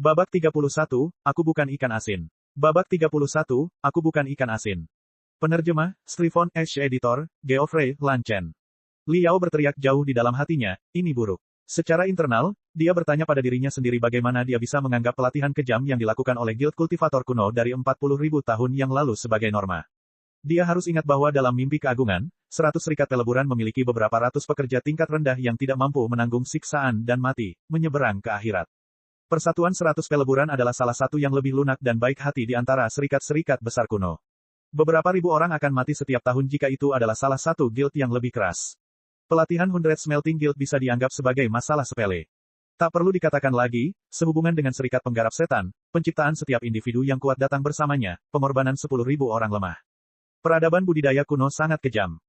Babak 31, aku bukan ikan asin. Babak 31, aku bukan ikan asin. Penerjemah, Stefan H. Editor, Geoffrey Lanchen. Liao berteriak jauh di dalam hatinya, ini buruk. Secara internal, dia bertanya pada dirinya sendiri bagaimana dia bisa menganggap pelatihan kejam yang dilakukan oleh Guild Kultivator kuno dari 40.000 tahun yang lalu sebagai norma. Dia harus ingat bahwa dalam mimpi keagungan, 100 serikat peleburan memiliki beberapa ratus pekerja tingkat rendah yang tidak mampu menanggung siksaan dan mati, menyeberang ke akhirat. Persatuan 100 peleburan adalah salah satu yang lebih lunak dan baik hati di antara serikat-serikat besar kuno. Beberapa ribu orang akan mati setiap tahun jika itu adalah salah satu guild yang lebih keras. Pelatihan 100 Smelting Guild bisa dianggap sebagai masalah sepele. Tak perlu dikatakan lagi, sehubungan dengan serikat penggarap setan, penciptaan setiap individu yang kuat datang bersamanya, pengorbanan 10.000 orang lemah. Peradaban budidaya kuno sangat kejam.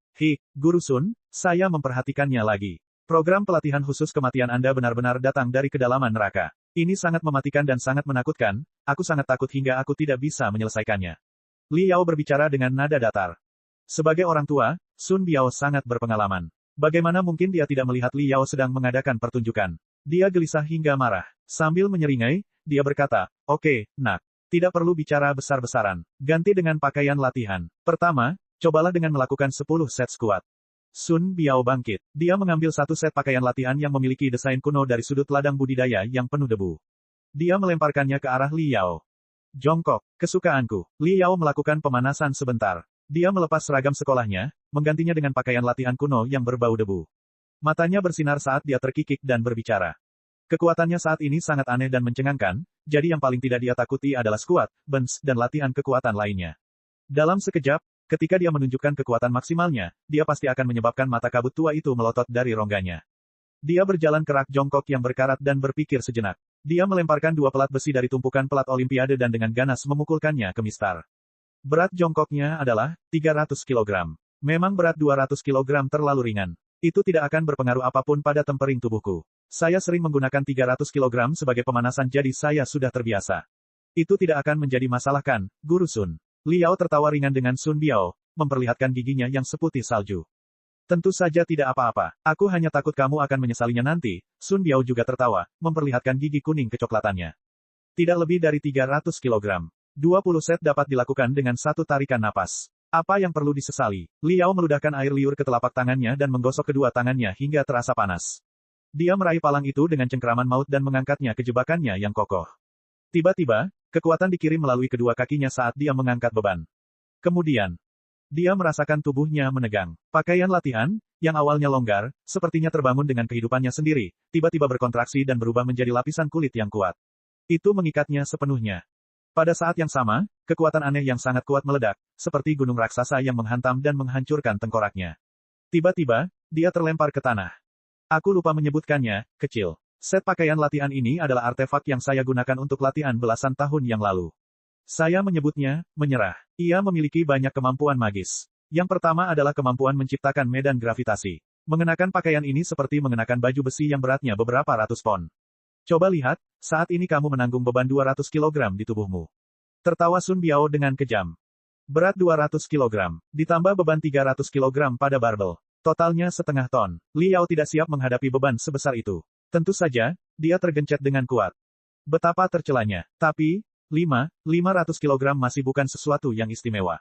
Guru Sun, saya memperhatikannya lagi. Program pelatihan khusus kematian Anda benar-benar datang dari kedalaman neraka. Ini sangat mematikan dan sangat menakutkan, aku sangat takut hingga aku tidak bisa menyelesaikannya. Liao berbicara dengan nada datar. Sebagai orang tua, Sun Biao sangat berpengalaman. Bagaimana mungkin dia tidak melihat Liao sedang mengadakan pertunjukan? Dia gelisah hingga marah. Sambil menyeringai, dia berkata, "Oke, nak. Tidak perlu bicara besar-besaran. Ganti dengan pakaian latihan. Pertama, cobalah dengan melakukan 10 set squat." Sun Biao bangkit. Dia mengambil satu set pakaian latihan yang memiliki desain kuno dari sudut ladang budidaya yang penuh debu. Dia melemparkannya ke arah Liao. Jongkok, kesukaanku. Liao melakukan pemanasan sebentar. Dia melepas seragam sekolahnya, menggantinya dengan pakaian latihan kuno yang berbau debu. Matanya bersinar saat dia terkikik dan berbicara. Kekuatannya saat ini sangat aneh dan mencengangkan, jadi yang paling tidak dia takuti adalah squat, bench, dan latihan kekuatan lainnya. Dalam sekejap, ketika dia menunjukkan kekuatan maksimalnya, dia pasti akan menyebabkan mata kabut tua itu melotot dari rongganya. Dia berjalan ke rak jongkok yang berkarat dan berpikir sejenak. Dia melemparkan 2 pelat besi dari tumpukan pelat olimpiade dan dengan ganas memukulkannya ke mistar. Berat jongkoknya adalah 300 kg. Memang berat 200 kg terlalu ringan. Itu tidak akan berpengaruh apapun pada tempering tubuhku. Saya sering menggunakan 300 kg sebagai pemanasan jadi saya sudah terbiasa. Itu tidak akan menjadi masalah kan, Guru Sun? Liao tertawa ringan dengan Sun Biao, memperlihatkan giginya yang seputih salju. Tentu saja tidak apa-apa. Aku hanya takut kamu akan menyesalinya nanti. Sun Biao juga tertawa, memperlihatkan gigi kuning kecoklatannya. Tidak lebih dari 300 kg. 20 set dapat dilakukan dengan satu tarikan napas. Apa yang perlu disesali? Liao meludahkan air liur ke telapak tangannya dan menggosok kedua tangannya hingga terasa panas. Dia meraih palang itu dengan cengkeraman maut dan mengangkatnya ke jebakannya yang kokoh. Tiba-tiba, kekuatan dikirim melalui kedua kakinya saat dia mengangkat beban. Kemudian, dia merasakan tubuhnya menegang. Pakaian latihan, yang awalnya longgar, sepertinya terbangun dengan kehidupannya sendiri, tiba-tiba berkontraksi dan berubah menjadi lapisan kulit yang kuat. Itu mengikatnya sepenuhnya. Pada saat yang sama, kekuatan aneh yang sangat kuat meledak, seperti gunung raksasa yang menghantam dan menghancurkan tengkoraknya. Tiba-tiba, dia terlempar ke tanah. Aku lupa menyebutkannya, kecil. Set pakaian latihan ini adalah artefak yang saya gunakan untuk latihan belasan tahun yang lalu. Saya menyebutnya, menyerah. Ia memiliki banyak kemampuan magis. Yang pertama adalah kemampuan menciptakan medan gravitasi. Mengenakan pakaian ini seperti mengenakan baju besi yang beratnya beberapa ratus pon. Coba lihat, saat ini kamu menanggung beban 200 kg di tubuhmu. Tertawa Sun Biao dengan kejam. Berat 200 kg, ditambah beban 300 kg pada barbel. Totalnya setengah ton. Liao tidak siap menghadapi beban sebesar itu. Tentu saja, dia tergencet dengan kuat. Betapa tercelanya. Tapi, 500 kg masih bukan sesuatu yang istimewa.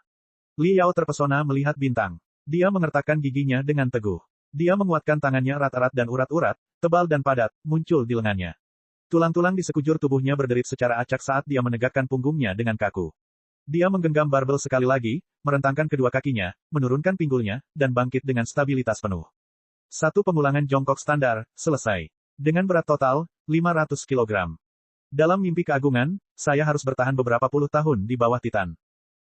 Liao terpesona melihat bintang. Dia mengertakkan giginya dengan teguh. Dia menguatkan tangannya erat-erat dan urat-urat, tebal dan padat, muncul di lengannya. Tulang-tulang di sekujur tubuhnya berderit secara acak saat dia menegakkan punggungnya dengan kaku. Dia menggenggam barbel sekali lagi, merentangkan kedua kakinya, menurunkan pinggulnya, dan bangkit dengan stabilitas penuh. Satu pengulangan jongkok standar, selesai. Dengan berat total, 500 kg. Dalam mimpi keagungan, saya harus bertahan beberapa puluh tahun di bawah Titan.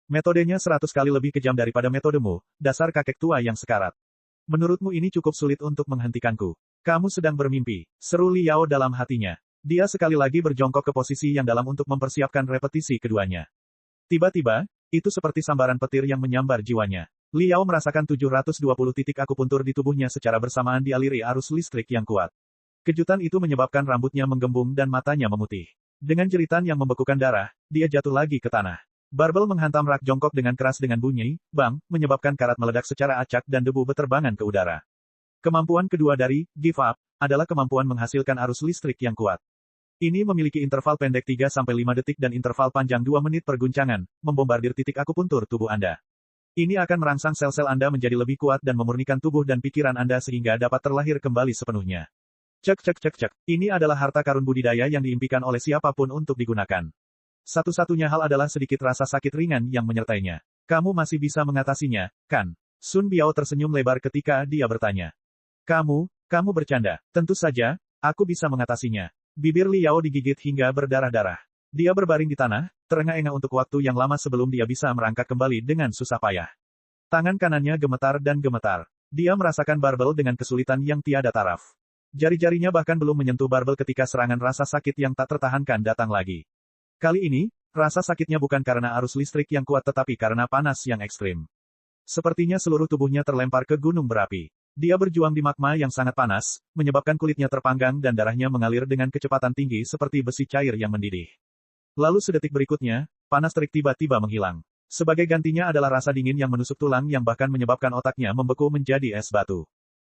Metodenya 100 kali lebih kejam daripada metodemu, dasar kakek tua yang sekarat. Menurutmu ini cukup sulit untuk menghentikanku. Kamu sedang bermimpi, seru Liao dalam hatinya. Dia sekali lagi berjongkok ke posisi yang dalam untuk mempersiapkan repetisi keduanya. Tiba-tiba, itu seperti sambaran petir yang menyambar jiwanya. Liao merasakan 720 titik akupuntur di tubuhnya secara bersamaan dialiri arus listrik yang kuat. Kejutan itu menyebabkan rambutnya menggembung dan matanya memutih. Dengan jeritan yang membekukan darah, dia jatuh lagi ke tanah. Barbel menghantam rak jongkok dengan keras dengan bunyi, bang, menyebabkan karat meledak secara acak dan debu beterbangan ke udara. Kemampuan kedua dari give up adalah kemampuan menghasilkan arus listrik yang kuat. Ini memiliki interval pendek 3-5 detik dan interval panjang 2 menit per guncangan, membombardir titik akupuntur tubuh Anda. Ini akan merangsang sel-sel Anda menjadi lebih kuat dan memurnikan tubuh dan pikiran Anda sehingga dapat terlahir kembali sepenuhnya. Cek cek cek cek. Ini adalah harta karun budidaya yang diimpikan oleh siapapun untuk digunakan. Satu-satunya hal adalah sedikit rasa sakit ringan yang menyertainya. Kamu masih bisa mengatasinya, kan? Sun Biao tersenyum lebar ketika dia bertanya. Kamu bercanda. Tentu saja, aku bisa mengatasinya. Bibir Liao digigit hingga berdarah-darah. Dia berbaring di tanah, terengah-engah untuk waktu yang lama sebelum dia bisa merangkak kembali dengan susah payah. Tangan kanannya gemetar dan gemetar. Dia merasakan barbel dengan kesulitan yang tiada taraf. Jari-jarinya bahkan belum menyentuh barbel ketika serangan rasa sakit yang tak tertahankan datang lagi. Kali ini, rasa sakitnya bukan karena arus listrik yang kuat tetapi karena panas yang ekstrim. Sepertinya seluruh tubuhnya terlempar ke gunung berapi. Dia berjuang di magma yang sangat panas, menyebabkan kulitnya terpanggang dan darahnya mengalir dengan kecepatan tinggi seperti besi cair yang mendidih. Lalu sedetik berikutnya, panas terik tiba-tiba menghilang. Sebagai gantinya adalah rasa dingin yang menusuk tulang yang bahkan menyebabkan otaknya membeku menjadi es batu.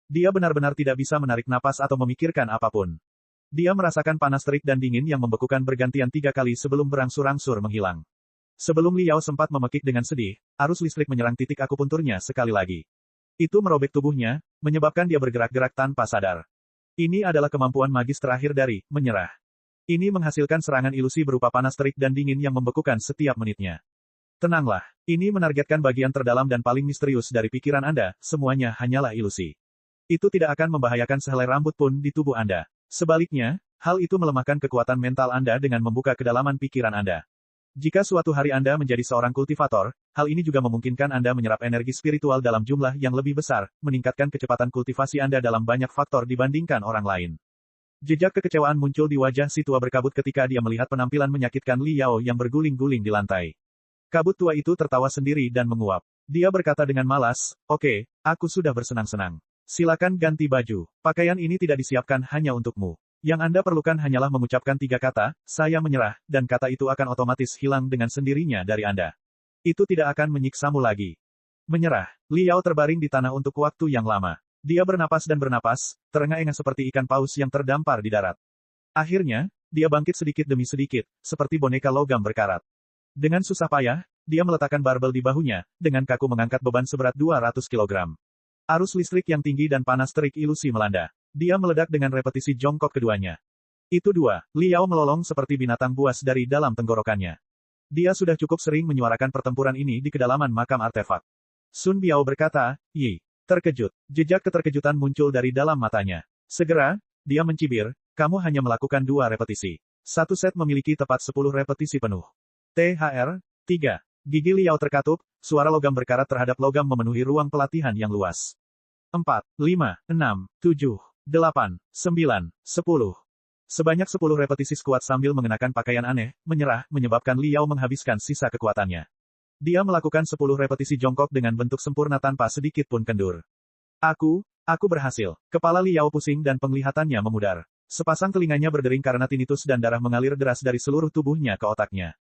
Dia benar-benar tidak bisa menarik napas atau memikirkan apapun. Dia merasakan panas terik dan dingin yang membekukan bergantian 3 kali sebelum berangsur-angsur menghilang. Sebelum Liao sempat memekik dengan sedih, arus listrik menyerang titik akupunturnya sekali lagi. Itu merobek tubuhnya, menyebabkan dia bergerak-gerak tanpa sadar. Ini adalah kemampuan magis terakhir dari menyerah. Ini menghasilkan serangan ilusi berupa panas terik dan dingin yang membekukan setiap menitnya. Tenanglah, ini menargetkan bagian terdalam dan paling misterius dari pikiran Anda, semuanya hanyalah ilusi. Itu tidak akan membahayakan sehelai rambut pun di tubuh Anda. Sebaliknya, hal itu melemahkan kekuatan mental Anda dengan membuka kedalaman pikiran Anda. Jika suatu hari Anda menjadi seorang kultivator, hal ini juga memungkinkan Anda menyerap energi spiritual dalam jumlah yang lebih besar, meningkatkan kecepatan kultivasi Anda dalam banyak faktor dibandingkan orang lain. Jejak kekecewaan muncul di wajah si tua berkabut ketika dia melihat penampilan menyakitkan Liao yang berguling-guling di lantai. Kabut tua itu tertawa sendiri dan menguap. Dia berkata dengan malas, "Oke, aku sudah bersenang-senang. Silakan ganti baju. Pakaian ini tidak disiapkan hanya untukmu. Yang Anda perlukan hanyalah mengucapkan 3 kata, saya menyerah, dan kata itu akan otomatis hilang dengan sendirinya dari Anda. Itu tidak akan menyiksamu lagi." Menyerah. Liao terbaring di tanah untuk waktu yang lama. Dia bernapas dan bernapas, terengah-engah seperti ikan paus yang terdampar di darat. Akhirnya, dia bangkit sedikit demi sedikit, seperti boneka logam berkarat. Dengan susah payah, dia meletakkan barbel di bahunya, dengan kaku mengangkat beban seberat 200 kg. Arus listrik yang tinggi dan panas terik ilusi melanda. Dia meledak dengan repetisi jongkok keduanya. Itu dua. Liao melolong seperti binatang buas dari dalam tenggorokannya. Dia sudah cukup sering menyuarakan pertempuran ini di kedalaman makam artefak. Sun Biao berkata, "Yi." Terkejut. Jejak keterkejutan muncul dari dalam matanya. Segera, dia mencibir, "Kamu hanya melakukan 2 repetisi. Satu set memiliki tepat 10 repetisi penuh." THR 3. Gigi Liao terkatup, suara logam berkarat terhadap logam memenuhi ruang pelatihan yang luas. 4, 5, 6, 7. 8, 9, 10. Sebanyak 10 repetisi skuat sambil mengenakan pakaian aneh, menyerah, menyebabkan Liao menghabiskan sisa kekuatannya. Dia melakukan 10 repetisi jongkok dengan bentuk sempurna tanpa sedikit pun kendur. Aku berhasil. Kepala Liao pusing dan penglihatannya memudar. Sepasang telinganya berdering karena tinnitus dan darah mengalir deras dari seluruh tubuhnya ke otaknya.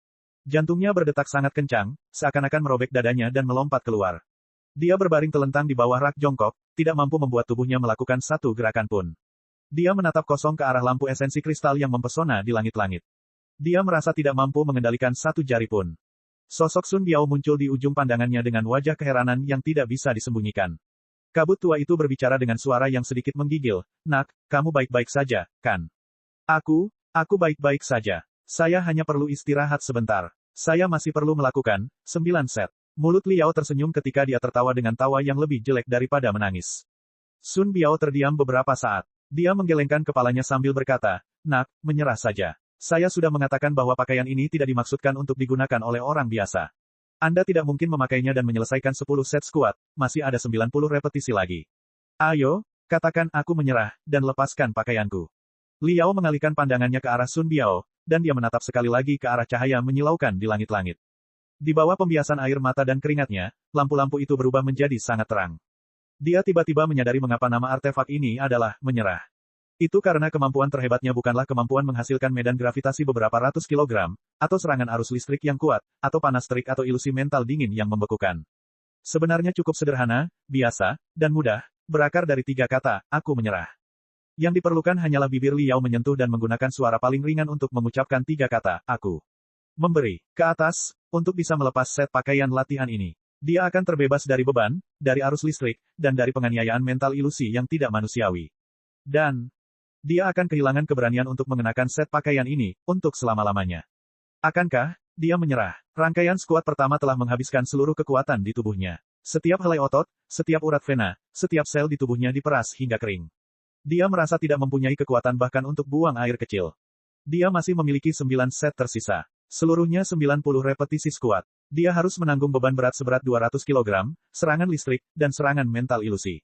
Jantungnya berdetak sangat kencang, seakan-akan merobek dadanya dan melompat keluar. Dia berbaring telentang di bawah rak jongkok, tidak mampu membuat tubuhnya melakukan satu gerakan pun. Dia menatap kosong ke arah lampu esensi kristal yang mempesona di langit-langit. Dia merasa tidak mampu mengendalikan satu jari pun. Sosok Sun Biao muncul di ujung pandangannya dengan wajah keheranan yang tidak bisa disembunyikan. Kabut tua itu berbicara dengan suara yang sedikit menggigil, "Nak, kamu baik-baik saja, kan?" Aku baik-baik saja. Saya hanya perlu istirahat sebentar. Saya masih perlu melakukan 9 set. Mulut Liao tersenyum ketika dia tertawa dengan tawa yang lebih jelek daripada menangis. Sun Biao terdiam beberapa saat. Dia menggelengkan kepalanya sambil berkata, "Nak, menyerah saja. Saya sudah mengatakan bahwa pakaian ini tidak dimaksudkan untuk digunakan oleh orang biasa. Anda tidak mungkin memakainya dan menyelesaikan 10 set skuat, masih ada 90 repetisi lagi. Ayo, katakan aku menyerah, dan lepaskan pakaianku." Liao mengalihkan pandangannya ke arah Sun Biao, dan dia menatap sekali lagi ke arah cahaya menyilaukan di langit-langit. Di bawah pembiasan air mata dan keringatnya, lampu-lampu itu berubah menjadi sangat terang. Dia tiba-tiba menyadari mengapa nama artefak ini adalah menyerah. Itu karena kemampuan terhebatnya bukanlah kemampuan menghasilkan medan gravitasi beberapa ratus kilogram, atau serangan arus listrik yang kuat, atau panas terik atau ilusi mental dingin yang membekukan. Sebenarnya cukup sederhana, biasa, dan mudah, berakar dari 3 kata, "Aku menyerah." Yang diperlukan hanyalah bibir Liao menyentuh dan menggunakan suara paling ringan untuk mengucapkan 3 kata, aku. Memberi. Ke atas, untuk bisa melepas set pakaian latihan ini. Dia akan terbebas dari beban, dari arus listrik, dan dari penganiayaan mental ilusi yang tidak manusiawi. Dan, dia akan kehilangan keberanian untuk mengenakan set pakaian ini, untuk selama-lamanya. Akankah, dia menyerah? Rangkaian skuad pertama telah menghabiskan seluruh kekuatan di tubuhnya. Setiap helai otot, setiap urat vena, setiap sel di tubuhnya diperas hingga kering. Dia merasa tidak mempunyai kekuatan bahkan untuk buang air kecil. Dia masih memiliki 9 set tersisa. Seluruhnya 90 repetisi skuad. Dia harus menanggung beban berat seberat 200 kg, serangan listrik, dan serangan mental ilusi.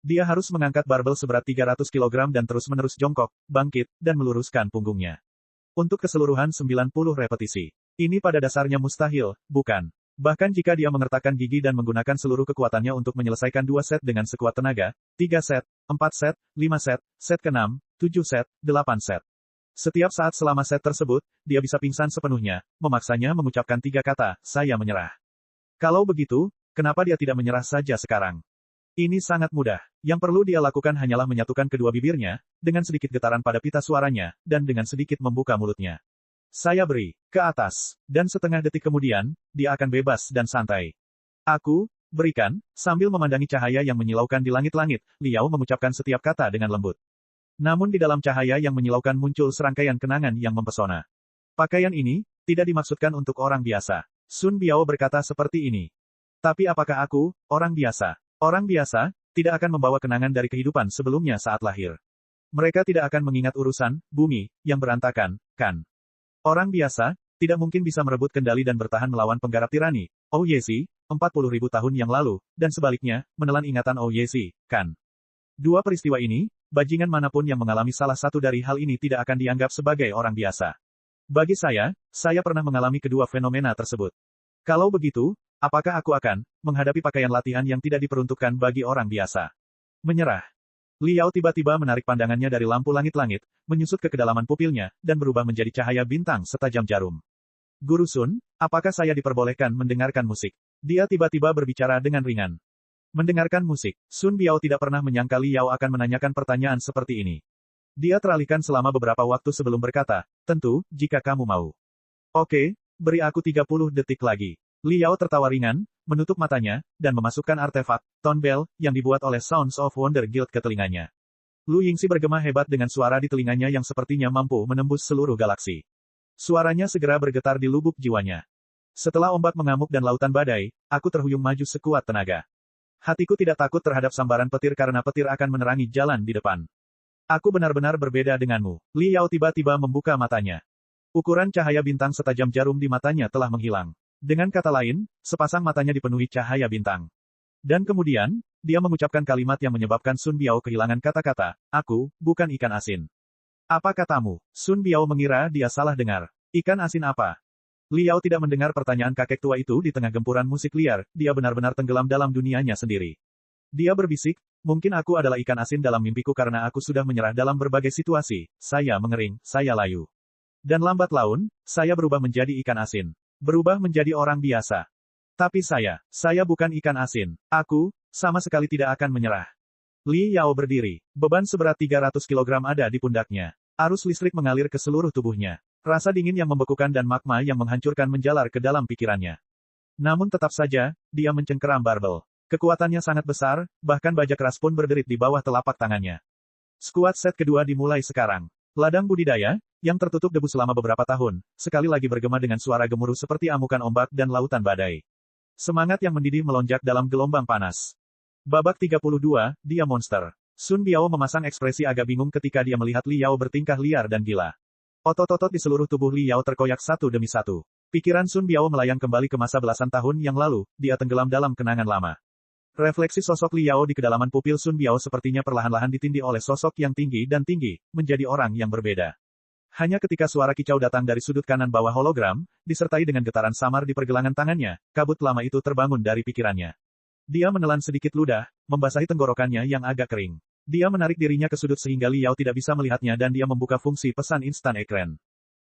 Dia harus mengangkat barbel seberat 300 kg dan terus-menerus jongkok, bangkit, dan meluruskan punggungnya. Untuk keseluruhan 90 repetisi. Ini pada dasarnya mustahil, bukan? Bahkan jika dia mengertakkan gigi dan menggunakan seluruh kekuatannya untuk menyelesaikan 2 set dengan sekuat tenaga, 3 set, 4 set, 5 set, set ke-6, 7 set, 8 set. Setiap saat selama set tersebut, dia bisa pingsan sepenuhnya, memaksanya mengucapkan 3 kata, saya menyerah. Kalau begitu, kenapa dia tidak menyerah saja sekarang? Ini sangat mudah. Yang perlu dia lakukan hanyalah menyatukan kedua bibirnya, dengan sedikit getaran pada pita suaranya, dan dengan sedikit membuka mulutnya. Saya beri, ke atas, dan setengah detik kemudian, dia akan bebas dan santai. Aku, berikan, sambil memandangi cahaya yang menyilaukan di langit-langit, Liao mengucapkan setiap kata dengan lembut. Namun di dalam cahaya yang menyilaukan muncul serangkaian kenangan yang mempesona. Pakaian ini, tidak dimaksudkan untuk orang biasa. Sun Biao berkata seperti ini. Tapi apakah aku, orang biasa? Orang biasa, tidak akan membawa kenangan dari kehidupan sebelumnya saat lahir. Mereka tidak akan mengingat urusan, bumi, yang berantakan, kan? Orang biasa, tidak mungkin bisa merebut kendali dan bertahan melawan penggarap tirani, Ouyesi, 40.000 tahun yang lalu, dan sebaliknya, menelan ingatan Ouyesi, kan? Dua peristiwa ini, bajingan manapun yang mengalami salah satu dari hal ini tidak akan dianggap sebagai orang biasa. Bagi saya pernah mengalami kedua fenomena tersebut. Kalau begitu, apakah aku akan menghadapi pakaian latihan yang tidak diperuntukkan bagi orang biasa? Menyerah. Liao tiba-tiba menarik pandangannya dari lampu langit-langit, menyusut ke kedalaman pupilnya, dan berubah menjadi cahaya bintang setajam jarum. Guru Sun, apakah saya diperbolehkan mendengarkan musik? Dia tiba-tiba berbicara dengan ringan. Mendengarkan musik, Sun Biao tidak pernah menyangka Liao akan menanyakan pertanyaan seperti ini. Dia teralihkan selama beberapa waktu sebelum berkata, tentu, jika kamu mau. Oke, beri aku 30 detik lagi. Liao tertawa ringan, menutup matanya, dan memasukkan artefak, Tone Bell, yang dibuat oleh Sounds of Wonder Guild ke telinganya. Lu Yingxi bergema hebat dengan suara di telinganya yang sepertinya mampu menembus seluruh galaksi. Suaranya segera bergetar di lubuk jiwanya. Setelah ombak mengamuk dan lautan badai, aku terhuyung maju sekuat tenaga. Hatiku tidak takut terhadap sambaran petir karena petir akan menerangi jalan di depan. Aku benar-benar berbeda denganmu. Liao tiba-tiba membuka matanya. Ukuran cahaya bintang setajam jarum di matanya telah menghilang. Dengan kata lain, sepasang matanya dipenuhi cahaya bintang. Dan kemudian, dia mengucapkan kalimat yang menyebabkan Sun Biao kehilangan kata-kata, aku, bukan ikan asin. Apa katamu? Sun Biao mengira dia salah dengar. Ikan asin apa? Liao tidak mendengar pertanyaan kakek tua itu di tengah gempuran musik liar, dia benar-benar tenggelam dalam dunianya sendiri. Dia berbisik, mungkin aku adalah ikan asin dalam mimpiku karena aku sudah menyerah dalam berbagai situasi, saya mengering, saya layu. Dan lambat laun, saya berubah menjadi ikan asin. Berubah menjadi orang biasa. Tapi saya bukan ikan asin. Aku, sama sekali tidak akan menyerah. Li Yao berdiri. Beban seberat 300 kg ada di pundaknya. Arus listrik mengalir ke seluruh tubuhnya. Rasa dingin yang membekukan dan magma yang menghancurkan menjalar ke dalam pikirannya. Namun tetap saja, dia mencengkeram barbel. Kekuatannya sangat besar, bahkan baja keras pun berderit di bawah telapak tangannya. Skuad set kedua dimulai sekarang. Ladang budidaya, yang tertutup debu selama beberapa tahun, sekali lagi bergema dengan suara gemuruh seperti amukan ombak dan lautan badai. Semangat yang mendidih melonjak dalam gelombang panas. Babak 32, dia monster. Sun Biao memasang ekspresi agak bingung ketika dia melihat Liao bertingkah liar dan gila. Otot-otot di seluruh tubuh Liao terkoyak satu demi satu. Pikiran Sun Biao melayang kembali ke masa belasan tahun yang lalu, dia tenggelam dalam kenangan lama. Refleksi sosok Liao di kedalaman pupil Sun Biao sepertinya perlahan-lahan ditindih oleh sosok yang tinggi dan tinggi, menjadi orang yang berbeda. Hanya ketika suara kicau datang dari sudut kanan bawah hologram, disertai dengan getaran samar di pergelangan tangannya, kabut lama itu terbangun dari pikirannya. Dia menelan sedikit ludah, membasahi tenggorokannya yang agak kering. Dia menarik dirinya ke sudut sehingga Liao tidak bisa melihatnya dan dia membuka fungsi pesan instan ekran.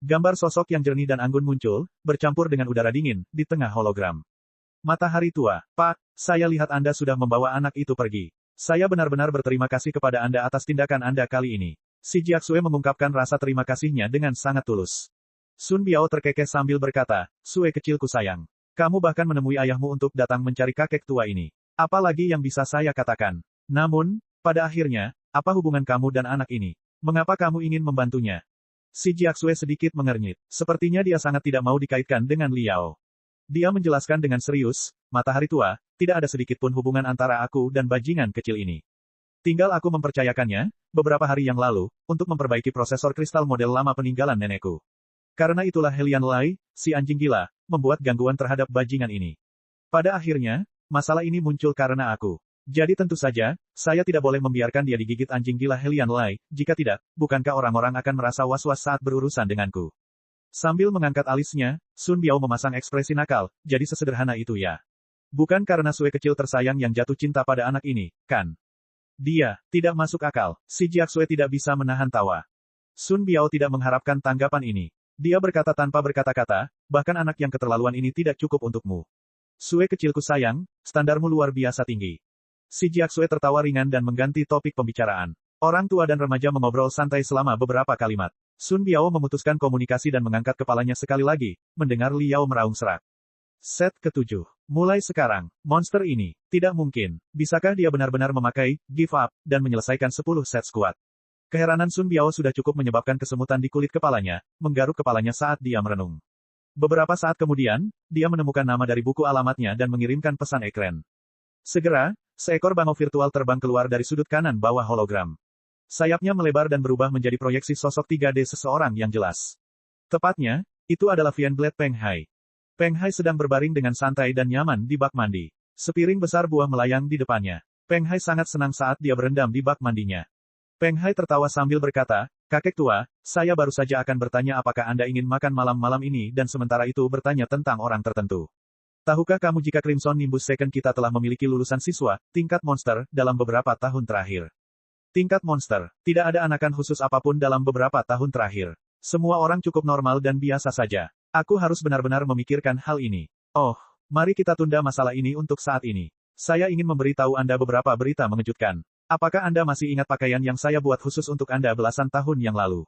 Gambar sosok yang jernih dan anggun muncul, bercampur dengan udara dingin, di tengah hologram. Matahari tua, Pak, saya lihat Anda sudah membawa anak itu pergi. Saya benar-benar berterima kasih kepada Anda atas tindakan Anda kali ini. Si Jiaxue mengungkapkan rasa terima kasihnya dengan sangat tulus. Sun Biao terkekeh sambil berkata, "Sue kecilku sayang. Kamu bahkan menemui ayahmu untuk datang mencari kakek tua ini. Apalagi yang bisa saya katakan? Namun, pada akhirnya, apa hubungan kamu dan anak ini? Mengapa kamu ingin membantunya?" Si Jiaxue sedikit mengernyit. Sepertinya dia sangat tidak mau dikaitkan dengan Liao. Dia menjelaskan dengan serius, "Matahari tua, tidak ada sedikit pun hubungan antara aku dan bajingan kecil ini. Tinggal aku mempercayakannya, beberapa hari yang lalu, untuk memperbaiki prosesor kristal model lama peninggalan nenekku. Karena itulah Helian Lai, si anjing gila, membuat gangguan terhadap bajingan ini. Pada akhirnya, masalah ini muncul karena aku. Jadi tentu saja, saya tidak boleh membiarkan dia digigit anjing gila Helian Lai, jika tidak, bukankah orang-orang akan merasa was-was saat berurusan denganku?" Sambil mengangkat alisnya, Sun Biao memasang ekspresi nakal, "Jadi sesederhana itu ya. Bukan karena Sue kecil tersayang yang jatuh cinta pada anak ini, kan?" Dia, tidak masuk akal. Si Jiaxue tidak bisa menahan tawa. Sun Biao tidak mengharapkan tanggapan ini. Dia berkata tanpa berkata-kata, "Bahkan anak yang keterlaluan ini tidak cukup untukmu. Sue kecilku sayang, standarmu luar biasa tinggi." Si Jiaxue tertawa ringan dan mengganti topik pembicaraan. Orang tua dan remaja mengobrol santai selama beberapa kalimat. Sun Biao memutuskan komunikasi dan mengangkat kepalanya sekali lagi, mendengar Liao meraung serak. Set ke-7. Mulai sekarang, monster ini, tidak mungkin. Bisakah dia benar-benar memakai, give up, dan menyelesaikan 10 set squat? Keheranan Sun Biao sudah cukup menyebabkan kesemutan di kulit kepalanya, menggaruk kepalanya saat dia merenung. Beberapa saat kemudian, dia menemukan nama dari buku alamatnya dan mengirimkan pesan ekran. Segera, seekor bangau virtual terbang keluar dari sudut kanan bawah hologram. Sayapnya melebar dan berubah menjadi proyeksi sosok 3D seseorang yang jelas. Tepatnya, itu adalah Fienblade Peng Hai. Peng Hai sedang berbaring dengan santai dan nyaman di bak mandi. Sepiring besar buah melayang di depannya. Peng Hai sangat senang saat dia berendam di bak mandinya. Peng Hai tertawa sambil berkata, "Kakek tua, saya baru saja akan bertanya apakah Anda ingin makan malam-malam ini dan sementara itu bertanya tentang orang tertentu. Tahukah kamu jika Crimson Nimbus Second kita telah memiliki lulusan siswa, tingkat monster, dalam beberapa tahun terakhir? Tingkat monster, tidak ada anakan khusus apapun dalam beberapa tahun terakhir. Semua orang cukup normal dan biasa saja. Aku harus benar-benar memikirkan hal ini. Oh, mari kita tunda masalah ini untuk saat ini. Saya ingin memberitahu Anda beberapa berita mengejutkan. Apakah Anda masih ingat pakaian yang saya buat khusus untuk Anda belasan tahun yang lalu?"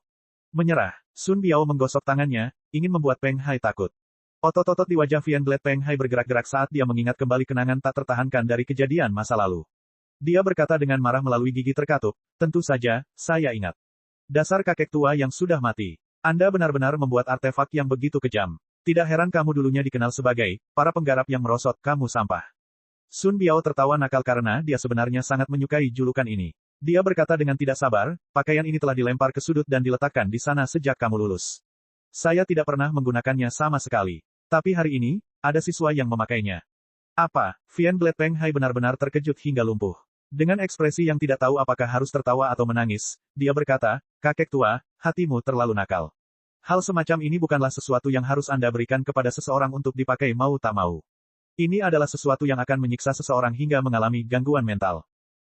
Menyerah, Sun Biao menggosok tangannya, ingin membuat Peng Hai takut. Otot-otot di wajah Fienblade Peng Hai bergerak-gerak saat dia mengingat kembali kenangan tak tertahankan dari kejadian masa lalu. Dia berkata dengan marah melalui gigi terkatup, "Tentu saja, saya ingat. Dasar kakek tua yang sudah mati. Anda benar-benar membuat artefak yang begitu kejam. Tidak heran kamu dulunya dikenal sebagai, para penggarap yang merosot, kamu sampah." Sun Biao tertawa nakal karena dia sebenarnya sangat menyukai julukan ini. Dia berkata dengan tidak sabar, "Pakaian ini telah dilempar ke sudut dan diletakkan di sana sejak kamu lulus. Saya tidak pernah menggunakannya sama sekali. Tapi hari ini, ada siswa yang memakainya." "Apa?" Fienblade Peng Hai benar-benar terkejut hingga lumpuh. Dengan ekspresi yang tidak tahu apakah harus tertawa atau menangis, dia berkata, "Kakek tua, hatimu terlalu nakal. Hal semacam ini bukanlah sesuatu yang harus Anda berikan kepada seseorang untuk dipakai mau tak mau. Ini adalah sesuatu yang akan menyiksa seseorang hingga mengalami gangguan mental."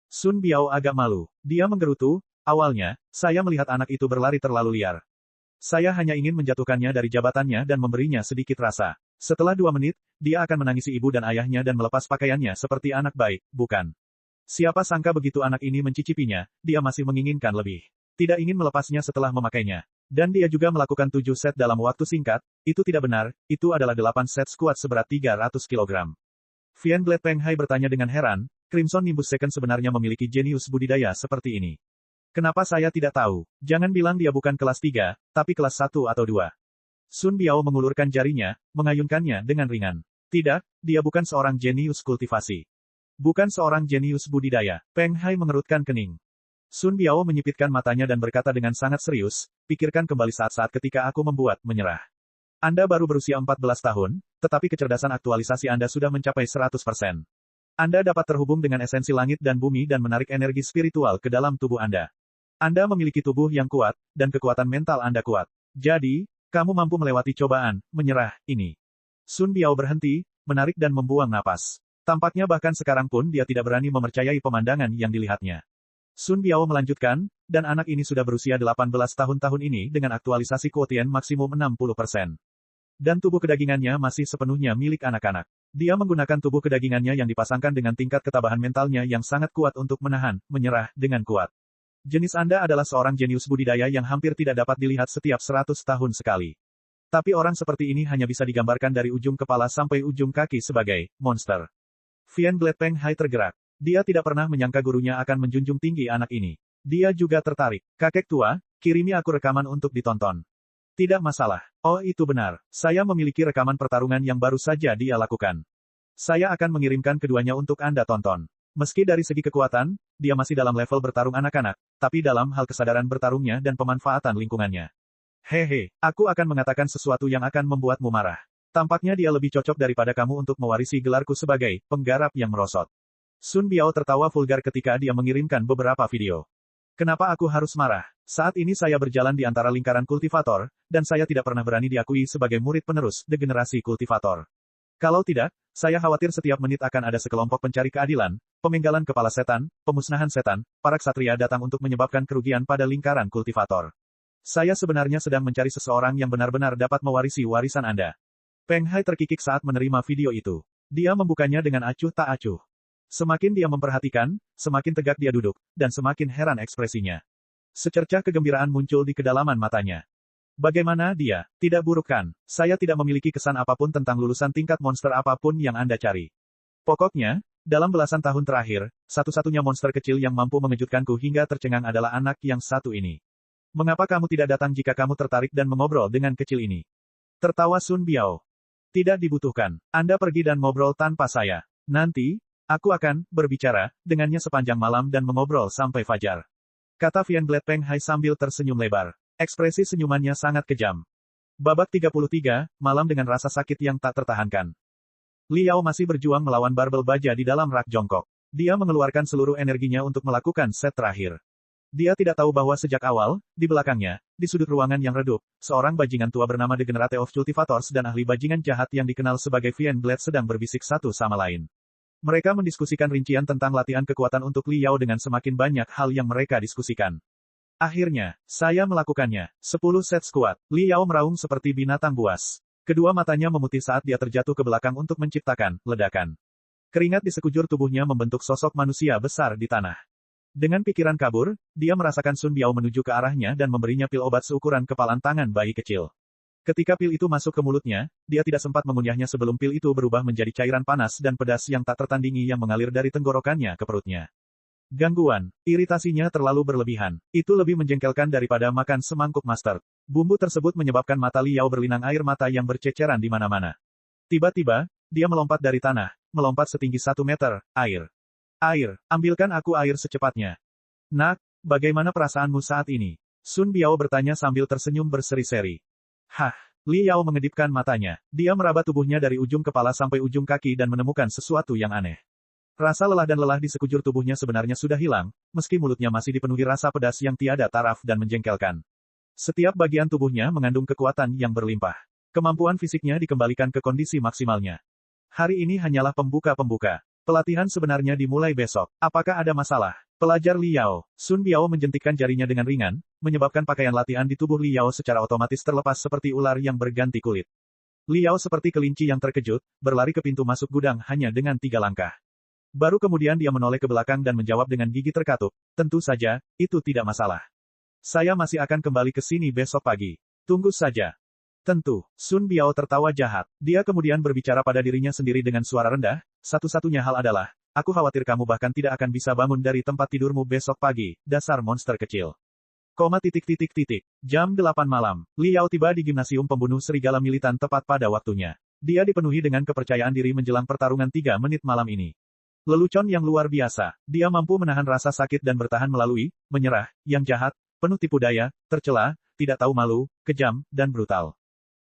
Sun Biao agak malu. Dia menggerutu, "Awalnya, saya melihat anak itu berlari terlalu liar. Saya hanya ingin menjatuhkannya dari jabatannya dan memberinya sedikit rasa. Setelah 2 menit, dia akan menangisi ibu dan ayahnya dan melepas pakaiannya seperti anak baik, bukan? Siapa sangka begitu anak ini mencicipinya, dia masih menginginkan lebih. Tidak ingin melepasnya setelah memakainya. Dan dia juga melakukan 7 set dalam waktu singkat, itu tidak benar, itu adalah 8 set squat seberat 300 kg. Fienblade Peng Hai bertanya dengan heran, Crimson Nimbus Second sebenarnya memiliki jenius budidaya seperti ini. Kenapa saya tidak tahu? Jangan bilang dia bukan kelas 3, tapi kelas 1 atau 2. Sun Biao mengulurkan jarinya, mengayunkannya dengan ringan. Tidak, dia bukan seorang jenius kultivasi. Bukan seorang jenius budidaya. Peng Hai mengerutkan kening. Sun Biao menyipitkan matanya dan berkata dengan sangat serius, "Pikirkan kembali saat-saat ketika aku membuat menyerah. Anda baru berusia 14 tahun, tetapi kecerdasan aktualisasi Anda sudah mencapai 100%. Anda dapat terhubung dengan esensi langit dan bumi dan menarik energi spiritual ke dalam tubuh Anda. Anda memiliki tubuh yang kuat, dan kekuatan mental Anda kuat. Jadi, kamu mampu melewati cobaan, menyerah, ini." Sun Biao berhenti, menarik dan membuang napas. Tampaknya bahkan sekarang pun dia tidak berani mempercayai pemandangan yang dilihatnya. Sun Biao melanjutkan, "Dan anak ini sudah berusia 18 tahun ini dengan aktualisasi kuotien maksimum 60%. Dan tubuh kedagingannya masih sepenuhnya milik anak-anak. Dia menggunakan tubuh kedagingannya yang dipasangkan dengan tingkat ketabahan mentalnya yang sangat kuat untuk menahan, menyerah, dengan kuat. Jenis Anda adalah seorang jenius budidaya yang hampir tidak dapat dilihat setiap 100 tahun sekali. Tapi orang seperti ini hanya bisa digambarkan dari ujung kepala sampai ujung kaki sebagai monster. Vian Gladpeng Hai tergerak. Dia tidak pernah menyangka gurunya akan menjunjung tinggi anak ini. Dia juga tertarik. Kakek tua, kirimi aku rekaman untuk ditonton. Tidak masalah. Oh itu benar. Saya memiliki rekaman pertarungan yang baru saja dia lakukan. Saya akan mengirimkan keduanya untuk Anda tonton. Meski dari segi kekuatan, dia masih dalam level bertarung anak-anak, tapi dalam hal kesadaran bertarungnya dan pemanfaatan lingkungannya. Hehe, aku akan mengatakan sesuatu yang akan membuatmu marah. Tampaknya dia lebih cocok daripada kamu untuk mewarisi gelarku sebagai penggarap yang merosot. Sun Biao tertawa vulgar ketika dia mengirimkan beberapa video. Kenapa aku harus marah? Saat ini saya berjalan di antara lingkaran kultivator, dan saya tidak pernah berani diakui sebagai murid penerus degenerasi kultivator. Kalau tidak, saya khawatir setiap menit akan ada sekelompok pencari keadilan, pemenggalan kepala setan, pemusnahan setan, para ksatria datang untuk menyebabkan kerugian pada lingkaran kultivator. Saya sebenarnya sedang mencari seseorang yang benar-benar dapat mewarisi warisan Anda. Peng Hai terkikik saat menerima video itu. Dia membukanya dengan acuh tak acuh. Semakin dia memperhatikan, semakin tegak dia duduk, dan semakin heran ekspresinya. Secercah kegembiraan muncul di kedalaman matanya. Bagaimana dia? Tidak buruk kan? Saya tidak memiliki kesan apapun tentang lulusan tingkat monster apapun yang Anda cari. Pokoknya, dalam belasan tahun terakhir, satu-satunya monster kecil yang mampu mengejutkanku hingga tercengang adalah anak yang satu ini. Mengapa kamu tidak datang jika kamu tertarik dan mengobrol dengan kecil ini? Tertawa Sun Biao. Tidak dibutuhkan. Anda pergi dan ngobrol tanpa saya. Nanti, aku akan berbicara dengannya sepanjang malam dan mengobrol sampai fajar. Kata Vian Gladpeng Hai sambil tersenyum lebar. Ekspresi senyumannya sangat kejam. Babak 33, malam dengan rasa sakit yang tak tertahankan. Liao masih berjuang melawan barbel baja di dalam rak jongkok. Dia mengeluarkan seluruh energinya untuk melakukan set terakhir. Dia tidak tahu bahwa sejak awal, di belakangnya, di sudut ruangan yang redup, seorang bajingan tua bernama Degenerate of Cultivators dan ahli bajingan jahat yang dikenal sebagai Vian Glad sedang berbisik satu sama lain. Mereka mendiskusikan rincian tentang latihan kekuatan untuk Liao dengan semakin banyak hal yang mereka diskusikan. Akhirnya, saya melakukannya. 10 set squat. Liao meraung seperti binatang buas. Kedua matanya memutih saat dia terjatuh ke belakang untuk menciptakan ledakan. Keringat di sekujur tubuhnya membentuk sosok manusia besar di tanah. Dengan pikiran kabur, dia merasakan Sun Biao menuju ke arahnya dan memberinya pil obat seukuran kepalan tangan bayi kecil. Ketika pil itu masuk ke mulutnya, dia tidak sempat mengunyahnya sebelum pil itu berubah menjadi cairan panas dan pedas yang tak tertandingi yang mengalir dari tenggorokannya ke perutnya. Gangguan, iritasinya terlalu berlebihan. Itu lebih menjengkelkan daripada makan semangkuk mustard. Bumbu tersebut menyebabkan mata Liao berlinang air mata yang berceceran di mana-mana. Tiba-tiba, dia melompat dari tanah, melompat setinggi 1 meter, air. Air, ambilkan aku air secepatnya. Nak, bagaimana perasaanmu saat ini? Sun Biao bertanya sambil tersenyum berseri-seri. Hah, Liao mengedipkan matanya. Dia meraba tubuhnya dari ujung kepala sampai ujung kaki dan menemukan sesuatu yang aneh. Rasa lelah dan lelah di sekujur tubuhnya sebenarnya sudah hilang, meski mulutnya masih dipenuhi rasa pedas yang tiada taraf dan menjengkelkan. Setiap bagian tubuhnya mengandung kekuatan yang berlimpah. Kemampuan fisiknya dikembalikan ke kondisi maksimalnya. Hari ini hanyalah pembuka-pembuka. Pelatihan sebenarnya dimulai besok. Apakah ada masalah? Pelajar Liao. Sun Biao menjentikkan jarinya dengan ringan, menyebabkan pakaian latihan di tubuh Liao secara otomatis terlepas seperti ular yang berganti kulit. Liao seperti kelinci yang terkejut, berlari ke pintu masuk gudang hanya dengan 3 langkah. Baru kemudian dia menoleh ke belakang dan menjawab dengan gigi terkatup, tentu saja, itu tidak masalah. Saya masih akan kembali ke sini besok pagi. Tunggu saja. Tentu, Sun Biao tertawa jahat. Dia kemudian berbicara pada dirinya sendiri dengan suara rendah, satu-satunya hal adalah, aku khawatir kamu bahkan tidak akan bisa bangun dari tempat tidurmu besok pagi, dasar monster kecil. Jam 8 malam, Liao tiba di gimnasium pembunuh serigala militan tepat pada waktunya. Dia dipenuhi dengan kepercayaan diri menjelang pertarungan 3 menit malam ini. Lelucon yang luar biasa, dia mampu menahan rasa sakit dan bertahan melalui, menyerah, yang jahat, penuh tipu daya, tercela, tidak tahu malu, kejam, dan brutal.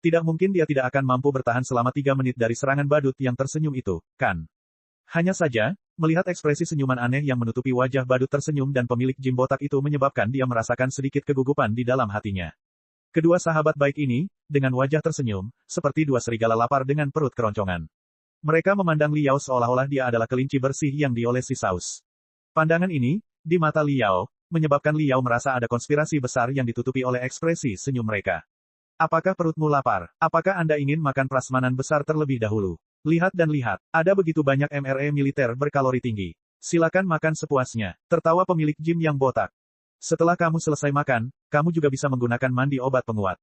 Tidak mungkin dia tidak akan mampu bertahan selama 3 menit dari serangan badut yang tersenyum itu, kan? Hanya saja, melihat ekspresi senyuman aneh yang menutupi wajah badut tersenyum dan pemilik gym botak itu menyebabkan dia merasakan sedikit kegugupan di dalam hatinya. Kedua sahabat baik ini, dengan wajah tersenyum, seperti dua serigala lapar dengan perut keroncongan. Mereka memandang Liao seolah-olah dia adalah kelinci bersih yang diolesi saus. Pandangan ini, di mata Liao, menyebabkan Liao merasa ada konspirasi besar yang ditutupi oleh ekspresi senyum mereka. Apakah perutmu lapar? Apakah Anda ingin makan prasmanan besar terlebih dahulu? Lihat dan lihat, ada begitu banyak MRE militer berkalori tinggi. Silakan makan sepuasnya, tertawa pemilik gym yang botak. Setelah kamu selesai makan, kamu juga bisa menggunakan mandi obat penguat.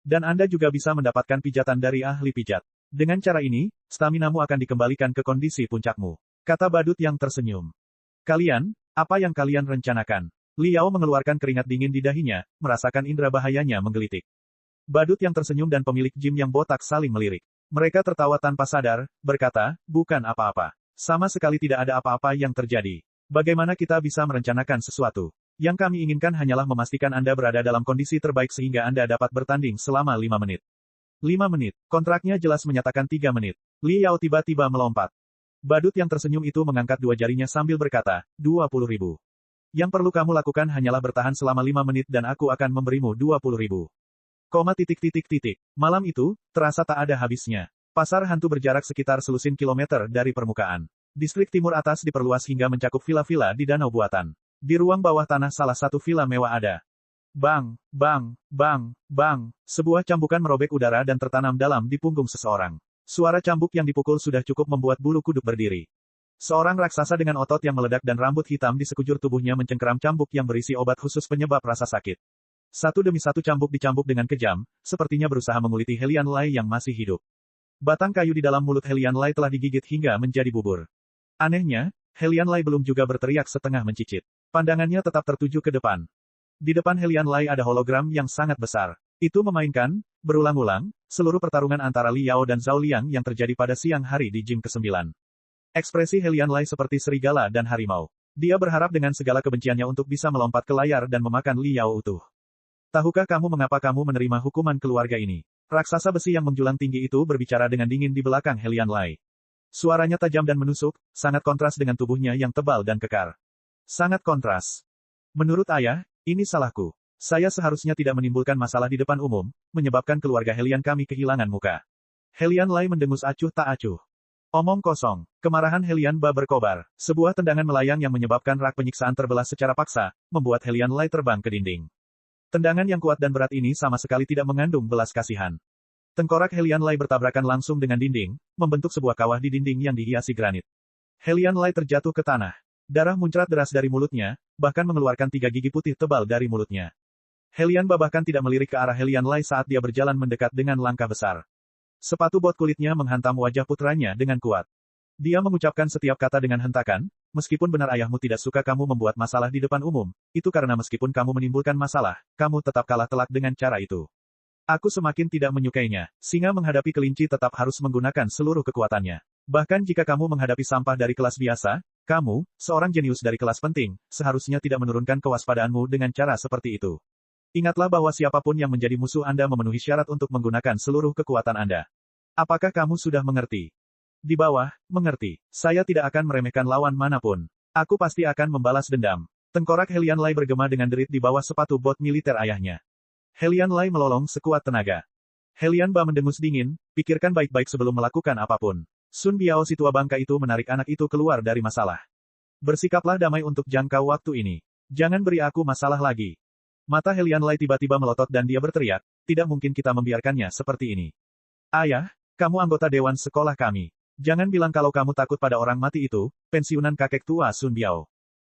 Dan Anda juga bisa mendapatkan pijatan dari ahli pijat. Dengan cara ini, staminamu akan dikembalikan ke kondisi puncakmu. Kata badut yang tersenyum. Kalian, apa yang kalian rencanakan? Liao mengeluarkan keringat dingin di dahinya, merasakan indera bahayanya menggelitik. Badut yang tersenyum dan pemilik gym yang botak saling melirik. Mereka tertawa tanpa sadar, berkata, bukan apa-apa. Sama sekali tidak ada apa-apa yang terjadi. Bagaimana kita bisa merencanakan sesuatu? Yang kami inginkan hanyalah memastikan Anda berada dalam kondisi terbaik sehingga Anda dapat bertanding selama 5 menit. 5 menit. Kontraknya jelas menyatakan 3 menit. Liao tiba-tiba melompat. Badut yang tersenyum itu mengangkat dua jarinya sambil berkata, 20.000. Yang perlu kamu lakukan hanyalah bertahan selama 5 menit dan aku akan memberimu 20.000. Malam itu, terasa tak ada habisnya. Pasar hantu berjarak sekitar selusin kilometer dari permukaan. Distrik timur atas diperluas hingga mencakup villa-villa di danau buatan. Di ruang bawah tanah salah satu villa mewah ada. Bang, bang, bang, bang, sebuah cambukan merobek udara dan tertanam dalam di punggung seseorang. Suara cambuk yang dipukul sudah cukup membuat bulu kuduk berdiri. Seorang raksasa dengan otot yang meledak dan rambut hitam di sekujur tubuhnya mencengkeram cambuk yang berisi obat khusus penyebab rasa sakit. Satu demi satu cambuk dicambuk dengan kejam, sepertinya berusaha menguliti Helian Lai yang masih hidup. Batang kayu di dalam mulut Helian Lai telah digigit hingga menjadi bubur. Anehnya, Helian Lai belum juga berteriak setengah mencicit. Pandangannya tetap tertuju ke depan. Di depan Helian Lai ada hologram yang sangat besar. Itu memainkan, berulang-ulang, seluruh pertarungan antara Liao dan Zhao Liang yang terjadi pada siang hari di gym ke-9. Ekspresi Helian Lai seperti serigala dan harimau. Dia berharap dengan segala kebenciannya untuk bisa melompat ke layar dan memakan Liao utuh. Tahukah kamu mengapa kamu menerima hukuman keluarga ini? Raksasa besi yang menjulang tinggi itu berbicara dengan dingin di belakang Helian Lai. Suaranya tajam dan menusuk, sangat kontras dengan tubuhnya yang tebal dan kekar. Sangat kontras. Menurut ayah, ini salahku. Saya seharusnya tidak menimbulkan masalah di depan umum, menyebabkan keluarga Helian kami kehilangan muka. Helian Lai mendengus acuh tak acuh. Omong kosong. Kemarahan Helian Ba berkobar. Sebuah tendangan melayang yang menyebabkan rak penyiksaan terbelah secara paksa, membuat Helian Lai terbang ke dinding. Tendangan yang kuat dan berat ini sama sekali tidak mengandung belas kasihan. Tengkorak Helian Lai bertabrakan langsung dengan dinding, membentuk sebuah kawah di dinding yang dihiasi granit. Helian Lai terjatuh ke tanah. Darah muncrat deras dari mulutnya, bahkan mengeluarkan 3 gigi putih tebal dari mulutnya. Helian Ba bahkan tidak melirik ke arah Helian Lai saat dia berjalan mendekat dengan langkah besar. Sepatu bot kulitnya menghantam wajah putranya dengan kuat. Dia mengucapkan setiap kata dengan hentakan, meskipun benar ayahmu tidak suka kamu membuat masalah di depan umum, itu karena meskipun kamu menimbulkan masalah, kamu tetap kalah telak dengan cara itu. Aku semakin tidak menyukainya. Singa menghadapi kelinci tetap harus menggunakan seluruh kekuatannya. Bahkan jika kamu menghadapi sampah dari kelas biasa, kamu, seorang jenius dari kelas penting, seharusnya tidak menurunkan kewaspadaanmu dengan cara seperti itu. Ingatlah bahwa siapapun yang menjadi musuh Anda memenuhi syarat untuk menggunakan seluruh kekuatan Anda. Apakah kamu sudah mengerti? Di bawah, mengerti. Saya tidak akan meremehkan lawan manapun. Aku pasti akan membalas dendam. Tengkorak Helian Lai bergema dengan derit di bawah sepatu bot militer ayahnya. Helian Lai melolong sekuat tenaga. Helian Ba mendengus dingin, pikirkan baik-baik sebelum melakukan apapun. Sun Biao si tua bangka itu menarik anak itu keluar dari masalah. Bersikaplah damai untuk jangka waktu ini. Jangan beri aku masalah lagi. Mata Helian Lai tiba-tiba melotot dan dia berteriak, tidak mungkin kita membiarkannya seperti ini. Ayah, kamu anggota dewan sekolah kami. Jangan bilang kalau kamu takut pada orang mati itu, pensiunan kakek tua Sun Biao.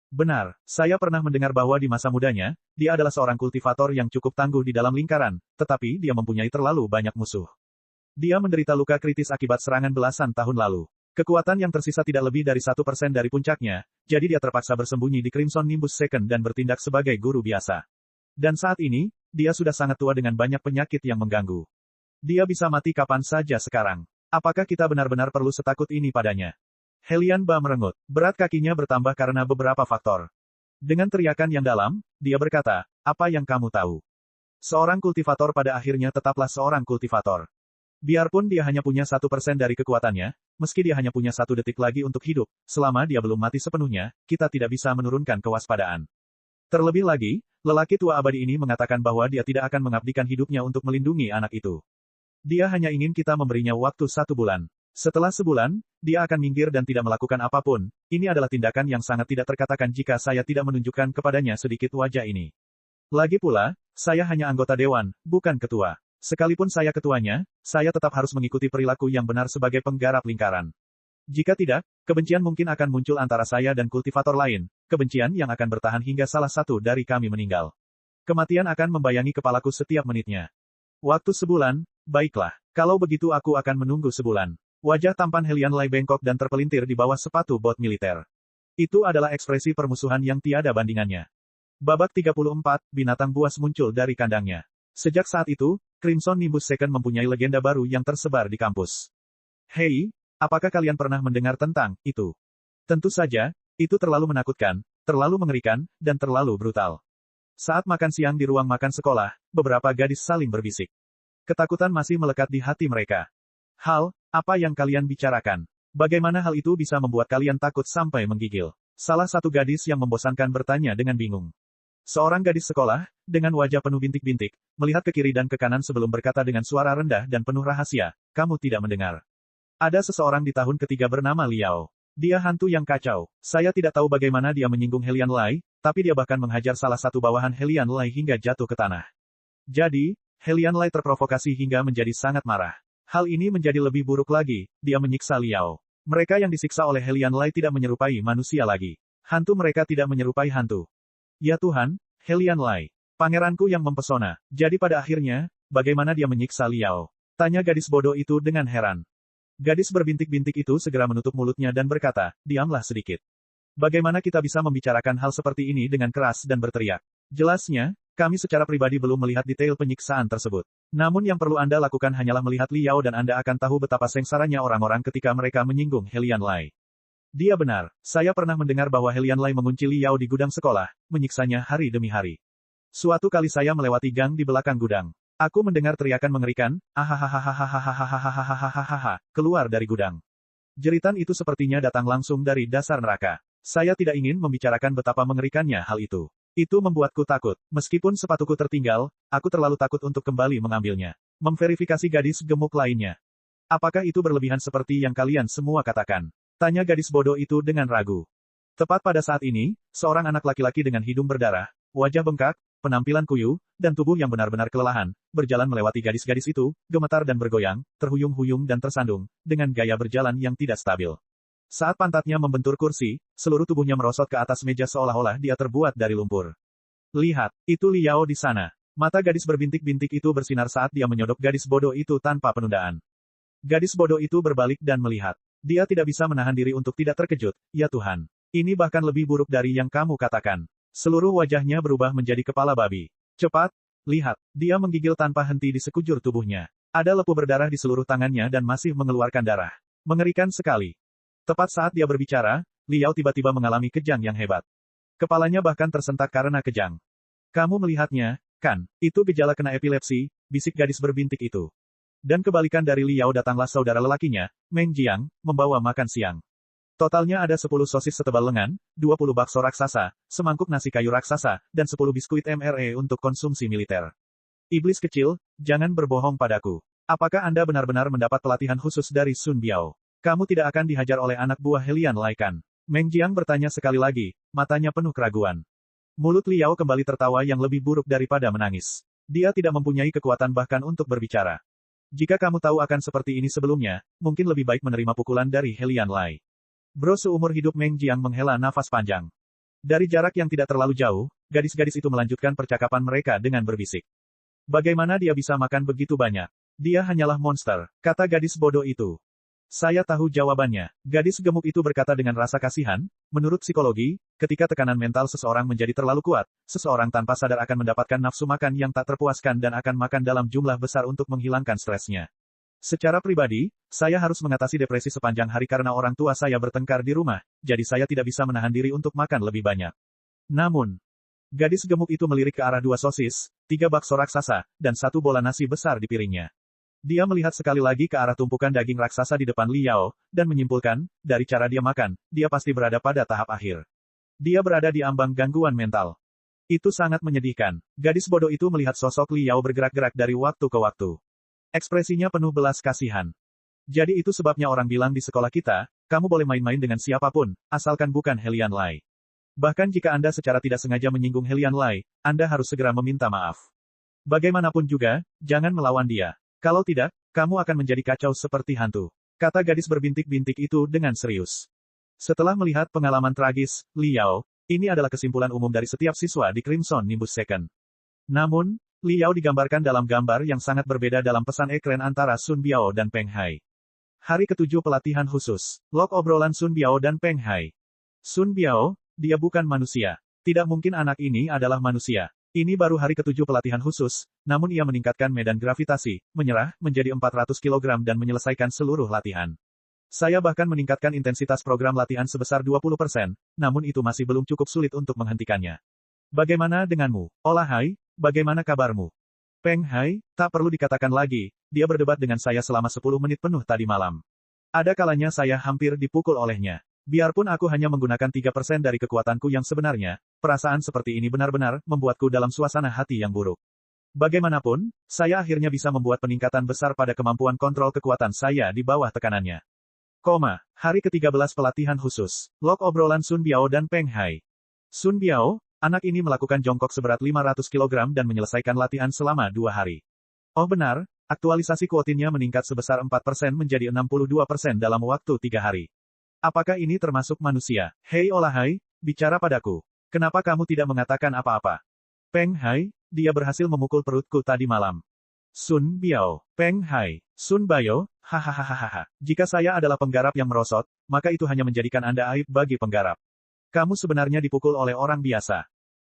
Benar, saya pernah mendengar bahwa di masa mudanya, dia adalah seorang kultivator yang cukup tangguh di dalam lingkaran, tetapi dia mempunyai terlalu banyak musuh. Dia menderita luka kritis akibat serangan belasan tahun lalu. Kekuatan yang tersisa tidak lebih dari 1% dari puncaknya, jadi dia terpaksa bersembunyi di Crimson Nimbus Second dan bertindak sebagai guru biasa. Dan saat ini, dia sudah sangat tua dengan banyak penyakit yang mengganggu. Dia bisa mati kapan saja sekarang. Apakah kita benar-benar perlu setakut ini padanya? Helian Ba merengut. Berat kakinya bertambah karena beberapa faktor. Dengan teriakan yang dalam, dia berkata, apa yang kamu tahu? Seorang kultivator pada akhirnya tetaplah seorang kultivator. Biarpun dia hanya punya 1% dari kekuatannya, meski dia hanya punya 1 detik lagi untuk hidup, selama dia belum mati sepenuhnya, kita tidak bisa menurunkan kewaspadaan. Terlebih lagi, lelaki tua abadi ini mengatakan bahwa dia tidak akan mengabdikan hidupnya untuk melindungi anak itu. Dia hanya ingin kita memberinya waktu 1 bulan. Setelah sebulan, dia akan minggir dan tidak melakukan apapun. Ini adalah tindakan yang sangat tidak terkatakan jika saya tidak menunjukkan kepadanya sedikit wajah ini. Lagi pula, saya hanya anggota dewan, bukan ketua. Sekalipun saya ketuanya, saya tetap harus mengikuti perilaku yang benar sebagai penggarap lingkaran. Jika tidak, kebencian mungkin akan muncul antara saya dan kultivator lain, kebencian yang akan bertahan hingga salah satu dari kami meninggal. Kematian akan membayangi kepalaku setiap menitnya. Waktu sebulan, baiklah. Kalau begitu aku akan menunggu sebulan. Wajah tampan Helian Lai bengkok dan terpelintir di bawah sepatu bot militer. Itu adalah ekspresi permusuhan yang tiada bandingannya. Babak 34, binatang buas muncul dari kandangnya. Sejak saat itu, Crimson Nimbus Second mempunyai legenda baru yang tersebar di kampus. Hei, apakah kalian pernah mendengar tentang itu? Tentu saja, itu terlalu menakutkan, terlalu mengerikan, dan terlalu brutal. Saat makan siang di ruang makan sekolah, beberapa gadis saling berbisik. Ketakutan masih melekat di hati mereka. Hal, apa yang kalian bicarakan? Bagaimana hal itu bisa membuat kalian takut sampai menggigil? Salah satu gadis yang membosankan bertanya dengan bingung. Seorang gadis sekolah, dengan wajah penuh bintik-bintik, melihat ke kiri dan ke kanan sebelum berkata dengan suara rendah dan penuh rahasia, kamu tidak mendengar. Ada seseorang di tahun ketiga bernama Liao. Dia hantu yang kacau. Saya tidak tahu bagaimana dia menyinggung Helian Lai, tapi dia bahkan menghajar salah satu bawahan Helian Lai hingga jatuh ke tanah. Jadi, Helian Lai terprovokasi hingga menjadi sangat marah. Hal ini menjadi lebih buruk lagi, dia menyiksa Liao. Mereka yang disiksa oleh Helian Lai tidak menyerupai manusia lagi. Hantu mereka tidak menyerupai hantu. Ya Tuhan, Helian Lai. Pangeranku yang mempesona. Jadi pada akhirnya, bagaimana dia menyiksa Liao? Tanya gadis bodoh itu dengan heran. Gadis berbintik-bintik itu segera menutup mulutnya dan berkata, diamlah sedikit. Bagaimana kita bisa membicarakan hal seperti ini dengan keras dan berteriak? Jelasnya, kami secara pribadi belum melihat detail penyiksaan tersebut. Namun yang perlu Anda lakukan hanyalah melihat Liao dan Anda akan tahu betapa sengsaranya orang-orang ketika mereka menyinggung Helian Lai. Dia benar, saya pernah mendengar bahwa Helian Lai mengunci Liao di gudang sekolah, menyiksanya hari demi hari. Suatu kali saya melewati gang di belakang gudang. Aku mendengar teriakan mengerikan, ahahaha, keluar dari gudang. Jeritan itu sepertinya datang langsung dari dasar neraka. Saya tidak ingin membicarakan betapa mengerikannya hal itu. Itu membuatku takut. Meskipun sepatuku tertinggal, aku terlalu takut untuk kembali mengambilnya. Memverifikasi gadis gemuk lainnya. Apakah itu berlebihan seperti yang kalian semua katakan? Tanya gadis bodoh itu dengan ragu. Tepat pada saat ini, seorang anak laki-laki dengan hidung berdarah, wajah bengkak, penampilan kuyu, dan tubuh yang benar-benar kelelahan, berjalan melewati gadis-gadis itu, gemetar dan bergoyang, terhuyung-huyung dan tersandung, dengan gaya berjalan yang tidak stabil. Saat pantatnya membentur kursi, seluruh tubuhnya merosot ke atas meja seolah-olah dia terbuat dari lumpur. Lihat, itu Liao di sana. Mata gadis berbintik-bintik itu bersinar saat dia menyodok gadis bodoh itu tanpa penundaan. Gadis bodoh itu berbalik dan melihat. Dia tidak bisa menahan diri untuk tidak terkejut, ya Tuhan. Ini bahkan lebih buruk dari yang kamu katakan. Seluruh wajahnya berubah menjadi kepala babi. Cepat, lihat, dia menggigil tanpa henti di sekujur tubuhnya. Ada lepu berdarah di seluruh tangannya dan masih mengeluarkan darah. Mengerikan sekali. Tepat saat dia berbicara, Liao tiba-tiba mengalami kejang yang hebat. Kepalanya bahkan tersentak karena kejang. Kamu melihatnya, kan? Itu gejala kena epilepsi, bisik gadis berbintik itu. Dan kebalikan dari Liao datanglah saudara lelakinya, Meng Jiang, membawa makan siang. Totalnya ada 10 sosis setebal lengan, 20 bakso raksasa, semangkuk nasi kayu raksasa, dan 10 biskuit MRE untuk konsumsi militer. Iblis kecil, jangan berbohong padaku. Apakah Anda benar-benar mendapat pelatihan khusus dari Sun Biao? Kamu tidak akan dihajar oleh anak buah Helian Lai kan? Meng Jiang bertanya sekali lagi, matanya penuh keraguan. Mulut Liao kembali tertawa yang lebih buruk daripada menangis. Dia tidak mempunyai kekuatan bahkan untuk berbicara. Jika kamu tahu akan seperti ini sebelumnya, mungkin lebih baik menerima pukulan dari Helian Lai. Bro seumur hidup Meng Jiang menghela nafas panjang. Dari jarak yang tidak terlalu jauh, gadis-gadis itu melanjutkan percakapan mereka dengan berbisik. Bagaimana dia bisa makan begitu banyak? Dia hanyalah monster, kata gadis bodoh itu. Saya tahu jawabannya. Gadis gemuk itu berkata dengan rasa kasihan, menurut psikologi, ketika tekanan mental seseorang menjadi terlalu kuat, seseorang tanpa sadar akan mendapatkan nafsu makan yang tak terpuaskan dan akan makan dalam jumlah besar untuk menghilangkan stresnya. Secara pribadi, saya harus mengatasi depresi sepanjang hari karena orang tua saya bertengkar di rumah, jadi saya tidak bisa menahan diri untuk makan lebih banyak. Namun, gadis gemuk itu melirik ke arah 2 sosis, 3 bakso raksasa, dan 1 bola nasi besar di piringnya. Dia melihat sekali lagi ke arah tumpukan daging raksasa di depan Liao, dan menyimpulkan, dari cara dia makan, dia pasti berada pada tahap akhir. Dia berada di ambang gangguan mental. Itu sangat menyedihkan. Gadis bodoh itu melihat sosok Liao bergerak-gerak dari waktu ke waktu. Ekspresinya penuh belas kasihan. Jadi itu sebabnya orang bilang di sekolah kita, kamu boleh main-main dengan siapapun, asalkan bukan Helian Lai. Bahkan jika Anda secara tidak sengaja menyinggung Helian Lai, Anda harus segera meminta maaf. Bagaimanapun juga, jangan melawan dia. Kalau tidak, kamu akan menjadi kacau seperti hantu. Kata gadis berbintik-bintik itu dengan serius. Setelah melihat pengalaman tragis, Liao, ini adalah kesimpulan umum dari setiap siswa di Crimson Nimbus Second. Namun, Liao digambarkan dalam gambar yang sangat berbeda dalam pesan ekran antara Sun Biao dan Peng Hai. Hari ke-7 pelatihan khusus. Log obrolan Sun Biao dan Peng Hai. Sun Biao, dia bukan manusia. Tidak mungkin anak ini adalah manusia. Ini baru hari ke-7 pelatihan khusus, namun ia meningkatkan medan gravitasi, menyerah, menjadi 400 kg dan menyelesaikan seluruh latihan. Saya bahkan meningkatkan intensitas program latihan sebesar 20%, namun itu masih belum cukup sulit untuk menghentikannya. Bagaimana denganmu, Olahai, bagaimana kabarmu? Peng Hai, tak perlu dikatakan lagi, dia berdebat dengan saya selama 10 menit penuh tadi malam. Ada kalanya saya hampir dipukul olehnya. Biarpun aku hanya menggunakan 3% dari kekuatanku yang sebenarnya, perasaan seperti ini benar-benar membuatku dalam suasana hati yang buruk. Bagaimanapun, saya akhirnya bisa membuat peningkatan besar pada kemampuan kontrol kekuatan saya di bawah tekanannya. Hari ke-13 pelatihan khusus. Log obrolan Sun Biao dan Peng Hai. Sun Biao, anak ini melakukan jongkok seberat 500 kg dan menyelesaikan latihan selama 2 hari. Oh benar, aktualisasi kuotinnya meningkat sebesar 4% menjadi 62% dalam waktu 3 hari. Apakah ini termasuk manusia? Hei Olahai, bicara padaku. Kenapa kamu tidak mengatakan apa-apa? Peng Hai, dia berhasil memukul perutku tadi malam. Sun Biao, Peng Hai, Sun Bayo, hahaha. Jika saya adalah penggarap yang merosot, maka itu hanya menjadikan Anda aib bagi penggarap. Kamu sebenarnya dipukul oleh orang biasa.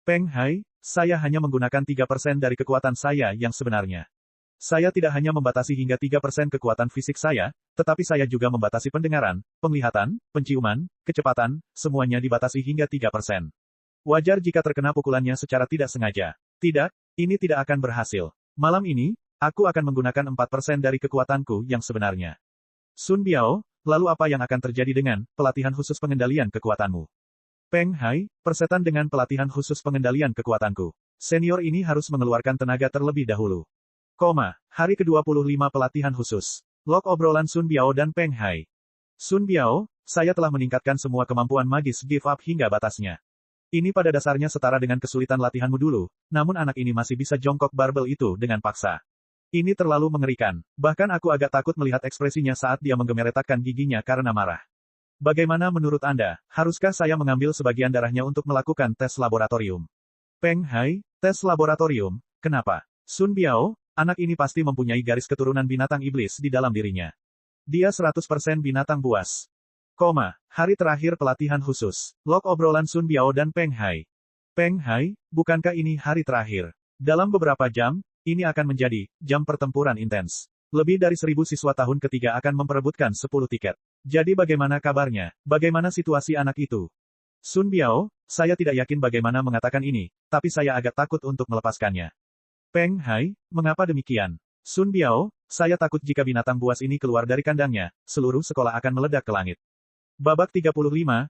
Peng Hai, saya hanya menggunakan 3% dari kekuatan saya yang sebenarnya. Saya tidak hanya membatasi hingga 3% kekuatan fisik saya, tetapi saya juga membatasi pendengaran, penglihatan, penciuman, kecepatan, semuanya dibatasi hingga 3%. Wajar jika terkena pukulannya secara tidak sengaja. Tidak, ini tidak akan berhasil. Malam ini, aku akan menggunakan 4% dari kekuatanku yang sebenarnya. Sun Biao, lalu apa yang akan terjadi dengan pelatihan khusus pengendalian kekuatanmu? Peng Hai, persetan dengan pelatihan khusus pengendalian kekuatanku. Senior ini harus mengeluarkan tenaga terlebih dahulu. Hari ke-25 pelatihan khusus. Log obrolan Sun Biao dan Peng Hai. Sun Biao, saya telah meningkatkan semua kemampuan magis give up hingga batasnya. Ini pada dasarnya setara dengan kesulitan latihanmu dulu, namun anak ini masih bisa jongkok barbel itu dengan paksa. Ini terlalu mengerikan. Bahkan aku agak takut melihat ekspresinya saat dia menggemeretakkan giginya karena marah. Bagaimana menurut Anda, haruskah saya mengambil sebagian darahnya untuk melakukan tes laboratorium? Peng Hai, tes laboratorium, kenapa? Sun Biao, anak ini pasti mempunyai garis keturunan binatang iblis di dalam dirinya. Dia 100% binatang buas. Hari terakhir pelatihan khusus. Log obrolan Sun Biao dan Peng Hai. Peng Hai, bukankah ini hari terakhir? Dalam beberapa jam, ini akan menjadi jam pertempuran intens. Lebih dari 1000 siswa tahun ketiga akan memperebutkan 10 tiket. Jadi bagaimana kabarnya? Bagaimana situasi anak itu? Sun Biao, saya tidak yakin bagaimana mengatakan ini, tapi saya agak takut untuk melepaskannya. Peng Hai, mengapa demikian? Sun Biao, saya takut jika binatang buas ini keluar dari kandangnya, seluruh sekolah akan meledak ke langit. Babak 35,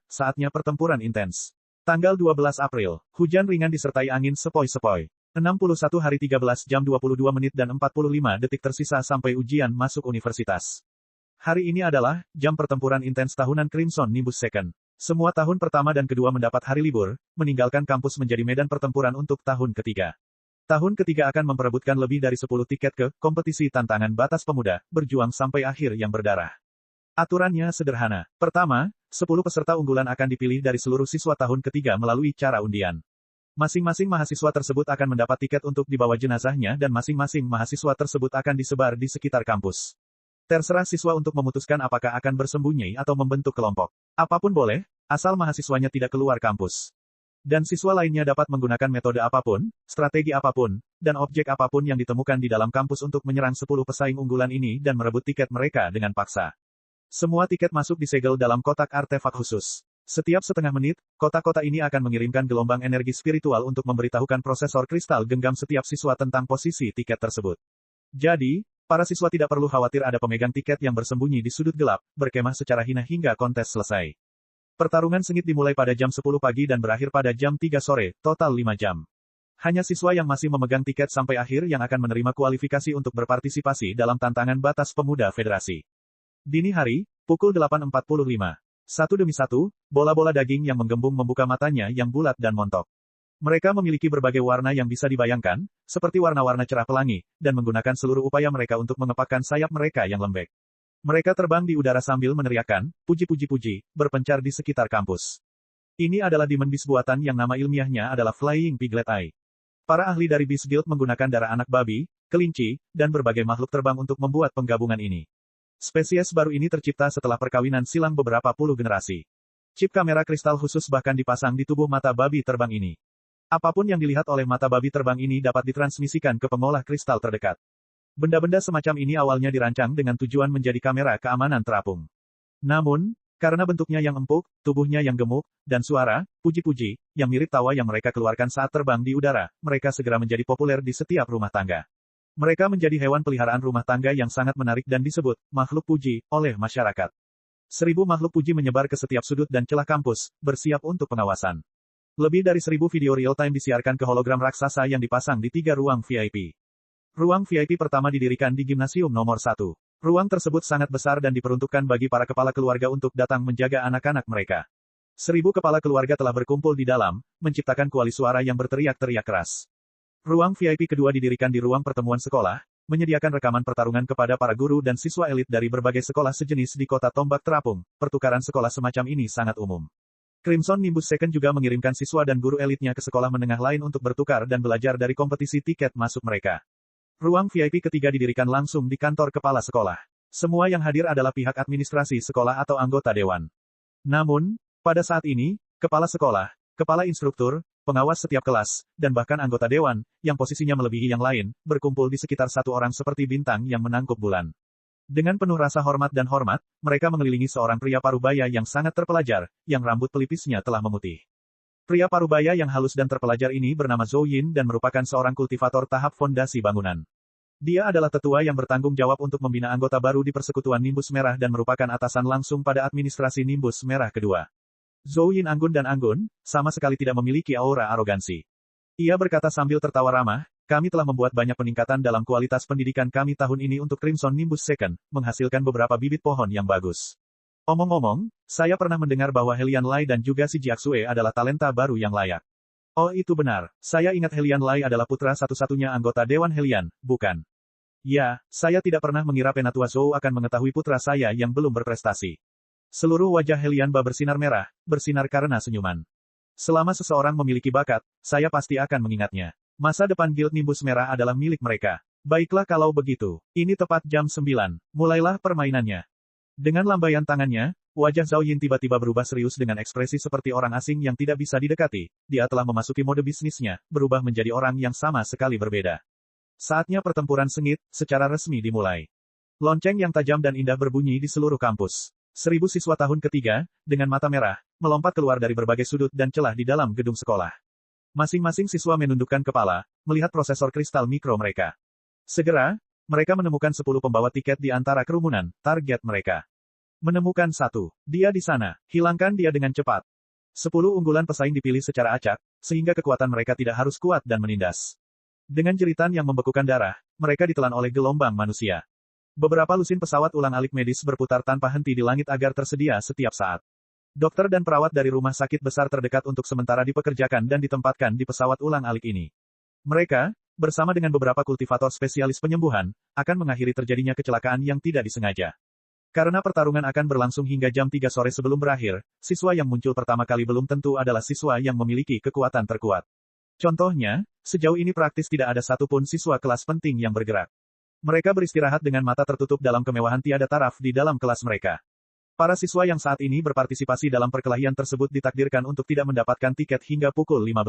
saatnya pertempuran intens. Tanggal 12 April, hujan ringan disertai angin sepoi-sepoi. 61 hari 13 jam 22 menit dan 45 detik tersisa sampai ujian masuk universitas. Hari ini adalah jam pertempuran intens tahunan Crimson Nimbus Second. Semua tahun pertama dan kedua mendapat hari libur, meninggalkan kampus menjadi medan pertempuran untuk tahun ketiga. Tahun ketiga akan memperebutkan lebih dari 10 tiket ke kompetisi tantangan batas pemuda, berjuang sampai akhir yang berdarah. Aturannya sederhana. Pertama, 10 peserta unggulan akan dipilih dari seluruh siswa tahun ketiga melalui cara undian. Masing-masing mahasiswa tersebut akan mendapat tiket untuk dibawa jenazahnya dan masing-masing mahasiswa tersebut akan disebar di sekitar kampus. Terserah siswa untuk memutuskan apakah akan bersembunyi atau membentuk kelompok. Apapun boleh, asal mahasiswanya tidak keluar kampus. Dan siswa lainnya dapat menggunakan metode apapun, strategi apapun, dan objek apapun yang ditemukan di dalam kampus untuk menyerang 10 pesaing unggulan ini dan merebut tiket mereka dengan paksa. Semua tiket masuk disegel dalam kotak artefak khusus. Setiap setengah menit, kotak-kotak ini akan mengirimkan gelombang energi spiritual untuk memberitahukan prosesor kristal genggam setiap siswa tentang posisi tiket tersebut. Jadi, para siswa tidak perlu khawatir ada pemegang tiket yang bersembunyi di sudut gelap, berkemah secara hina hingga kontes selesai. Pertarungan sengit dimulai pada jam 10 pagi dan berakhir pada jam 3 sore, total 5 jam. Hanya siswa yang masih memegang tiket sampai akhir yang akan menerima kualifikasi untuk berpartisipasi dalam tantangan batas pemuda federasi. Dini hari, pukul 8.45. Satu demi satu, bola-bola daging yang menggembung membuka matanya yang bulat dan montok. Mereka memiliki berbagai warna yang bisa dibayangkan, seperti warna-warna cerah pelangi, dan menggunakan seluruh upaya mereka untuk mengepakkan sayap mereka yang lembek. Mereka terbang di udara sambil meneriakkan, puji-puji-puji, berpencar di sekitar kampus. Ini adalah Demon Beast buatan yang nama ilmiahnya adalah Flying Piglet Eye. Para ahli dari Beast Guild menggunakan darah anak babi, kelinci, dan berbagai makhluk terbang untuk membuat penggabungan ini. Spesies baru ini tercipta setelah perkawinan silang beberapa puluh generasi. Chip kamera kristal khusus bahkan dipasang di tubuh mata babi terbang ini. Apapun yang dilihat oleh mata babi terbang ini dapat ditransmisikan ke pengolah kristal terdekat. Benda-benda semacam ini awalnya dirancang dengan tujuan menjadi kamera keamanan terapung. Namun, karena bentuknya yang empuk, tubuhnya yang gemuk, dan suara, puji-puji, yang mirip tawa yang mereka keluarkan saat terbang di udara, mereka segera menjadi populer di setiap rumah tangga. Mereka menjadi hewan peliharaan rumah tangga yang sangat menarik dan disebut makhluk puji oleh masyarakat. 1000 makhluk puji menyebar ke setiap sudut dan celah kampus, bersiap untuk pengawasan. Lebih dari 1000 video real-time disiarkan ke hologram raksasa yang dipasang di 3 ruang VIP. Ruang VIP pertama didirikan di Gimnasium nomor 1. Ruang tersebut sangat besar dan diperuntukkan bagi para kepala keluarga untuk datang menjaga anak-anak mereka. 1000 kepala keluarga telah berkumpul di dalam, menciptakan kuali suara yang berteriak-teriak keras. Ruang VIP kedua didirikan di ruang pertemuan sekolah, menyediakan rekaman pertarungan kepada para guru dan siswa elit dari berbagai sekolah sejenis di kota Tombak Terapung. Pertukaran sekolah semacam ini sangat umum. Crimson Nimbus Second juga mengirimkan siswa dan guru elitnya ke sekolah menengah lain untuk bertukar dan belajar dari kompetisi tiket masuk mereka. Ruang VIP ketiga didirikan langsung di kantor kepala sekolah. Semua yang hadir adalah pihak administrasi sekolah atau anggota dewan. Namun, pada saat ini, kepala sekolah, kepala instruktur, pengawas setiap kelas, dan bahkan anggota dewan, yang posisinya melebihi yang lain, berkumpul di sekitar satu orang seperti bintang yang menangkup bulan. Dengan penuh rasa hormat dan hormat, mereka mengelilingi seorang pria parubaya yang sangat terpelajar, yang rambut pelipisnya telah memutih. Pria parubaya yang halus dan terpelajar ini bernama Zhou Yin dan merupakan seorang kultivator tahap fondasi bangunan. Dia adalah tetua yang bertanggung jawab untuk membina anggota baru di Persekutuan Nimbus Merah dan merupakan atasan langsung pada administrasi Nimbus Merah kedua. Zhou Yin anggun dan anggun, sama sekali tidak memiliki aura arogansi. Ia berkata sambil tertawa ramah, kami telah membuat banyak peningkatan dalam kualitas pendidikan kami tahun ini untuk Crimson Nimbus Second, menghasilkan beberapa bibit pohon yang bagus. Omong-omong, saya pernah mendengar bahwa Helian Lai dan juga si Jiaxue adalah talenta baru yang layak. Oh itu benar, saya ingat Helian Lai adalah putra satu-satunya anggota Dewan Helian, bukan? Ya, saya tidak pernah mengira Penatua Zhou akan mengetahui putra saya yang belum berprestasi. Seluruh wajah Helian Ba bersinar merah, bersinar karena senyuman. Selama seseorang memiliki bakat, saya pasti akan mengingatnya. Masa depan Guild Nimbus Merah adalah milik mereka. Baiklah kalau begitu. Ini tepat jam 9. Mulailah permainannya. Dengan lambaian tangannya, wajah Zhou Yin tiba-tiba berubah serius dengan ekspresi seperti orang asing yang tidak bisa didekati. Dia telah memasuki mode bisnisnya, berubah menjadi orang yang sama sekali berbeda. Saatnya pertempuran sengit, secara resmi dimulai. Lonceng yang tajam dan indah berbunyi di seluruh kampus. 1000 siswa tahun ketiga, dengan mata merah, melompat keluar dari berbagai sudut dan celah di dalam gedung sekolah. Masing-masing siswa menundukkan kepala, melihat prosesor kristal mikro mereka. Segera, mereka menemukan 10 pembawa tiket di antara kerumunan, target mereka. Menemukan satu. Dia di sana, hilangkan dia dengan cepat. 10 unggulan pesaing dipilih secara acak, sehingga kekuatan mereka tidak harus kuat dan menindas. Dengan jeritan yang membekukan darah, mereka ditelan oleh gelombang manusia. Beberapa lusin pesawat ulang-alik medis berputar tanpa henti di langit agar tersedia setiap saat. Dokter dan perawat dari rumah sakit besar terdekat untuk sementara dipekerjakan dan ditempatkan di pesawat ulang-alik ini. Mereka, bersama dengan beberapa kultivator spesialis penyembuhan, akan mengakhiri terjadinya kecelakaan yang tidak disengaja. Karena pertarungan akan berlangsung hingga jam 3 sore sebelum berakhir, siswa yang muncul pertama kali belum tentu adalah siswa yang memiliki kekuatan terkuat. Contohnya, sejauh ini praktis tidak ada satupun siswa kelas penting yang bergerak. Mereka beristirahat dengan mata tertutup dalam kemewahan tiada taraf di dalam kelas mereka. Para siswa yang saat ini berpartisipasi dalam perkelahian tersebut ditakdirkan untuk tidak mendapatkan tiket hingga pukul 15.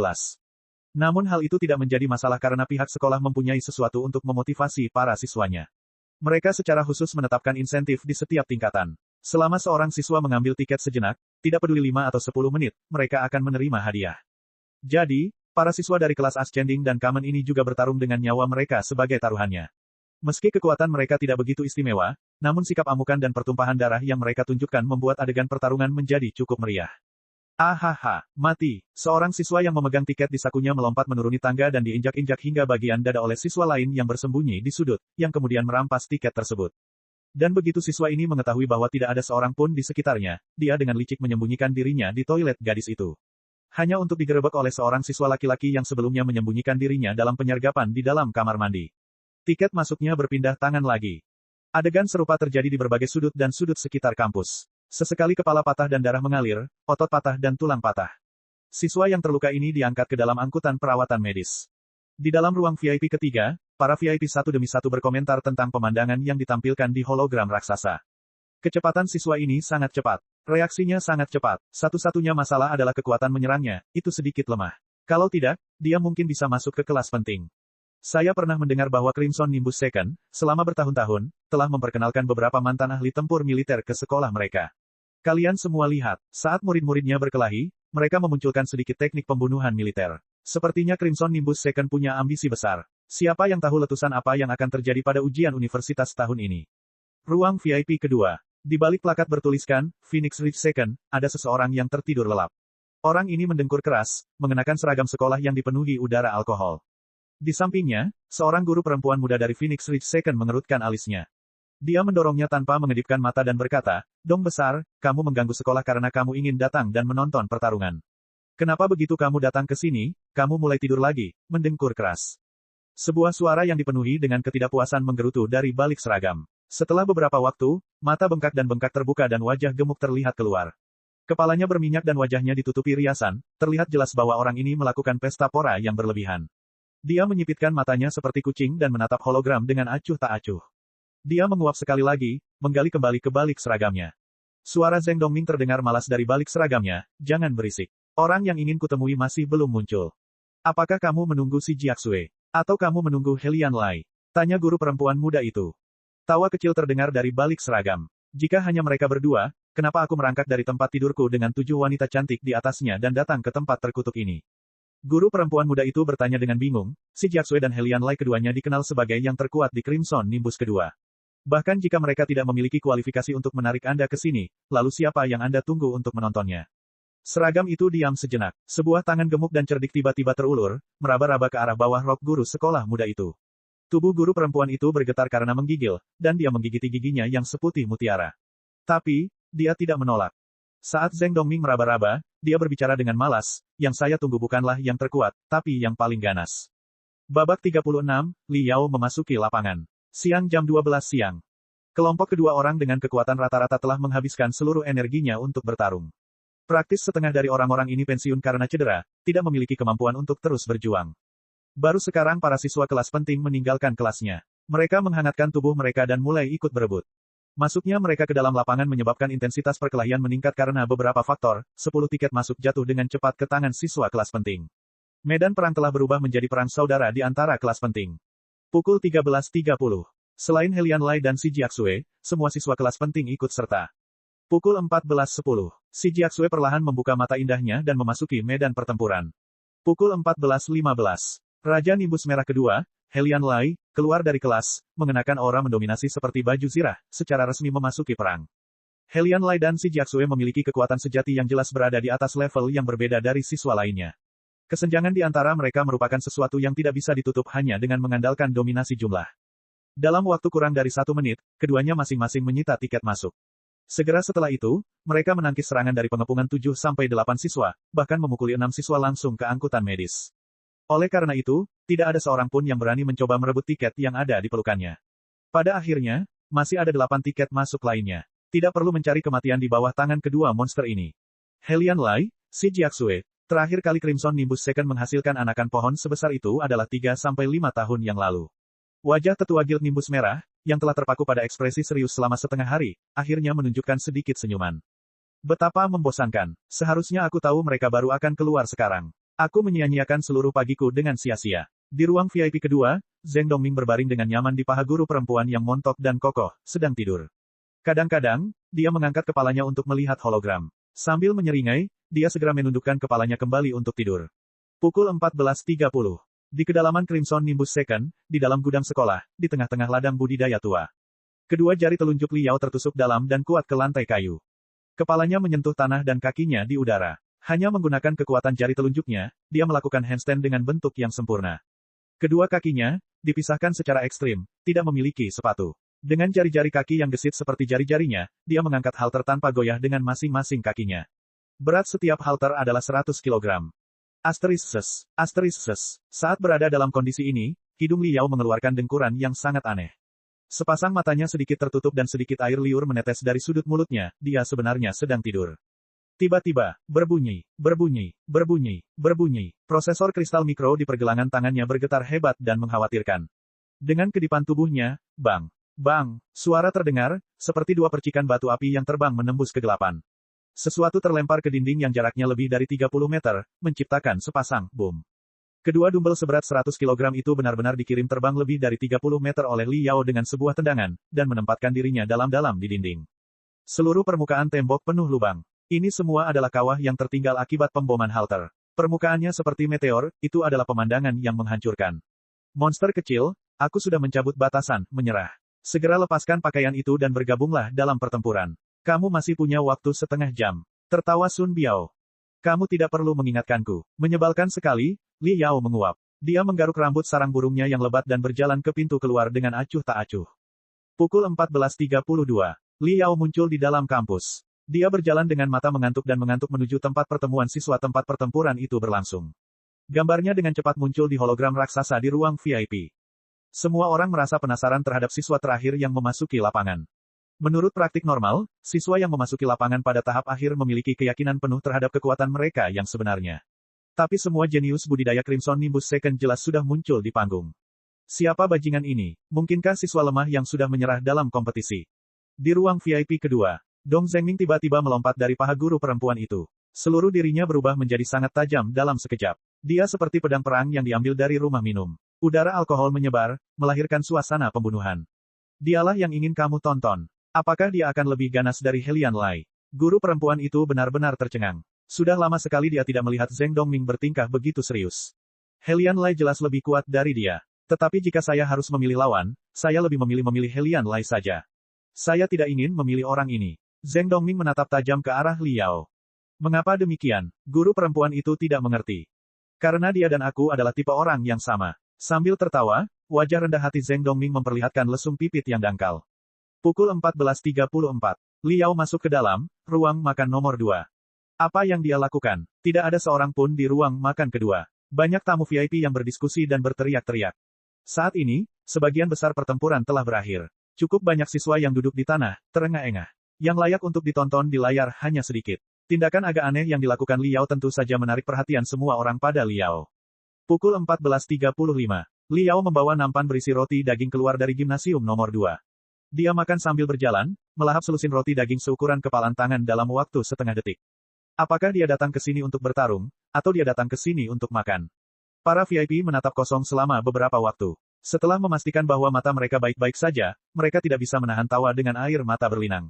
Namun hal itu tidak menjadi masalah karena pihak sekolah mempunyai sesuatu untuk memotivasi para siswanya. Mereka secara khusus menetapkan insentif di setiap tingkatan. Selama seorang siswa mengambil tiket sejenak, tidak peduli 5 atau 10 menit, mereka akan menerima hadiah. Jadi, para siswa dari kelas Ascending dan Common ini juga bertarung dengan nyawa mereka sebagai taruhannya. Meski kekuatan mereka tidak begitu istimewa, namun sikap amukan dan pertumpahan darah yang mereka tunjukkan membuat adegan pertarungan menjadi cukup meriah. Ahaha, mati. Seorang siswa yang memegang tiket di sakunya melompat menuruni tangga dan diinjak-injak hingga bagian dada oleh siswa lain yang bersembunyi di sudut, yang kemudian merampas tiket tersebut. Dan begitu siswa ini mengetahui bahwa tidak ada seorang pun di sekitarnya, dia dengan licik menyembunyikan dirinya di toilet gadis itu. Hanya untuk digerebek oleh seorang siswa laki-laki yang sebelumnya menyembunyikan dirinya dalam penyergapan di dalam kamar mandi. Tiket masuknya berpindah tangan lagi. Adegan serupa terjadi di berbagai sudut dan sudut sekitar kampus. Sesekali kepala patah dan darah mengalir, otot patah dan tulang patah. Siswa yang terluka ini diangkat ke dalam angkutan perawatan medis. Di dalam ruang VIP ketiga, para VIP satu demi satu berkomentar tentang pemandangan yang ditampilkan di hologram raksasa. Kecepatan siswa ini sangat cepat. Reaksinya sangat cepat. Satu-satunya masalah adalah kekuatan menyerangnya, itu sedikit lemah. Kalau tidak, dia mungkin bisa masuk ke kelas penting. Saya pernah mendengar bahwa Crimson Nimbus Second, selama bertahun-tahun, telah memperkenalkan beberapa mantan ahli tempur militer ke sekolah mereka. Kalian semua lihat, saat murid-muridnya berkelahi, mereka memunculkan sedikit teknik pembunuhan militer. Sepertinya Crimson Nimbus Second punya ambisi besar. Siapa yang tahu letusan apa yang akan terjadi pada ujian universitas tahun ini? Ruang VIP kedua. Di balik plakat bertuliskan, Phoenix Ridge Second, ada seseorang yang tertidur lelap. Orang ini mendengkur keras, mengenakan seragam sekolah yang dipenuhi udara alkohol. Di sampingnya, seorang guru perempuan muda dari Phoenix Ridge Second mengerutkan alisnya. Dia mendorongnya tanpa mengedipkan mata dan berkata, "Dong besar, kamu mengganggu sekolah karena kamu ingin datang dan menonton pertarungan. Kenapa begitu kamu datang ke sini, kamu mulai tidur lagi?" Mendengkur keras. Sebuah suara yang dipenuhi dengan ketidakpuasan menggerutu dari balik seragam. Setelah beberapa waktu, mata bengkak dan bengkak terbuka dan wajah gemuk terlihat keluar. Kepalanya berminyak dan wajahnya ditutupi riasan, terlihat jelas bahwa orang ini melakukan pesta pora yang berlebihan. Dia menyipitkan matanya seperti kucing dan menatap hologram dengan acuh tak acuh. Dia menguap sekali lagi, menggali kembali ke balik seragamnya. Suara Zheng Dongming terdengar malas dari balik seragamnya, "Jangan berisik. Orang yang ingin kutemui masih belum muncul. Apakah kamu menunggu si Jiaxue? Atau kamu menunggu Helian Lai?" Tanya guru perempuan muda itu. Tawa kecil terdengar dari balik seragam. "Jika hanya mereka berdua, kenapa aku merangkak dari tempat tidurku dengan 7 wanita cantik di atasnya dan datang ke tempat terkutuk ini?" Guru perempuan muda itu bertanya dengan bingung. Si Jiaxue dan Helian Lai keduanya dikenal sebagai yang terkuat di Crimson Nimbus kedua. Bahkan jika mereka tidak memiliki kualifikasi untuk menarik Anda ke sini, lalu siapa yang Anda tunggu untuk menontonnya? Seragam itu diam sejenak. Sebuah tangan gemuk dan cerdik tiba-tiba terulur, meraba-raba ke arah bawah rok guru sekolah muda itu. Tubuh guru perempuan itu bergetar karena menggigil, dan dia menggigiti giginya yang seputih mutiara. Tapi, dia tidak menolak. Saat Zheng Dongming meraba-raba, dia berbicara dengan malas, "Yang saya tunggu bukanlah yang terkuat, tapi yang paling ganas." Babak 36, Li Yao memasuki lapangan. Siang jam 12 siang. Kelompok kedua orang dengan kekuatan rata-rata telah menghabiskan seluruh energinya untuk bertarung. Praktis setengah dari orang-orang ini pensiun karena cedera, tidak memiliki kemampuan untuk terus berjuang. Baru sekarang para siswa kelas penting meninggalkan kelasnya. Mereka menghangatkan tubuh mereka dan mulai ikut berebut. Masuknya mereka ke dalam lapangan menyebabkan intensitas perkelahian meningkat karena beberapa faktor. 10 tiket masuk jatuh dengan cepat ke tangan siswa kelas penting. Medan perang telah berubah menjadi perang saudara di antara kelas penting. Pukul 13.30. Selain Helian Lai dan si Jiaxue, semua siswa kelas penting ikut serta. Pukul 14.10. Si Jiaxue perlahan membuka mata indahnya dan memasuki medan pertempuran. Pukul 14.15. Raja Nimbus Merah kedua, Helian Lai, keluar dari kelas, mengenakan aura mendominasi seperti baju zirah, secara resmi memasuki perang. Helian Lai dan si Jiaxue memiliki kekuatan sejati yang jelas berada di atas level yang berbeda dari siswa lainnya. Kesenjangan di antara mereka merupakan sesuatu yang tidak bisa ditutup hanya dengan mengandalkan dominasi jumlah. Dalam waktu kurang dari 1 menit, keduanya masing-masing menyita tiket masuk. Segera setelah itu, mereka menangkis serangan dari pengepungan 7-8 siswa, bahkan memukuli 6 siswa langsung ke angkutan medis. Oleh karena itu, tidak ada seorang pun yang berani mencoba merebut tiket yang ada di pelukannya. Pada akhirnya, masih ada 8 tiket masuk lainnya. Tidak perlu mencari kematian di bawah tangan kedua monster ini. Helian Lai, si Jiaxue, terakhir kali Crimson Nimbus Second menghasilkan anakan pohon sebesar itu adalah 3-5 tahun yang lalu. Wajah tetua Guild Nimbus Merah, yang telah terpaku pada ekspresi serius selama setengah hari, akhirnya menunjukkan sedikit senyuman. Betapa membosankan. Seharusnya aku tahu mereka baru akan keluar sekarang. Aku menyia-nyiakan seluruh pagiku dengan sia-sia. Di ruang VIP kedua, Zheng Dongming berbaring dengan nyaman di paha guru perempuan yang montok dan kokoh, sedang tidur. Kadang-kadang, dia mengangkat kepalanya untuk melihat hologram. Sambil menyeringai, dia segera menundukkan kepalanya kembali untuk tidur. Pukul 14.30. Di kedalaman Crimson Nimbus Second, di dalam gudang sekolah, di tengah-tengah ladang budidaya tua. Kedua jari telunjuk Li Yao tertusuk dalam dan kuat ke lantai kayu. Kepalanya menyentuh tanah dan kakinya di udara. Hanya menggunakan kekuatan jari telunjuknya, dia melakukan handstand dengan bentuk yang sempurna. Kedua kakinya, dipisahkan secara ekstrim, tidak memiliki sepatu. Dengan jari-jari kaki yang gesit seperti jari-jarinya, dia mengangkat halter tanpa goyah dengan masing-masing kakinya. Berat setiap halter adalah 100 kilogram. Asterisks. Saat berada dalam kondisi ini, hidung Li Yao mengeluarkan dengkuran yang sangat aneh. Sepasang matanya sedikit tertutup dan sedikit air liur menetes dari sudut mulutnya, dia sebenarnya sedang tidur. Tiba-tiba, berbunyi. Prosesor kristal mikro di pergelangan tangannya bergetar hebat dan mengkhawatirkan. Dengan kedipan tubuhnya, bang, suara terdengar, seperti dua percikan batu api yang terbang menembus kegelapan. Sesuatu terlempar ke dinding yang jaraknya lebih dari 30 meter, menciptakan sepasang boom. Kedua dumbbell seberat 100 kg itu benar-benar dikirim terbang lebih dari 30 meter oleh Li Yao dengan sebuah tendangan, dan menempatkan dirinya dalam-dalam di dinding. Seluruh permukaan tembok penuh lubang. Ini semua adalah kawah yang tertinggal akibat pemboman halter. Permukaannya seperti meteor, itu adalah pemandangan yang menghancurkan. Monster kecil, aku sudah mencabut batasan, menyerah. Segera lepaskan pakaian itu dan bergabunglah dalam pertempuran. Kamu masih punya waktu setengah jam. Tertawa Sun Biao. Kamu tidak perlu mengingatkanku. Menyebalkan sekali, Li Yao menguap. Dia menggaruk rambut sarang burungnya yang lebat dan berjalan ke pintu keluar dengan acuh tak acuh. Pukul 14.32. Li Yao muncul di dalam kampus. Dia berjalan dengan mata mengantuk dan mengantuk menuju tempat pertemuan siswa tempat pertempuran itu berlangsung. Gambarnya dengan cepat muncul di hologram raksasa di ruang VIP. Semua orang merasa penasaran terhadap siswa terakhir yang memasuki lapangan. Menurut praktik normal, siswa yang memasuki lapangan pada tahap akhir memiliki keyakinan penuh terhadap kekuatan mereka yang sebenarnya. Tapi semua jenius budidaya Crimson Nimbus Second jelas sudah muncul di panggung. Siapa bajingan ini? Mungkinkah siswa lemah yang sudah menyerah dalam kompetisi? Di ruang VIP kedua, Dong Zhengming tiba-tiba melompat dari paha guru perempuan itu. Seluruh dirinya berubah menjadi sangat tajam dalam sekejap. Dia seperti pedang perang yang diambil dari rumah minum. Udara alkohol menyebar, melahirkan suasana pembunuhan. Dialah yang ingin kamu tonton. Apakah dia akan lebih ganas dari Helian Lai? Guru perempuan itu benar-benar tercengang. Sudah lama sekali dia tidak melihat Zheng Dongming bertingkah begitu serius. Helian Lai jelas lebih kuat dari dia. Tetapi jika saya harus memilih lawan, saya lebih memilih Helian Lai saja. Saya tidak ingin memilih orang ini. Zheng Dongming menatap tajam ke arah Li Yao. Mengapa demikian? Guru perempuan itu tidak mengerti. Karena dia dan aku adalah tipe orang yang sama. Sambil tertawa, wajah rendah hati Zheng Dongming memperlihatkan lesung pipit yang dangkal. Pukul 14.34. Li Yao masuk ke dalam ruang makan nomor 2. Apa yang dia lakukan? Tidak ada seorang pun di ruang makan kedua. Banyak tamu VIP yang berdiskusi dan berteriak-teriak. Saat ini, sebagian besar pertempuran telah berakhir. Cukup banyak siswa yang duduk di tanah, terengah-engah. Yang layak untuk ditonton di layar hanya sedikit. Tindakan agak aneh yang dilakukan Li Yao tentu saja menarik perhatian semua orang pada Li Yao. Pukul 14.35. Li Yao membawa nampan berisi roti daging keluar dari gimnasium nomor 2. Dia makan sambil berjalan, melahap selusin roti daging seukuran kepalan tangan dalam waktu setengah detik. Apakah dia datang ke sini untuk bertarung, atau dia datang ke sini untuk makan? Para VIP menatap kosong selama beberapa waktu. Setelah memastikan bahwa mata mereka baik-baik saja, mereka tidak bisa menahan tawa dengan air mata berlinang.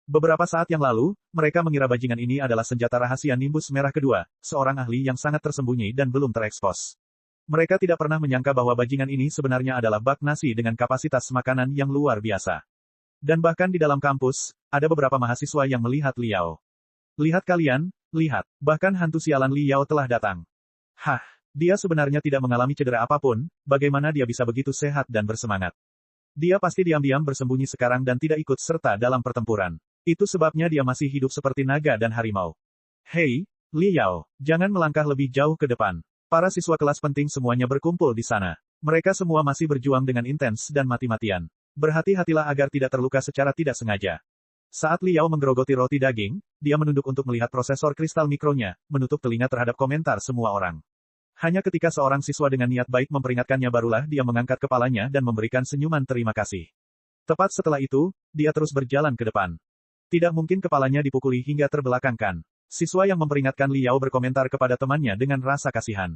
Beberapa saat yang lalu, mereka mengira bajingan ini adalah senjata rahasia Nimbus Merah kedua, seorang ahli yang sangat tersembunyi dan belum terekspos. Mereka tidak pernah menyangka bahwa bajingan ini sebenarnya adalah bak nasi dengan kapasitas makanan yang luar biasa. Dan bahkan di dalam kampus, ada beberapa mahasiswa yang melihat Li Yao. Lihat kalian, lihat, bahkan hantu sialan Li Yao telah datang. Hah, dia sebenarnya tidak mengalami cedera apapun, bagaimana dia bisa begitu sehat dan bersemangat? Dia pasti diam-diam bersembunyi sekarang dan tidak ikut serta dalam pertempuran. Itu sebabnya dia masih hidup seperti naga dan harimau. Hei, Li Yao, jangan melangkah lebih jauh ke depan. Para siswa kelas penting semuanya berkumpul di sana. Mereka semua masih berjuang dengan intens dan mati-matian. Berhati-hatilah agar tidak terluka secara tidak sengaja. Saat Li Yao menggerogoti roti daging, dia menunduk untuk melihat prosesor kristal mikronya, menutup telinga terhadap komentar semua orang. Hanya ketika seorang siswa dengan niat baik memperingatkannya barulah dia mengangkat kepalanya dan memberikan senyuman terima kasih. Tepat setelah itu, dia terus berjalan ke depan. Tidak mungkin kepalanya dipukuli hingga terbelakangkan. Siswa yang memperingatkan Li Yao berkomentar kepada temannya dengan rasa kasihan.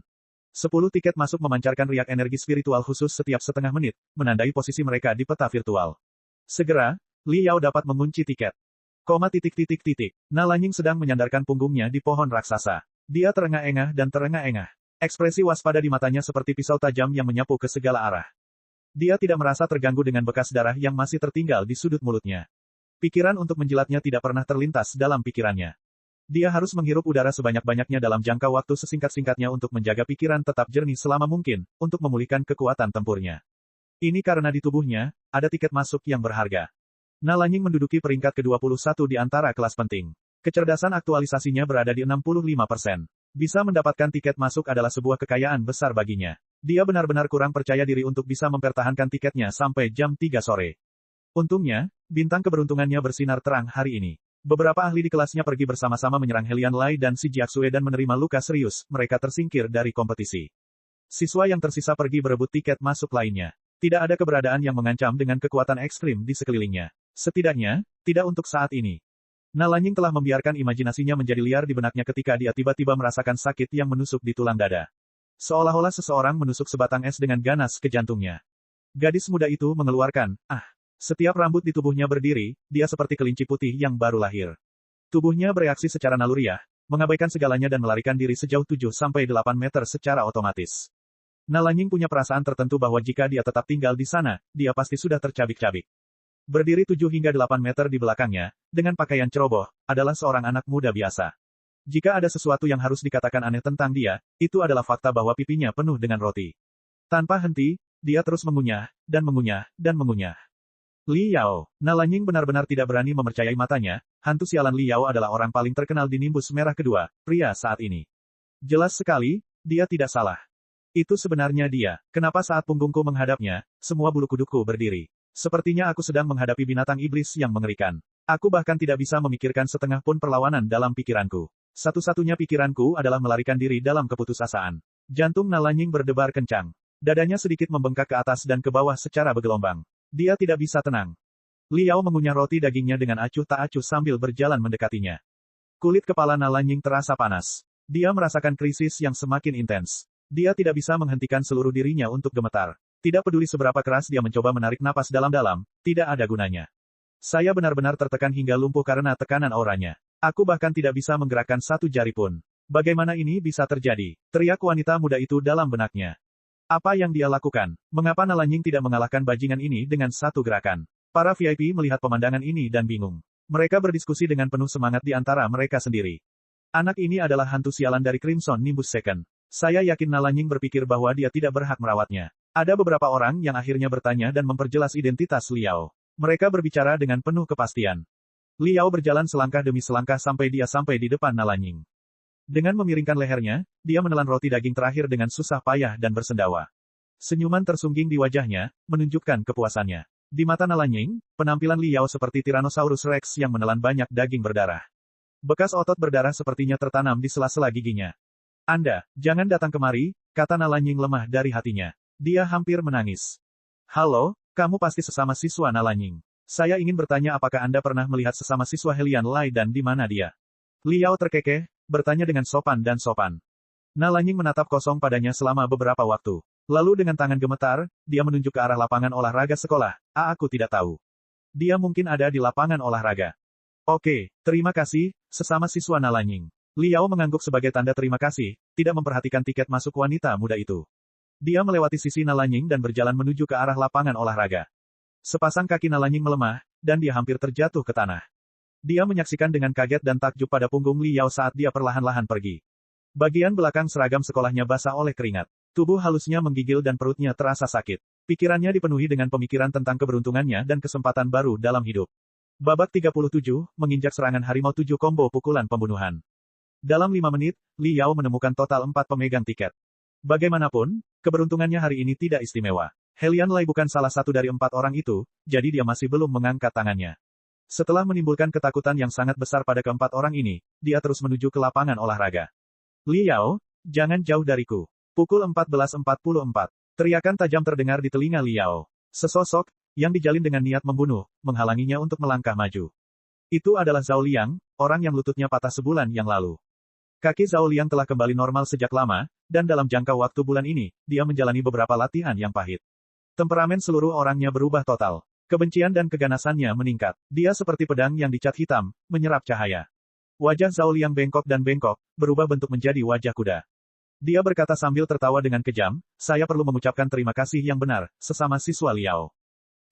10 tiket masuk memancarkan riak energi spiritual khusus setiap setengah menit, menandai posisi mereka di peta virtual. Segera, Li Yao dapat mengunci tiket. Nalanying sedang menyandarkan punggungnya di pohon raksasa. Dia terengah-engah dan terengah-engah. Ekspresi waspada di matanya seperti pisau tajam yang menyapu ke segala arah. Dia tidak merasa terganggu dengan bekas darah yang masih tertinggal di sudut mulutnya. Pikiran untuk menjilatnya tidak pernah terlintas dalam pikirannya. Dia harus menghirup udara sebanyak-banyaknya dalam jangka waktu sesingkat-singkatnya untuk menjaga pikiran tetap jernih selama mungkin, untuk memulihkan kekuatan tempurnya. Ini karena di tubuhnya, ada tiket masuk yang berharga. Nalanying menduduki peringkat ke-21 di antara kelas penting. Kecerdasan aktualisasinya berada di 65%. Bisa mendapatkan tiket masuk adalah sebuah kekayaan besar baginya. Dia benar-benar kurang percaya diri untuk bisa mempertahankan tiketnya sampai jam 3 sore. Untungnya, bintang keberuntungannya bersinar terang hari ini. Beberapa ahli di kelasnya pergi bersama-sama menyerang Helian Lai dan Si Jiaxue dan menerima luka serius, mereka tersingkir dari kompetisi. Siswa yang tersisa pergi berebut tiket masuk lainnya. Tidak ada keberadaan yang mengancam dengan kekuatan ekstrim di sekelilingnya. Setidaknya, tidak untuk saat ini. Nalanying telah membiarkan imajinasinya menjadi liar di benaknya ketika dia tiba-tiba merasakan sakit yang menusuk di tulang dada. Seolah-olah seseorang menusuk sebatang es dengan ganas ke jantungnya. Gadis muda itu mengeluarkan, setiap rambut di tubuhnya berdiri, dia seperti kelinci putih yang baru lahir. Tubuhnya bereaksi secara naluriah, mengabaikan segalanya dan melarikan diri sejauh 7-8 meter secara otomatis. Nalanying punya perasaan tertentu bahwa jika dia tetap tinggal di sana, dia pasti sudah tercabik-cabik. Berdiri 7-8 meter di belakangnya, dengan pakaian ceroboh, adalah seorang anak muda biasa. Jika ada sesuatu yang harus dikatakan aneh tentang dia, itu adalah fakta bahwa pipinya penuh dengan roti. Tanpa henti, dia terus mengunyah, dan mengunyah, dan mengunyah. Li Yao. Nalanying benar-benar tidak berani memercayai matanya, hantu sialan Li Yao adalah orang paling terkenal di Nimbus Merah kedua, pria saat ini. Jelas sekali, dia tidak salah. Itu sebenarnya dia. Kenapa saat punggungku menghadapnya, semua bulu kuduku berdiri. Sepertinya aku sedang menghadapi binatang iblis yang mengerikan. Aku bahkan tidak bisa memikirkan setengah pun perlawanan dalam pikiranku. Satu-satunya pikiranku adalah melarikan diri dalam keputusasaan. Jantung Nalanying berdebar kencang. Dadanya sedikit membengkak ke atas dan ke bawah secara bergelombang. Dia tidak bisa tenang. Li Yao mengunyah roti dagingnya dengan acuh tak acuh sambil berjalan mendekatinya. Kulit kepala Nalanying terasa panas. Dia merasakan krisis yang semakin intens. Dia tidak bisa menghentikan seluruh dirinya untuk gemetar. Tidak peduli seberapa keras dia mencoba menarik napas dalam-dalam, tidak ada gunanya. Saya benar-benar tertekan hingga lumpuh karena tekanan auranya. Aku bahkan tidak bisa menggerakkan satu jari pun. Bagaimana ini bisa terjadi? Teriak wanita muda itu dalam benaknya. Apa yang dia lakukan? Mengapa Nalanying tidak mengalahkan bajingan ini dengan satu gerakan? Para VIP melihat pemandangan ini dan bingung. Mereka berdiskusi dengan penuh semangat di antara mereka sendiri. Anak ini adalah hantu sialan dari Crimson Nimbus Second. Saya yakin Nalanying berpikir bahwa dia tidak berhak merawatnya. Ada beberapa orang yang akhirnya bertanya dan memperjelas identitas Li Yao. Mereka berbicara dengan penuh kepastian. Li Yao berjalan selangkah demi selangkah sampai dia sampai di depan Nalanying. Dengan memiringkan lehernya, dia menelan roti daging terakhir dengan susah payah dan bersendawa. Senyuman tersungging di wajahnya, menunjukkan kepuasannya. Di mata Nalanying, penampilan Li Yao seperti Tyrannosaurus Rex yang menelan banyak daging berdarah. Bekas otot berdarah sepertinya tertanam di sela-sela giginya. Anda, jangan datang kemari, kata Nalanying lemah dari hatinya. Dia hampir menangis. Halo, kamu pasti sesama siswa Nalanying. Saya ingin bertanya apakah Anda pernah melihat sesama siswa Helian Lai dan di mana dia? Li Yao terkekeh, bertanya dengan sopan dan sopan. Nalanying menatap kosong padanya selama beberapa waktu. Lalu dengan tangan gemetar, dia menunjuk ke arah lapangan olahraga sekolah. Aku tidak tahu. Dia mungkin ada di lapangan olahraga. Oke, terima kasih, sesama siswa Nalanying. Li Yao mengangguk sebagai tanda terima kasih, tidak memperhatikan tiket masuk wanita muda itu. Dia melewati sisi Nalanying dan berjalan menuju ke arah lapangan olahraga. Sepasang kaki Nalanying melemah, dan dia hampir terjatuh ke tanah. Dia menyaksikan dengan kaget dan takjub pada punggung Li Yao saat dia perlahan-lahan pergi. Bagian belakang seragam sekolahnya basah oleh keringat. Tubuh halusnya menggigil dan perutnya terasa sakit. Pikirannya dipenuhi dengan pemikiran tentang keberuntungannya dan kesempatan baru dalam hidup. Babak 37, menginjak serangan harimau 7 combo pukulan pembunuhan. Dalam 5 menit, Li Yao menemukan total 4 pemegang tiket. Bagaimanapun, keberuntungannya hari ini tidak istimewa. Helian Lai bukan salah satu dari 4 orang itu, jadi dia masih belum mengangkat tangannya. Setelah menimbulkan ketakutan yang sangat besar pada keempat orang ini, dia terus menuju ke lapangan olahraga. Li Yao, jangan jauh dariku. Pukul 14.44. Teriakan tajam terdengar di telinga Li Yao. Sesosok, yang dijalin dengan niat membunuh, menghalanginya untuk melangkah maju. Itu adalah Zhao Liang, orang yang lututnya patah sebulan yang lalu. Kaki Zhao Liang telah kembali normal sejak lama, dan dalam jangka waktu bulan ini, dia menjalani beberapa latihan yang pahit. Temperamen seluruh orangnya berubah total. Kebencian dan keganasannya meningkat. Dia seperti pedang yang dicat hitam, menyerap cahaya. Wajah Zhao Liang bengkok dan bengkok, berubah bentuk menjadi wajah kuda. Dia berkata sambil tertawa dengan kejam, saya perlu mengucapkan terima kasih yang benar, sesama siswa Liao.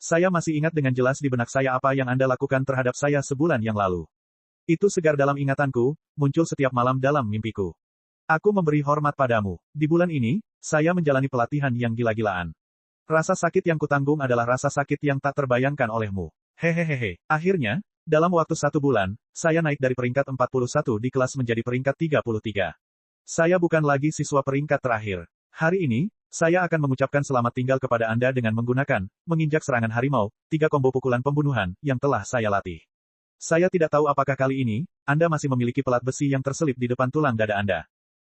Saya masih ingat dengan jelas di benak saya apa yang Anda lakukan terhadap saya sebulan yang lalu. Itu segar dalam ingatanku, muncul setiap malam dalam mimpiku. Aku memberi hormat padamu. Di bulan ini, saya menjalani pelatihan yang gila-gilaan. Rasa sakit yang kutanggung adalah rasa sakit yang tak terbayangkan olehmu. Hehehehe. Akhirnya, Dalam waktu 1 bulan, saya naik dari peringkat 41 di kelas menjadi peringkat 33. Saya bukan lagi siswa peringkat terakhir. Hari ini, saya akan mengucapkan selamat tinggal kepada Anda dengan menggunakan, menginjak serangan harimau, 3 combo pukulan pembunuhan, yang telah saya latih. Saya tidak tahu apakah kali ini, Anda masih memiliki pelat besi yang terselip di depan tulang dada Anda.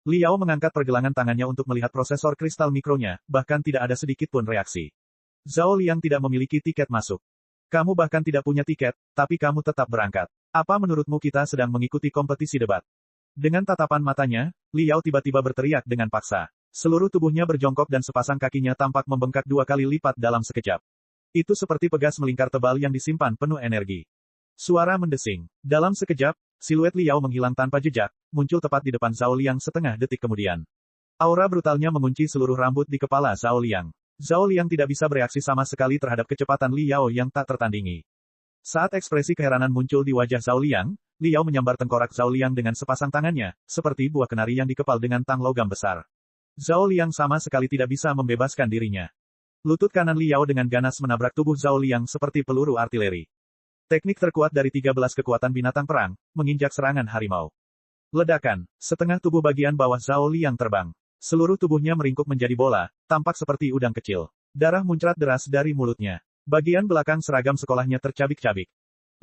Liao mengangkat pergelangan tangannya untuk melihat prosesor kristal mikronya, bahkan tidak ada sedikit pun reaksi. Zhao Liang tidak memiliki tiket masuk. Kamu bahkan tidak punya tiket, tapi kamu tetap berangkat. Apa menurutmu kita sedang mengikuti kompetisi debat? Dengan tatapan matanya, Liao tiba-tiba berteriak dengan paksa. Seluruh tubuhnya berjongkok dan sepasang kakinya tampak membengkak 2 kali lipat dalam sekejap. Itu seperti pegas melingkar tebal yang disimpan penuh energi. Suara mendesing. Dalam sekejap, siluet Liao menghilang tanpa jejak, muncul tepat di depan Zhao Liang setengah detik kemudian. Aura brutalnya mengunci seluruh rambut di kepala Zhao Liang. Zhao Liang tidak bisa bereaksi sama sekali terhadap kecepatan Liao yang tak tertandingi. Saat ekspresi keheranan muncul di wajah Zhao Liang, Liao menyambar tengkorak Zhao Liang dengan sepasang tangannya, seperti buah kenari yang dikepal dengan tang logam besar. Zhao Liang sama sekali tidak bisa membebaskan dirinya. Lutut kanan Liao dengan ganas menabrak tubuh Zhao Liang seperti peluru artileri. Teknik terkuat dari 13 kekuatan binatang perang, menginjak serangan harimau. Ledakan, setengah tubuh bagian bawah Zhao Liang terbang. Seluruh tubuhnya meringkuk menjadi bola, tampak seperti udang kecil. Darah muncrat deras dari mulutnya. Bagian belakang seragam sekolahnya tercabik-cabik.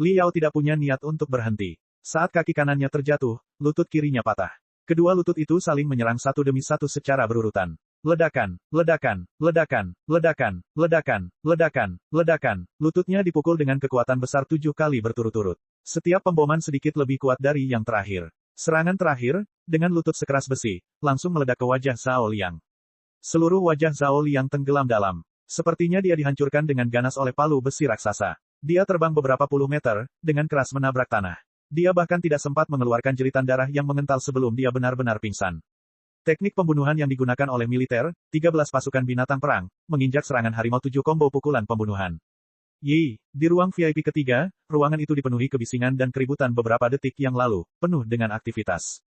Liao tidak punya niat untuk berhenti. Saat kaki kanannya terjatuh, lutut kirinya patah. Kedua lutut itu saling menyerang satu demi satu secara berurutan. Ledakan, ledakan, ledakan, ledakan, ledakan, ledakan, ledakan. Lututnya dipukul dengan kekuatan besar 7 kali berturut-turut. Setiap pemboman sedikit lebih kuat dari yang terakhir. Serangan terakhir, dengan lutut sekeras besi, langsung meledak ke wajah Zhao Liang. Seluruh wajah Zhao Liang tenggelam dalam. Sepertinya dia dihancurkan dengan ganas oleh palu besi raksasa. Dia terbang beberapa puluh meter, dengan keras menabrak tanah. Dia bahkan tidak sempat mengeluarkan jeritan darah yang mengental sebelum dia benar-benar pingsan. Teknik pembunuhan yang digunakan oleh militer, 13 pasukan binatang perang, menginjak serangan harimau 7 combo pukulan pembunuhan. Yi, di ruang VIP ketiga, ruangan itu dipenuhi kebisingan dan keributan beberapa detik yang lalu, penuh dengan aktivitas.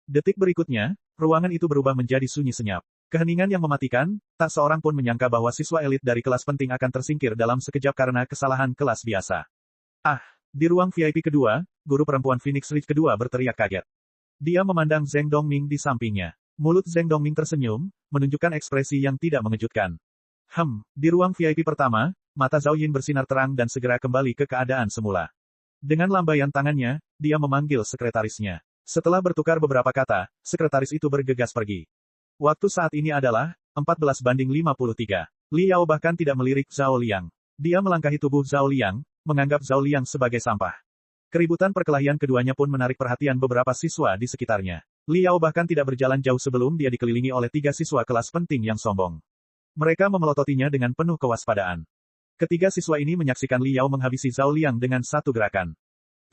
Detik berikutnya, ruangan itu berubah menjadi sunyi senyap. Keheningan yang mematikan, tak seorang pun menyangka bahwa siswa elit dari kelas penting akan tersingkir dalam sekejap karena kesalahan kelas biasa. Ah, di ruang VIP kedua, guru perempuan Phoenix Ridge kedua berteriak kaget. Dia memandang Zheng Dongming di sampingnya. Mulut Zheng Dongming tersenyum, menunjukkan ekspresi yang tidak mengejutkan. Di ruang VIP pertama, mata Zhao Yin bersinar terang dan segera kembali ke keadaan semula. Dengan lambaian tangannya, dia memanggil sekretarisnya. Setelah bertukar beberapa kata, sekretaris itu bergegas pergi. Waktu saat ini adalah 14:53. Liao bahkan tidak melirik Zhao Liang. Dia melangkahi tubuh Zhao Liang, menganggap Zhao Liang sebagai sampah. Keributan perkelahian keduanya pun menarik perhatian beberapa siswa di sekitarnya. Liao bahkan tidak berjalan jauh sebelum dia dikelilingi oleh 3 siswa kelas penting yang sombong. Mereka memelototinya dengan penuh kewaspadaan. Ketiga siswa ini menyaksikan Liao menghabisi Zhao Liang dengan satu gerakan.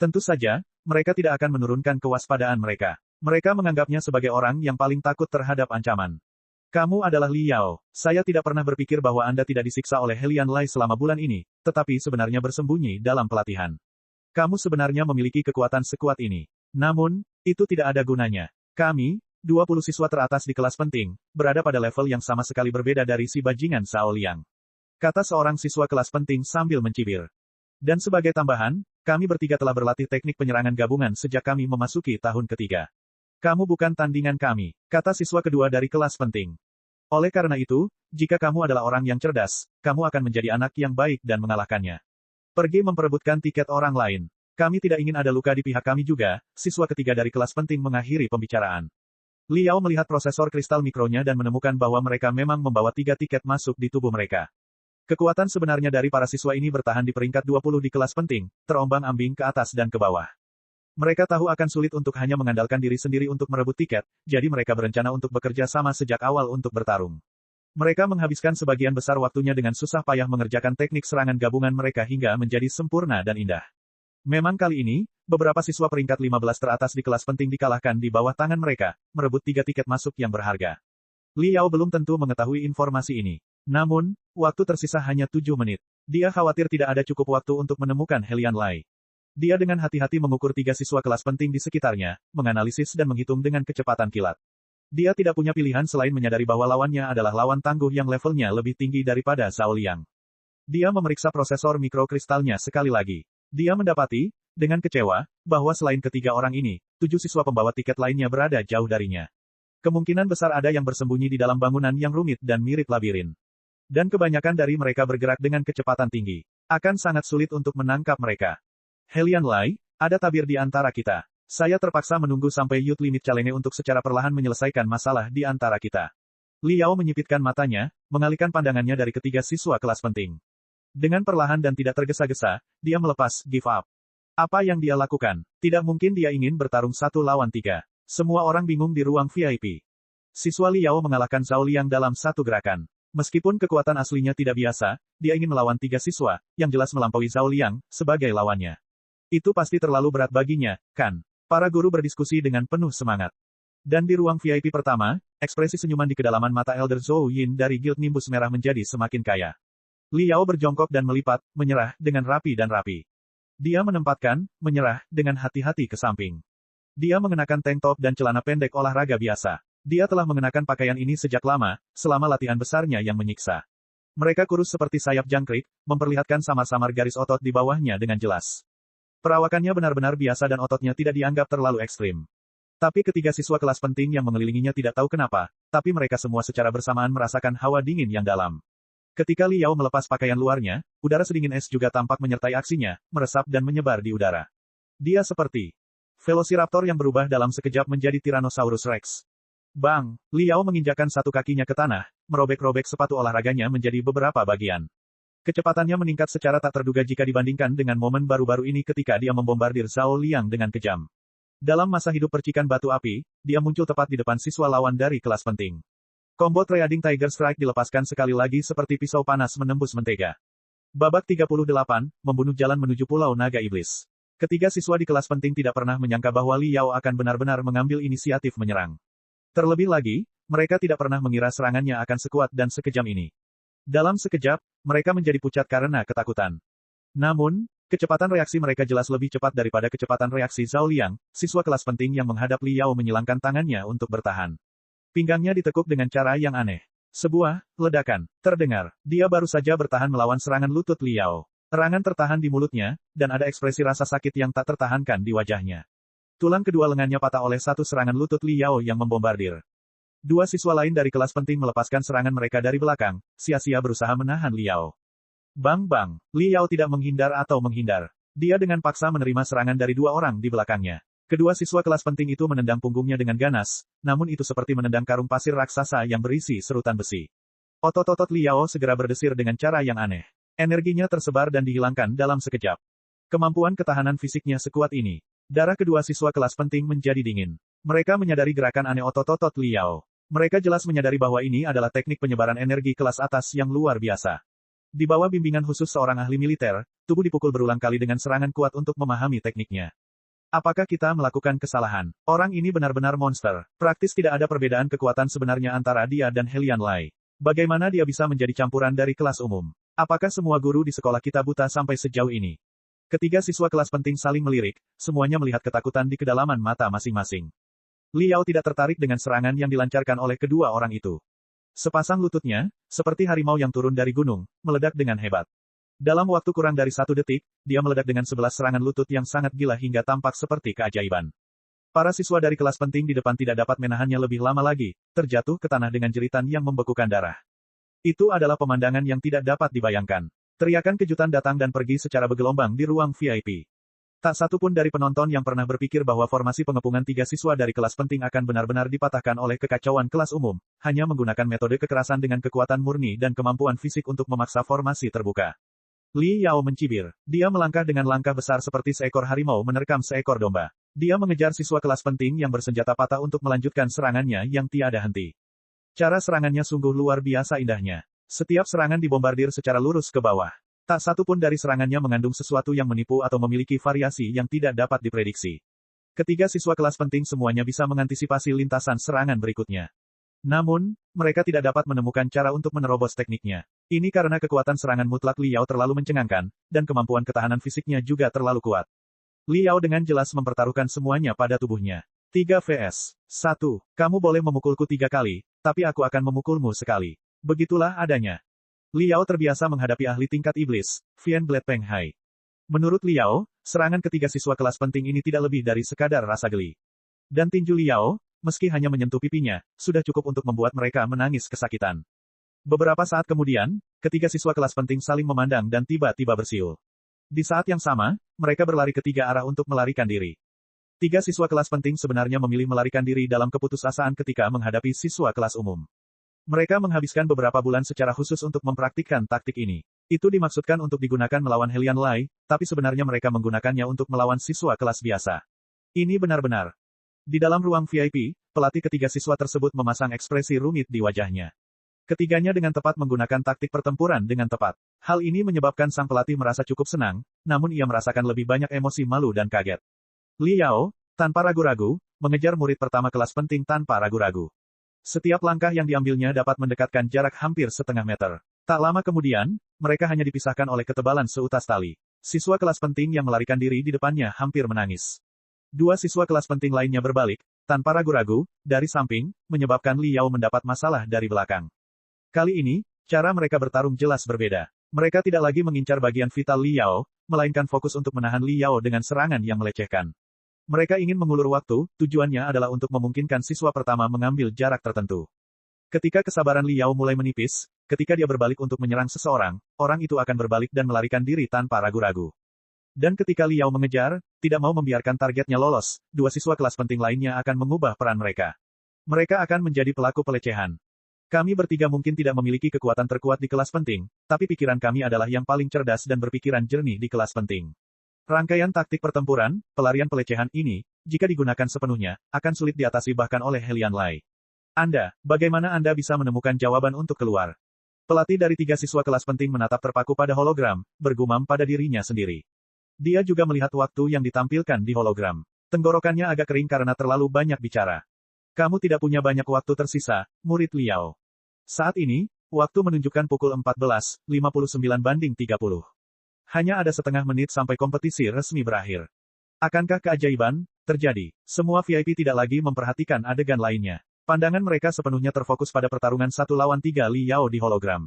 Tentu saja, mereka tidak akan menurunkan kewaspadaan mereka. Mereka menganggapnya sebagai orang yang paling takut terhadap ancaman. Kamu adalah Liao. Saya tidak pernah berpikir bahwa Anda tidak disiksa oleh Helian Lai selama bulan ini, tetapi sebenarnya bersembunyi dalam pelatihan. Kamu sebenarnya memiliki kekuatan sekuat ini. Namun, itu tidak ada gunanya. Kami, 20 siswa teratas di kelas penting, berada pada level yang sama sekali berbeda dari si bajingan Zhao Liang. Kata seorang siswa kelas penting sambil mencibir. Dan sebagai tambahan, kami bertiga telah berlatih teknik penyerangan gabungan sejak kami memasuki tahun ketiga. Kamu bukan tandingan kami, kata siswa kedua dari kelas penting. Oleh karena itu, jika kamu adalah orang yang cerdas, kamu akan menjadi anak yang baik dan mengalahkannya. Pergi memperebutkan tiket orang lain. Kami tidak ingin ada luka di pihak kami juga, siswa ketiga dari kelas penting mengakhiri pembicaraan. Liao melihat prosesor kristal mikronya dan menemukan bahwa mereka memang membawa 3 tiket masuk di tubuh mereka. Kekuatan sebenarnya dari para siswa ini bertahan di peringkat 20 di kelas penting, terombang-ambing ke atas dan ke bawah. Mereka tahu akan sulit untuk hanya mengandalkan diri sendiri untuk merebut tiket, jadi mereka berencana untuk bekerja sama sejak awal untuk bertarung. Mereka menghabiskan sebagian besar waktunya dengan susah payah mengerjakan teknik serangan gabungan mereka hingga menjadi sempurna dan indah. Memang kali ini, beberapa siswa peringkat 15 teratas di kelas penting dikalahkan di bawah tangan mereka, merebut 3 tiket masuk yang berharga. Liao belum tentu mengetahui informasi ini. Namun, waktu tersisa hanya 7 menit. Dia khawatir tidak ada cukup waktu untuk menemukan Helian Lai. Dia dengan hati-hati mengukur 3 siswa kelas penting di sekitarnya, menganalisis dan menghitung dengan kecepatan kilat. Dia tidak punya pilihan selain menyadari bahwa lawannya adalah lawan tangguh yang levelnya lebih tinggi daripada Zhao Liang. Dia memeriksa prosesor mikrokristalnya sekali lagi. Dia mendapati, dengan kecewa, bahwa selain ketiga orang ini, 7 siswa pembawa tiket lainnya berada jauh darinya. Kemungkinan besar ada yang bersembunyi di dalam bangunan yang rumit dan mirip labirin. Dan kebanyakan dari mereka bergerak dengan kecepatan tinggi. Akan sangat sulit untuk menangkap mereka. Helian Lai, ada tabir di antara kita. Saya terpaksa menunggu sampai Youth Limit Challenge untuk secara perlahan menyelesaikan masalah di antara kita. Liao menyipitkan matanya, mengalihkan pandangannya dari ketiga siswa kelas penting. Dengan perlahan dan tidak tergesa-gesa, dia melepas give up. Apa yang dia lakukan? Tidak mungkin dia ingin bertarung 1 lawan 3. Semua orang bingung di ruang VIP. Siswa Liao mengalahkan Zhao Liang dalam satu gerakan. Meskipun kekuatan aslinya tidak biasa, dia ingin melawan 3 siswa, yang jelas melampaui Zhao Liang, sebagai lawannya. Itu pasti terlalu berat baginya, kan? Para guru berdiskusi dengan penuh semangat. Dan di ruang VIP pertama, ekspresi senyuman di kedalaman mata Elder Zhou Yin dari Guild Nimbus Merah menjadi semakin kaya. Liao berjongkok dan melipat, menyerah, dengan rapi dan rapi. Dia menempatkan, menyerah, dengan hati-hati ke samping. Dia mengenakan tank top dan celana pendek olahraga biasa. Dia telah mengenakan pakaian ini sejak lama, selama latihan besarnya yang menyiksa. Mereka kurus seperti sayap jangkrik, memperlihatkan samar-samar garis otot di bawahnya dengan jelas. Perawakannya benar-benar biasa dan ototnya tidak dianggap terlalu ekstrim. Tapi ketiga siswa kelas penting yang mengelilinginya tidak tahu kenapa, tapi mereka semua secara bersamaan merasakan hawa dingin yang dalam. Ketika Liao melepas pakaian luarnya, udara sedingin es juga tampak menyertai aksinya, meresap dan menyebar di udara. Dia seperti Velociraptor yang berubah dalam sekejap menjadi Tyrannosaurus Rex. Bang! Liao menginjakkan satu kakinya ke tanah, merobek-robek sepatu olahraganya menjadi beberapa bagian. Kecepatannya meningkat secara tak terduga jika dibandingkan dengan momen baru-baru ini ketika dia membombardir Zhao Liang dengan kejam. Dalam masa hidup percikan batu api, dia muncul tepat di depan siswa lawan dari kelas penting. Combo Trading Tiger Strike dilepaskan sekali lagi seperti pisau panas menembus mentega. Babak 38, membunuh jalan menuju Pulau Naga Iblis. Ketiga siswa di kelas penting tidak pernah menyangka bahwa Liao akan benar-benar mengambil inisiatif menyerang. Terlebih lagi, mereka tidak pernah mengira serangannya akan sekuat dan sekejam ini. Dalam sekejap, mereka menjadi pucat karena ketakutan. Namun, kecepatan reaksi mereka jelas lebih cepat daripada kecepatan reaksi Zhao Liang, siswa kelas penting yang menghadap Liao menyilangkan tangannya untuk bertahan. Pinggangnya ditekuk dengan cara yang aneh. Sebuah ledakan terdengar. Dia baru saja bertahan melawan serangan lutut Liao. Erangan tertahan di mulutnya, dan ada ekspresi rasa sakit yang tak tertahankan di wajahnya. Tulang kedua lengannya patah oleh satu serangan lutut Liao yang membombardir. Dua siswa lain dari kelas penting melepaskan serangan mereka dari belakang, sia-sia berusaha menahan Liao. Bang-bang, Liao tidak menghindar atau menghindar. Dia dengan paksa menerima serangan dari dua orang di belakangnya. Kedua siswa kelas penting itu menendang punggungnya dengan ganas, namun itu seperti menendang karung pasir raksasa yang berisi serutan besi. Otot-otot Liao segera berdesir dengan cara yang aneh. Energinya tersebar dan dihilangkan dalam sekejap. Kemampuan ketahanan fisiknya sekuat ini. Darah kedua siswa kelas penting menjadi dingin. Mereka menyadari gerakan aneh otot-otot Liao. Mereka jelas menyadari bahwa ini adalah teknik penyebaran energi kelas atas yang luar biasa. Di bawah bimbingan khusus seorang ahli militer, tubuh dipukul berulang kali dengan serangan kuat untuk memahami tekniknya. Apakah kita melakukan kesalahan? Orang ini benar-benar monster. Praktis tidak ada perbedaan kekuatan sebenarnya antara dia dan Helian Lai. Bagaimana dia bisa menjadi campuran dari kelas umum? Apakah semua guru di sekolah kita buta sampai sejauh ini? Ketiga siswa kelas penting saling melirik, semuanya melihat ketakutan di kedalaman mata masing-masing. Liao tidak tertarik dengan serangan yang dilancarkan oleh kedua orang itu. Sepasang lututnya, seperti harimau yang turun dari gunung, meledak dengan hebat. Dalam waktu kurang dari 1 detik, dia meledak dengan 11 serangan lutut yang sangat gila hingga tampak seperti keajaiban. Para siswa dari kelas penting di depan tidak dapat menahannya lebih lama lagi, terjatuh ke tanah dengan jeritan yang membekukan darah. Itu adalah pemandangan yang tidak dapat dibayangkan. Teriakan kejutan datang dan pergi secara bergelombang di ruang VIP. Tak satu pun dari penonton yang pernah berpikir bahwa formasi pengepungan 3 siswa dari kelas penting akan benar-benar dipatahkan oleh kekacauan kelas umum, hanya menggunakan metode kekerasan dengan kekuatan murni dan kemampuan fisik untuk memaksa formasi terbuka. Liao mencibir. Dia melangkah dengan langkah besar seperti seekor harimau menerkam seekor domba. Dia mengejar siswa kelas penting yang bersenjata patah untuk melanjutkan serangannya yang tiada henti. Cara serangannya sungguh luar biasa indahnya. Setiap serangan dibombardir secara lurus ke bawah. Tak satu pun dari serangannya mengandung sesuatu yang menipu atau memiliki variasi yang tidak dapat diprediksi. Ketiga siswa kelas penting semuanya bisa mengantisipasi lintasan serangan berikutnya. Namun, mereka tidak dapat menemukan cara untuk menerobos tekniknya. Ini karena kekuatan serangan mutlak Liao terlalu mencengangkan, dan kemampuan ketahanan fisiknya juga terlalu kuat. Liao dengan jelas mempertaruhkan semuanya pada tubuhnya. 3 vs 1. Kamu boleh memukulku 3 kali, tapi aku akan memukulmu sekali. Begitulah adanya. Liao terbiasa menghadapi ahli tingkat iblis, Vian Blade Peng Hai. Menurut Liao, Serangan ketiga siswa kelas penting ini tidak lebih dari sekadar rasa geli. Dan tinju Liao, meski hanya menyentuh pipinya, sudah cukup untuk membuat mereka menangis kesakitan. Beberapa saat kemudian, ketiga siswa kelas penting saling memandang dan tiba-tiba bersiul. Di saat yang sama, mereka berlari ke tiga arah untuk melarikan diri. Tiga siswa kelas penting sebenarnya memilih melarikan diri dalam keputusasaan ketika menghadapi siswa kelas umum. Mereka menghabiskan beberapa bulan secara khusus untuk mempraktikkan taktik ini. Itu dimaksudkan untuk digunakan melawan Helian Lai, tapi sebenarnya mereka menggunakannya untuk melawan siswa kelas biasa. Ini benar-benar. Di dalam ruang VIP, pelatih ketiga siswa tersebut memasang ekspresi rumit di wajahnya. Ketiganya dengan tepat menggunakan taktik pertempuran dengan tepat. Hal ini menyebabkan sang pelatih merasa cukup senang, namun ia merasakan lebih banyak emosi malu dan kaget. Liao, tanpa ragu-ragu, mengejar murid pertama kelas penting tanpa ragu-ragu. Setiap langkah yang diambilnya dapat mendekatkan jarak hampir setengah meter. Tak lama kemudian, mereka hanya dipisahkan oleh ketebalan seutas tali. Siswa kelas penting yang melarikan diri di depannya hampir menangis. Dua siswa kelas penting lainnya berbalik, tanpa ragu-ragu, dari samping, menyebabkan Liao mendapat masalah dari belakang. Kali ini, cara mereka bertarung jelas berbeda. Mereka tidak lagi mengincar bagian vital Liao, melainkan fokus untuk menahan Liao dengan serangan yang melecehkan. Mereka ingin mengulur waktu, tujuannya adalah untuk memungkinkan siswa pertama mengambil jarak tertentu. Ketika kesabaran Liao mulai menipis, ketika dia berbalik untuk menyerang seseorang, orang itu akan berbalik dan melarikan diri tanpa ragu-ragu. Dan ketika Liao mengejar, tidak mau membiarkan targetnya lolos, dua siswa kelas penting lainnya akan mengubah peran mereka. Mereka akan menjadi pelaku pelecehan. Kami bertiga mungkin tidak memiliki kekuatan terkuat di kelas penting, tapi pikiran kami adalah yang paling cerdas dan berpikiran jernih di kelas penting. Rangkaian taktik pertempuran, pelarian pelecehan ini, jika digunakan sepenuhnya, akan sulit diatasi bahkan oleh Helian Lai. Bagaimana Anda bisa menemukan jawaban untuk keluar? Pelatih dari tiga siswa kelas penting menatap terpaku pada hologram, bergumam pada dirinya sendiri. Dia juga melihat waktu yang ditampilkan di hologram. Tenggorokannya agak kering karena terlalu banyak bicara. Kamu tidak punya banyak waktu tersisa, murid Liao. Saat ini, waktu menunjukkan pukul 14.59/30. Hanya ada setengah menit sampai kompetisi resmi berakhir. Akankah keajaiban terjadi? Semua VIP tidak lagi memperhatikan adegan lainnya. Pandangan mereka sepenuhnya terfokus pada pertarungan 1 lawan 3 Liao di hologram.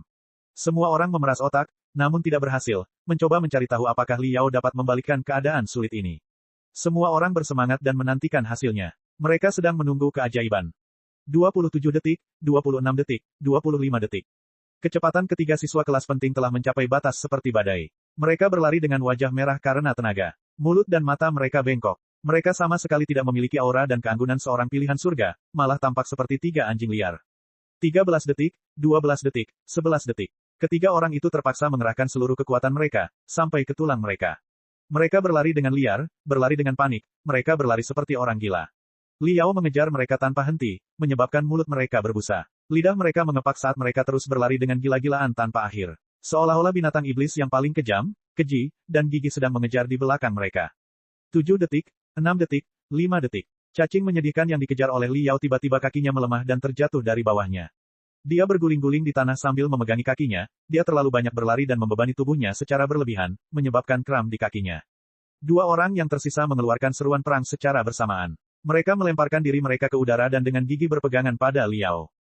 Semua orang memeras otak, namun tidak berhasil, mencoba mencari tahu apakah Liao dapat membalikkan keadaan sulit ini. Semua orang bersemangat dan menantikan hasilnya. Mereka sedang menunggu keajaiban. 27 detik, 26 detik, 25 detik. Kecepatan ketiga siswa kelas penting telah mencapai batas seperti badai. Mereka berlari dengan wajah merah karena tenaga. Mulut dan mata mereka bengkok. Mereka sama sekali tidak memiliki aura dan keanggunan seorang pilihan surga, malah tampak seperti tiga anjing liar. 13 detik, 12 detik, 11 detik. Ketiga orang itu terpaksa mengerahkan seluruh kekuatan mereka, sampai ke tulang mereka. Mereka berlari dengan liar, berlari dengan panik, mereka berlari seperti orang gila. Liao mengejar mereka tanpa henti, menyebabkan mulut mereka berbusa. Lidah mereka mengepak saat mereka terus berlari dengan gila-gilaan tanpa akhir. Seolah-olah binatang iblis yang paling kejam, keji, dan gigi sedang mengejar di belakang mereka. 7 detik, 6 detik, 5 detik. Cacing menyedihkan yang dikejar oleh Liao tiba-tiba kakinya melemah dan terjatuh dari bawahnya. Dia berguling-guling di tanah sambil memegangi kakinya, dia terlalu banyak berlari dan membebani tubuhnya secara berlebihan, menyebabkan kram di kakinya. Dua orang yang tersisa mengeluarkan seruan perang secara bersamaan. Mereka melemparkan diri mereka ke udara dan dengan gigi berpegangan pada Liao.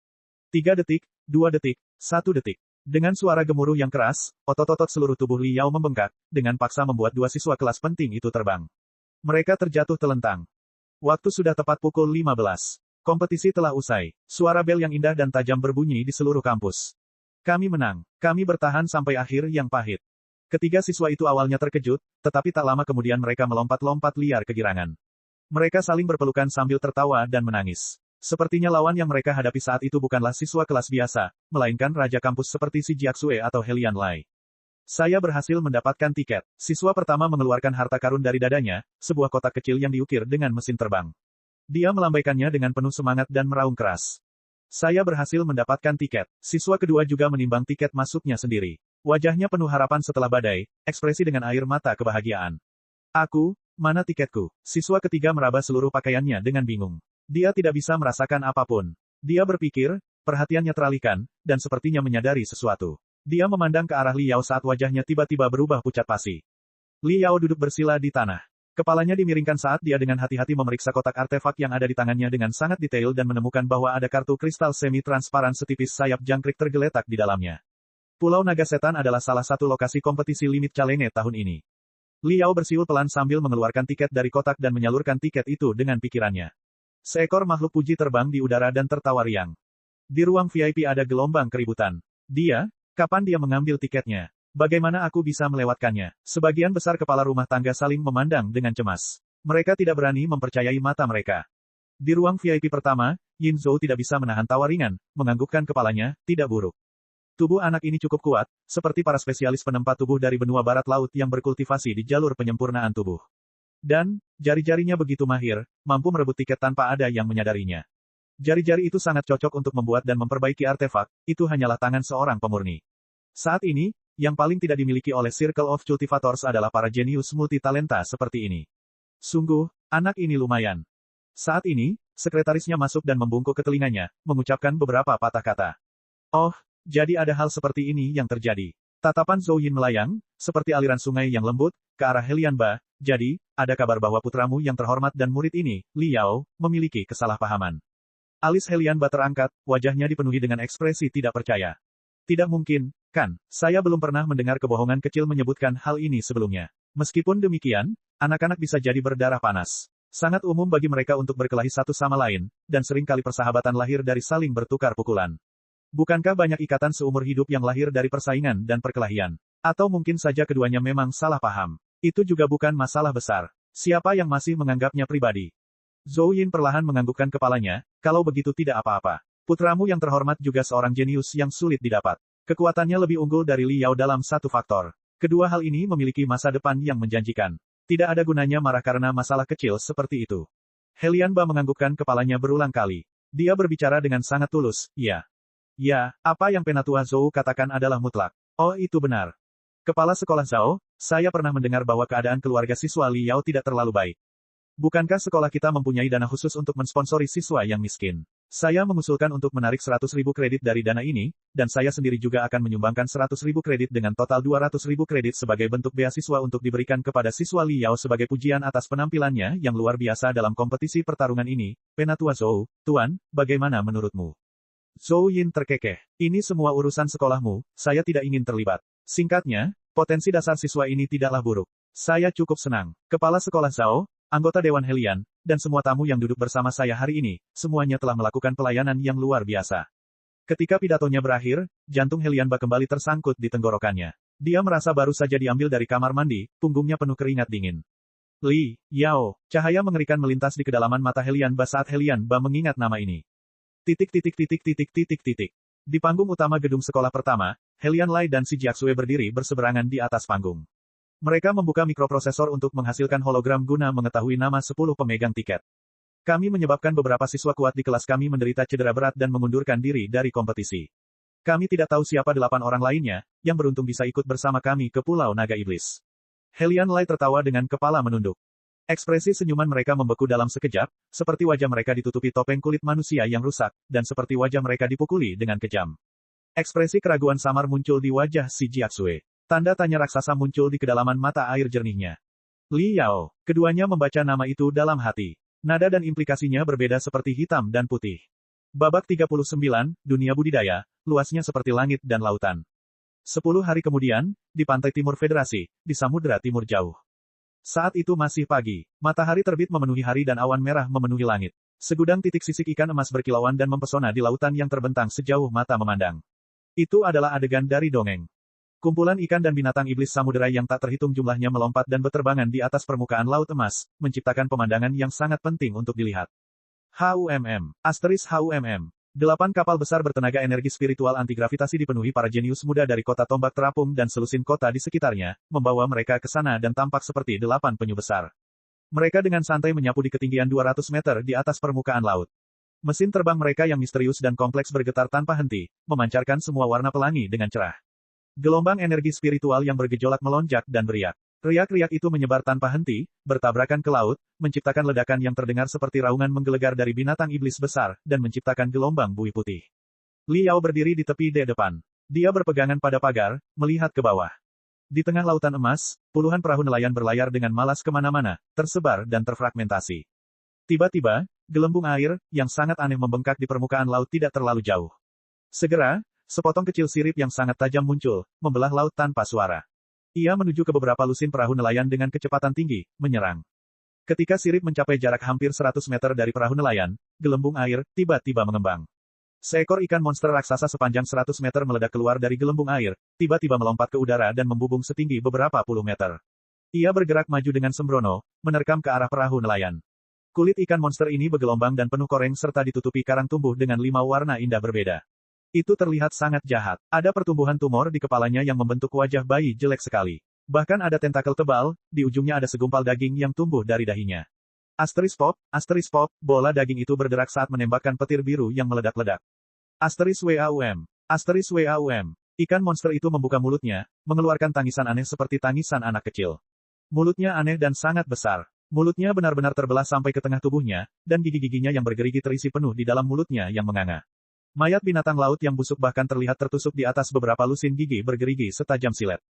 3 detik, 2 detik, 1 detik. Dengan suara gemuruh yang keras, otot-otot seluruh tubuh Liao membengkak, dengan paksa membuat dua siswa kelas penting itu terbang. Mereka terjatuh telentang. Waktu sudah tepat pukul 15. Kompetisi telah usai. Suara bel yang indah dan tajam berbunyi di seluruh kampus. Kami menang. Kami bertahan sampai akhir yang pahit. Ketiga siswa itu awalnya terkejut, tetapi tak lama kemudian mereka melompat-lompat liar kegirangan. Mereka saling berpelukan sambil tertawa dan menangis. Sepertinya lawan yang mereka hadapi saat itu bukanlah siswa kelas biasa, melainkan raja kampus seperti si Jiaxue atau Helian Lai. Saya berhasil mendapatkan tiket. Siswa pertama mengeluarkan harta karun dari dadanya, sebuah kotak kecil yang diukir dengan mesin terbang. Dia melambaikannya dengan penuh semangat dan meraung keras. Saya berhasil mendapatkan tiket. Siswa kedua juga menimbang tiket masuknya sendiri. Wajahnya penuh harapan setelah badai, ekspresi dengan air mata kebahagiaan. Mana tiketku? Siswa ketiga meraba seluruh pakaiannya dengan bingung. Dia tidak bisa merasakan apapun. Dia berpikir, perhatiannya teralihkan, dan sepertinya menyadari sesuatu. Dia memandang ke arah Liao saat wajahnya tiba-tiba berubah pucat pasi. Liao duduk bersila di tanah. Kepalanya dimiringkan saat dia dengan hati-hati memeriksa kotak artefak yang ada di tangannya dengan sangat detail dan menemukan bahwa ada kartu kristal semi-transparan setipis sayap jangkrik tergeletak di dalamnya. Pulau Naga Setan adalah salah satu lokasi kompetisi limit Challenge tahun ini. Liao bersiul pelan sambil mengeluarkan tiket dari kotak dan menyalurkan tiket itu dengan pikirannya. Seekor makhluk puji terbang di udara dan tertawa riang. Di ruang VIP ada gelombang keributan. Kapan dia mengambil tiketnya? Bagaimana aku bisa melewatkannya? Sebagian besar kepala rumah tangga saling memandang dengan cemas. Mereka tidak berani mempercayai mata mereka. Di ruang VIP pertama, Yin Zhou tidak bisa menahan tawa ringan, menganggukkan kepalanya, tidak buruk. Tubuh anak ini cukup kuat, seperti para spesialis penempat tubuh dari benua barat laut yang berkultivasi di jalur penyempurnaan tubuh. Dan, jari-jarinya begitu mahir, mampu merebut tiket tanpa ada yang menyadarinya. Jari-jari itu sangat cocok untuk membuat dan memperbaiki artefak, itu hanyalah tangan seorang pemurni. Saat ini, yang paling tidak dimiliki oleh Circle of Cultivators adalah para jenius multitalenta seperti ini. Sungguh, anak ini lumayan. Saat ini, sekretarisnya masuk dan membungkuk ke telinganya, mengucapkan beberapa patah kata. Oh, jadi ada hal seperti ini yang terjadi. Tatapan Zhou Yin melayang, seperti aliran sungai yang lembut, ke arah Helianba. Jadi, ada kabar bahwa putramu yang terhormat dan murid ini, Liao, memiliki kesalahpahaman. Alis Helianba terangkat, wajahnya dipenuhi dengan ekspresi tidak percaya. Tidak mungkin, kan? Saya belum pernah mendengar kebohongan kecil menyebutkan hal ini sebelumnya. Meskipun demikian, anak-anak bisa jadi berdarah panas. Sangat umum bagi mereka untuk berkelahi satu sama lain, dan seringkali persahabatan lahir dari saling bertukar pukulan. Bukankah banyak ikatan seumur hidup yang lahir dari persaingan dan perkelahian? Atau mungkin saja keduanya memang salah paham. Itu juga bukan masalah besar. Siapa yang masih menganggapnya pribadi? Zhou Yin perlahan menganggukkan kepalanya, kalau begitu tidak apa-apa. Putramu yang terhormat juga seorang jenius yang sulit didapat. Kekuatannya lebih unggul dari Liao dalam satu faktor. Kedua hal ini memiliki masa depan yang menjanjikan. Tidak ada gunanya marah karena masalah kecil seperti itu. Helianba menganggukkan kepalanya berulang kali. Dia berbicara dengan sangat tulus, ya. Ya, apa yang Penatua Zhou katakan adalah mutlak. Oh itu benar. Kepala sekolah Zhao, saya pernah mendengar bahwa keadaan keluarga siswa Liao tidak terlalu baik. Bukankah sekolah kita mempunyai dana khusus untuk mensponsori siswa yang miskin? Saya mengusulkan untuk menarik 100.000 kredit dari dana ini, dan saya sendiri juga akan menyumbangkan 100.000 kredit dengan total 200.000 kredit sebagai bentuk beasiswa untuk diberikan kepada siswa Liao sebagai pujian atas penampilannya yang luar biasa dalam kompetisi pertarungan ini. Penatua Zhou, Tuan, bagaimana menurutmu? Zhou Yin terkekeh. Ini semua urusan sekolahmu, saya tidak ingin terlibat. Singkatnya, potensi dasar siswa ini tidaklah buruk. Saya cukup senang. Kepala sekolah Zhao, anggota Dewan Helian, dan semua tamu yang duduk bersama saya hari ini, semuanya telah melakukan pelayanan yang luar biasa. Ketika pidatonya berakhir, jantung Helianba kembali tersangkut di tenggorokannya. Dia merasa baru saja diambil dari kamar mandi, punggungnya penuh keringat dingin. Li Yao, cahaya mengerikan melintas di kedalaman mata Helianba saat Helianba mengingat nama ini. Di panggung utama gedung sekolah pertama, Helian Lai dan si Jiaxue berdiri berseberangan di atas panggung. Mereka membuka mikroprosesor untuk menghasilkan hologram guna mengetahui nama 10 pemegang tiket. Kami menyebabkan beberapa siswa kuat di kelas kami menderita cedera berat dan mengundurkan diri dari kompetisi. Kami tidak tahu siapa 8 orang lainnya, yang beruntung bisa ikut bersama kami ke Pulau Naga Iblis. Helian Lai tertawa dengan kepala menunduk. Ekspresi senyuman mereka membeku dalam sekejap, seperti wajah mereka ditutupi topeng kulit manusia yang rusak, dan seperti wajah mereka dipukuli dengan kejam. Ekspresi keraguan samar muncul di wajah si Jiaxue. Tanda tanya raksasa muncul di kedalaman mata air jernihnya. Li Yao, keduanya membaca nama itu dalam hati. Nada dan implikasinya berbeda seperti hitam dan putih. Babak 39, Dunia Budidaya, luasnya seperti langit dan lautan. 10 hari kemudian, di pantai timur Federasi, di Samudra Timur Jauh. Saat itu masih pagi. Matahari terbit memenuhi hari dan awan merah memenuhi langit. Segudang titik sisik ikan emas berkilauan dan mempesona di lautan yang terbentang sejauh mata memandang. Itu adalah adegan dari dongeng. Kumpulan ikan dan binatang iblis samudera yang tak terhitung jumlahnya melompat dan berterbangan di atas permukaan laut emas, menciptakan pemandangan yang sangat penting untuk dilihat. HUMM. 8 kapal besar bertenaga energi spiritual anti-gravitasi dipenuhi para jenius muda dari kota tombak terapung dan selusin kota di sekitarnya, membawa mereka ke sana dan tampak seperti 8 penyu besar. Mereka dengan santai menyapu di ketinggian 200 meter di atas permukaan laut. Mesin terbang mereka yang misterius dan kompleks bergetar tanpa henti, memancarkan semua warna pelangi dengan cerah. Gelombang energi spiritual yang bergejolak melonjak dan beriak. Riak-riak itu menyebar tanpa henti, bertabrakan ke laut, menciptakan ledakan yang terdengar seperti raungan menggelegar dari binatang iblis besar, dan menciptakan gelombang buih putih. Li Yao berdiri di tepi depan. Dia berpegangan pada pagar, melihat ke bawah. Di tengah lautan emas, puluhan perahu nelayan berlayar dengan malas kemana-mana, tersebar dan terfragmentasi. Tiba-tiba, gelembung air, yang sangat aneh membengkak di permukaan laut tidak terlalu jauh. Segera, sepotong kecil sirip yang sangat tajam muncul, membelah laut tanpa suara. Ia menuju ke beberapa lusin perahu nelayan dengan kecepatan tinggi, menyerang. Ketika sirip mencapai jarak hampir 100 meter dari perahu nelayan, gelembung air tiba-tiba mengembang. Seekor ikan monster raksasa sepanjang 100 meter meledak keluar dari gelembung air, tiba-tiba melompat ke udara dan membubung setinggi beberapa puluh meter. Ia bergerak maju dengan sembrono, menerkam ke arah perahu nelayan. Kulit ikan monster ini bergelombang dan penuh koreng serta ditutupi karang tumbuh dengan 5 warna indah berbeda. Itu terlihat sangat jahat. Ada pertumbuhan tumor di kepalanya yang membentuk wajah bayi jelek sekali. Bahkan ada tentakel tebal, di ujungnya ada segumpal daging yang tumbuh dari dahinya. Asteris pop, bola daging itu bergerak saat menembakkan petir biru yang meledak-ledak. Asteris WAUM. Ikan monster itu membuka mulutnya, mengeluarkan tangisan aneh seperti tangisan anak kecil. Mulutnya aneh dan sangat besar. Mulutnya benar-benar terbelah sampai ke tengah tubuhnya, dan gigi-giginya yang bergerigi terisi penuh di dalam mulutnya yang menganga. Mayat binatang laut yang busuk bahkan terlihat tertusuk di atas beberapa lusin gigi bergerigi setajam silet.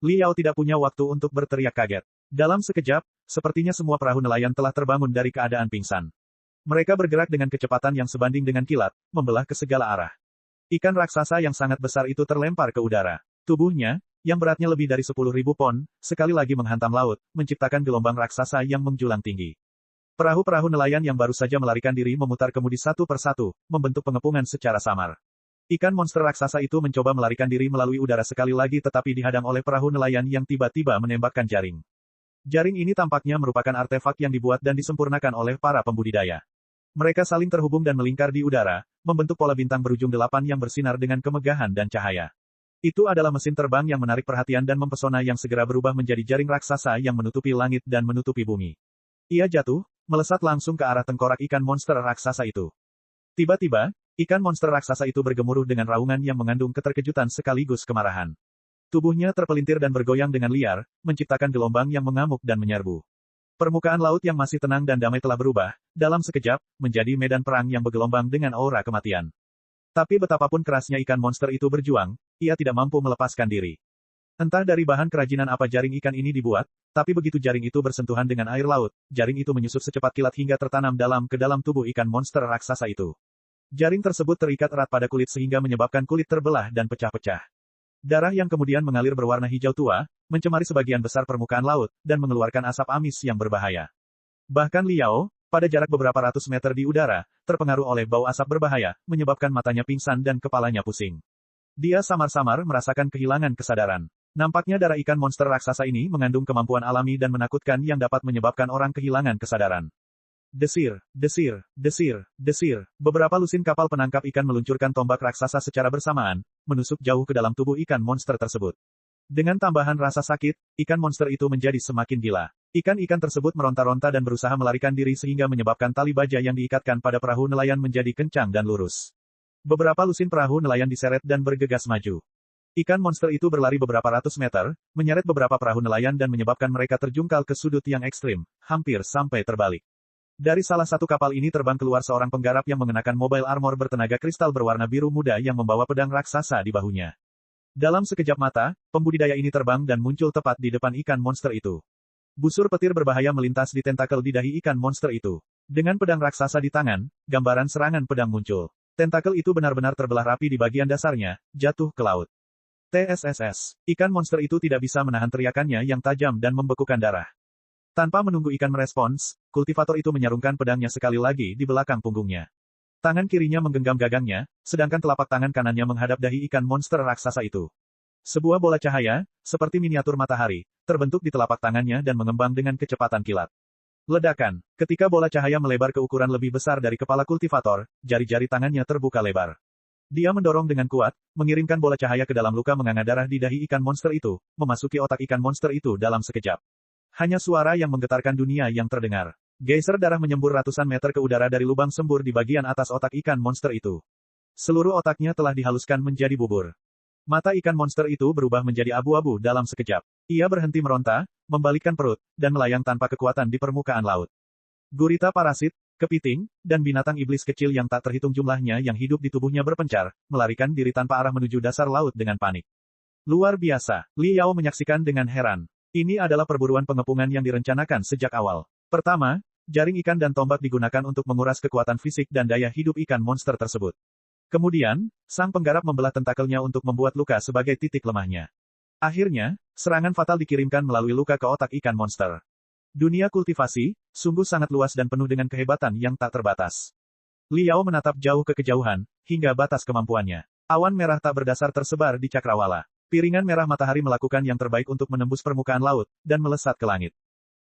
Li Yao tidak punya waktu untuk berteriak kaget. Dalam sekejap, sepertinya semua perahu nelayan telah terbangun dari keadaan pingsan. Mereka bergerak dengan kecepatan yang sebanding dengan kilat, membelah ke segala arah. Ikan raksasa yang sangat besar itu terlempar ke udara. Tubuhnya, yang beratnya lebih dari 10.000 pon, sekali lagi menghantam laut, menciptakan gelombang raksasa yang menjulang tinggi. Perahu-perahu nelayan yang baru saja melarikan diri memutar kemudi satu persatu, membentuk pengepungan secara samar. Ikan monster raksasa itu mencoba melarikan diri melalui udara sekali lagi tetapi dihadang oleh perahu nelayan yang tiba-tiba menembakkan jaring. Jaring ini tampaknya merupakan artefak yang dibuat dan disempurnakan oleh para pembudidaya. Mereka saling terhubung dan melingkar di udara, membentuk pola bintang berujung 8 yang bersinar dengan kemegahan dan cahaya. Itu adalah mesin terbang yang menarik perhatian dan mempesona yang segera berubah menjadi jaring raksasa yang menutupi langit dan menutupi bumi. Ia jatuh, melesat langsung ke arah tengkorak ikan monster raksasa itu. Tiba-tiba, ikan monster raksasa itu bergemuruh dengan raungan yang mengandung keterkejutan sekaligus kemarahan. Tubuhnya terpelintir dan bergoyang dengan liar, menciptakan gelombang yang mengamuk dan menyerbu. Permukaan laut yang masih tenang dan damai telah berubah, dalam sekejap, menjadi medan perang yang bergelombang dengan aura kematian. Tapi betapapun kerasnya ikan monster itu berjuang, ia tidak mampu melepaskan diri. Entah dari bahan kerajinan apa jaring ikan ini dibuat, tapi begitu jaring itu bersentuhan dengan air laut, jaring itu menyusup secepat kilat hingga tertanam ke dalam tubuh ikan monster raksasa itu. Jaring tersebut terikat erat pada kulit sehingga menyebabkan kulit terbelah dan pecah-pecah. Darah yang kemudian mengalir berwarna hijau tua, mencemari sebagian besar permukaan laut, dan mengeluarkan asap amis yang berbahaya. Bahkan Li Yao, pada jarak beberapa ratus meter di udara, terpengaruh oleh bau asap berbahaya, menyebabkan matanya pingsan dan kepalanya pusing. Dia samar-samar merasakan kehilangan kesadaran. Nampaknya darah ikan monster raksasa ini mengandung kemampuan alami dan menakutkan yang dapat menyebabkan orang kehilangan kesadaran. Desir. Beberapa lusin kapal penangkap ikan meluncurkan tombak raksasa secara bersamaan, menusuk jauh ke dalam tubuh ikan monster tersebut. Dengan tambahan rasa sakit, ikan monster itu menjadi semakin gila. Ikan-ikan tersebut meronta-ronta dan berusaha melarikan diri sehingga menyebabkan tali baja yang diikatkan pada perahu nelayan menjadi kencang dan lurus. Beberapa lusin perahu nelayan diseret dan bergegas maju. Ikan monster itu berlari beberapa ratus meter, menyeret beberapa perahu nelayan dan menyebabkan mereka terjungkal ke sudut yang ekstrim, hampir sampai terbalik. Dari salah satu kapal ini terbang keluar seorang penggarap yang mengenakan mobile armor bertenaga kristal berwarna biru muda yang membawa pedang raksasa di bahunya. Dalam sekejap mata, pembudidaya ini terbang dan muncul tepat di depan ikan monster itu. Busur petir berbahaya melintas di tentakel di dahi ikan monster itu. Dengan pedang raksasa di tangan, gambaran serangan pedang muncul. Tentakel itu benar-benar terbelah rapi di bagian dasarnya, jatuh ke laut. TSSS. Ikan monster itu tidak bisa menahan teriakannya yang tajam dan membekukan darah. Tanpa menunggu ikan merespons, kultivator itu menyarungkan pedangnya sekali lagi di belakang punggungnya. Tangan kirinya menggenggam gagangnya, sedangkan telapak tangan kanannya menghadap dahi ikan monster raksasa itu. Sebuah bola cahaya, seperti miniatur matahari, terbentuk di telapak tangannya dan mengembang dengan kecepatan kilat. Ledakan. Ketika bola cahaya melebar ke ukuran lebih besar dari kepala kultivator, jari-jari tangannya terbuka lebar. Dia mendorong dengan kuat, mengirimkan bola cahaya ke dalam luka menganga darah di dahi ikan monster itu, memasuki otak ikan monster itu dalam sekejap. Hanya suara yang menggetarkan dunia yang terdengar. Geyser darah menyembur ratusan meter ke udara dari lubang sembur di bagian atas otak ikan monster itu. Seluruh otaknya telah dihaluskan menjadi bubur. Mata ikan monster itu berubah menjadi abu-abu dalam sekejap. Ia berhenti meronta, membalikkan perut, dan melayang tanpa kekuatan di permukaan laut. Gurita parasit, kepiting, dan binatang iblis kecil yang tak terhitung jumlahnya yang hidup di tubuhnya berpencar, melarikan diri tanpa arah menuju dasar laut dengan panik. Luar biasa, Li Yao menyaksikan dengan heran. Ini adalah perburuan pengepungan yang direncanakan sejak awal. Pertama, jaring ikan dan tombak digunakan untuk menguras kekuatan fisik dan daya hidup ikan monster tersebut. Kemudian, sang penggarap membelah tentakelnya untuk membuat luka sebagai titik lemahnya. Akhirnya, serangan fatal dikirimkan melalui luka ke otak ikan monster. Dunia kultivasi, sungguh sangat luas dan penuh dengan kehebatan yang tak terbatas. Liao menatap jauh ke kejauhan, hingga batas kemampuannya. Awan merah tak berdasar tersebar di cakrawala. Piringan merah matahari melakukan yang terbaik untuk menembus permukaan laut, dan melesat ke langit.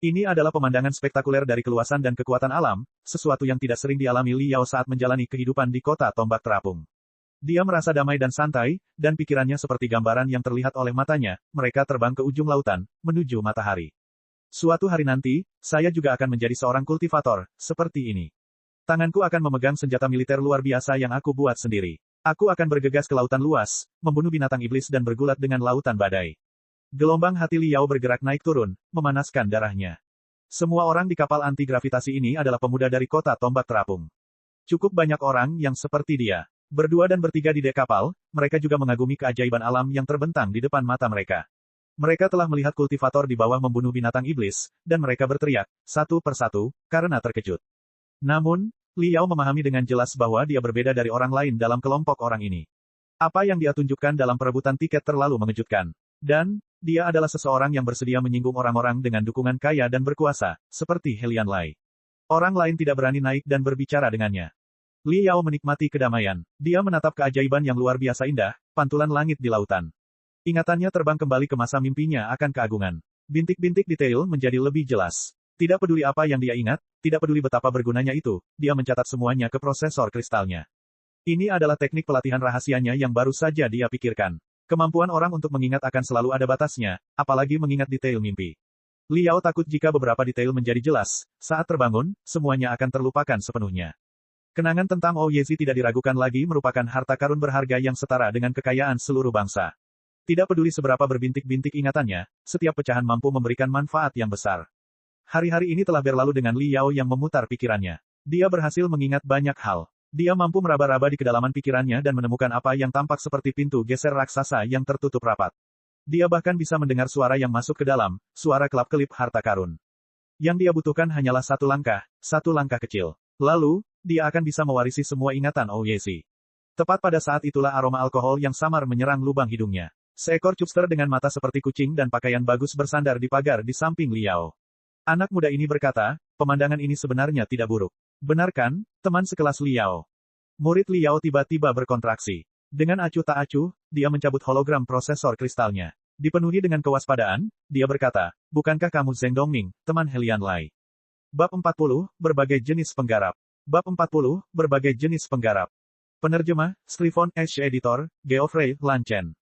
Ini adalah pemandangan spektakuler dari keluasan dan kekuatan alam, sesuatu yang tidak sering dialami Liao saat menjalani kehidupan di kota tombak terapung. Dia merasa damai dan santai, dan pikirannya seperti gambaran yang terlihat oleh matanya, mereka terbang ke ujung lautan, menuju matahari. Suatu hari nanti, saya juga akan menjadi seorang kultivator, seperti ini. Tanganku akan memegang senjata militer luar biasa yang aku buat sendiri. Aku akan bergegas ke lautan luas, membunuh binatang iblis dan bergulat dengan lautan badai. Gelombang hati Liao bergerak naik turun, memanaskan darahnya. Semua orang di kapal anti-gravitasi ini adalah pemuda dari kota tombak terapung. Cukup banyak orang yang seperti dia. Berdua dan bertiga di dek kapal, mereka juga mengagumi keajaiban alam yang terbentang di depan mata mereka. Mereka telah melihat kultivator di bawah membunuh binatang iblis, dan mereka berteriak, satu persatu, karena terkejut. Namun, Liao memahami dengan jelas bahwa dia berbeda dari orang lain dalam kelompok orang ini. Apa yang dia tunjukkan dalam perebutan tiket terlalu mengejutkan. Dan, dia adalah seseorang yang bersedia menyinggung orang-orang dengan dukungan kaya dan berkuasa, seperti Helian Lai. Orang lain tidak berani naik dan berbicara dengannya. Liao menikmati kedamaian. Dia menatap keajaiban yang luar biasa indah, pantulan langit di lautan. Ingatannya terbang kembali ke masa mimpinya akan keagungan. Bintik-bintik detail menjadi lebih jelas. Tidak peduli apa yang dia ingat, tidak peduli betapa bergunanya itu, dia mencatat semuanya ke prosesor kristalnya. Ini adalah teknik pelatihan rahasianya yang baru saja dia pikirkan. Kemampuan orang untuk mengingat akan selalu ada batasnya, apalagi mengingat detail mimpi. Liao takut jika beberapa detail menjadi jelas, saat terbangun, semuanya akan terlupakan sepenuhnya. Kenangan tentang Ouyezi tidak diragukan lagi merupakan harta karun berharga yang setara dengan kekayaan seluruh bangsa. Tidak peduli seberapa berbintik-bintik ingatannya, setiap pecahan mampu memberikan manfaat yang besar. Hari-hari ini telah berlalu dengan Liao yang memutar pikirannya. Dia berhasil mengingat banyak hal. Dia mampu meraba-raba di kedalaman pikirannya dan menemukan apa yang tampak seperti pintu geser raksasa yang tertutup rapat. Dia bahkan bisa mendengar suara yang masuk ke dalam, suara kelap-kelip harta karun. Yang dia butuhkan hanyalah satu langkah kecil. Lalu, dia akan bisa mewarisi semua ingatan Ouyezi. Tepat pada saat itulah aroma alkohol yang samar menyerang lubang hidungnya. Seekor chupster dengan mata seperti kucing dan pakaian bagus bersandar di pagar di samping Liao. Anak muda ini berkata, pemandangan ini sebenarnya tidak buruk. Benar kan, teman sekelas Liao? Murid Liao tiba-tiba berkontraksi. Dengan acuh tak acuh, dia mencabut hologram prosesor kristalnya. Dipenuhi dengan kewaspadaan, dia berkata, bukankah kamu Zheng Dongming, teman Helian Lai? Bab 40, berbagai jenis penggarap. Bab 40, berbagai jenis penggarap. Penerjemah, Scrifon H. Editor, Geoffrey Lanchen.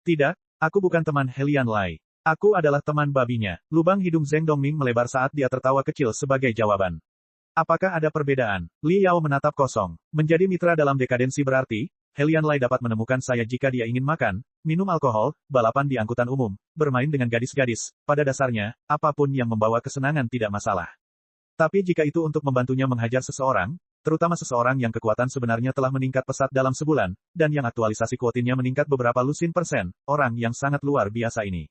Tidak, aku bukan teman Helian Lai. Aku adalah teman babinya. Lubang hidung Zheng Dongming melebar saat dia tertawa kecil sebagai jawaban. Apakah ada perbedaan? Liao menatap kosong. Menjadi mitra dalam dekadensi berarti, Helian Lai dapat menemukan saya jika dia ingin makan, minum alkohol, balapan di angkutan umum, bermain dengan gadis-gadis. Pada dasarnya, apapun yang membawa kesenangan tidak masalah. Tapi jika itu untuk membantunya menghajar seseorang, terutama seseorang yang kekuatan sebenarnya telah meningkat pesat dalam sebulan, dan yang aktualisasi kuotinnya meningkat beberapa lusin %, orang yang sangat luar biasa ini.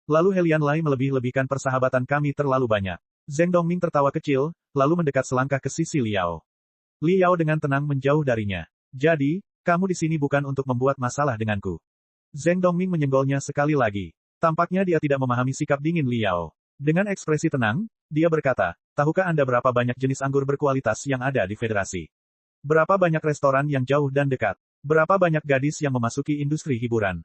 Lalu Helian Lai melebih-lebihkan persahabatan kami terlalu banyak. Zheng Dongming tertawa kecil, lalu mendekat selangkah ke sisi Liao. Liao dengan tenang menjauh darinya. Jadi, kamu di sini bukan untuk membuat masalah denganku. Zheng Dongming menyenggolnya sekali lagi. Tampaknya dia tidak memahami sikap dingin Liao. Dengan ekspresi tenang, dia berkata, tahukah Anda berapa banyak jenis anggur berkualitas yang ada di Federasi? Berapa banyak restoran yang jauh dan dekat? Berapa banyak gadis yang memasuki industri hiburan?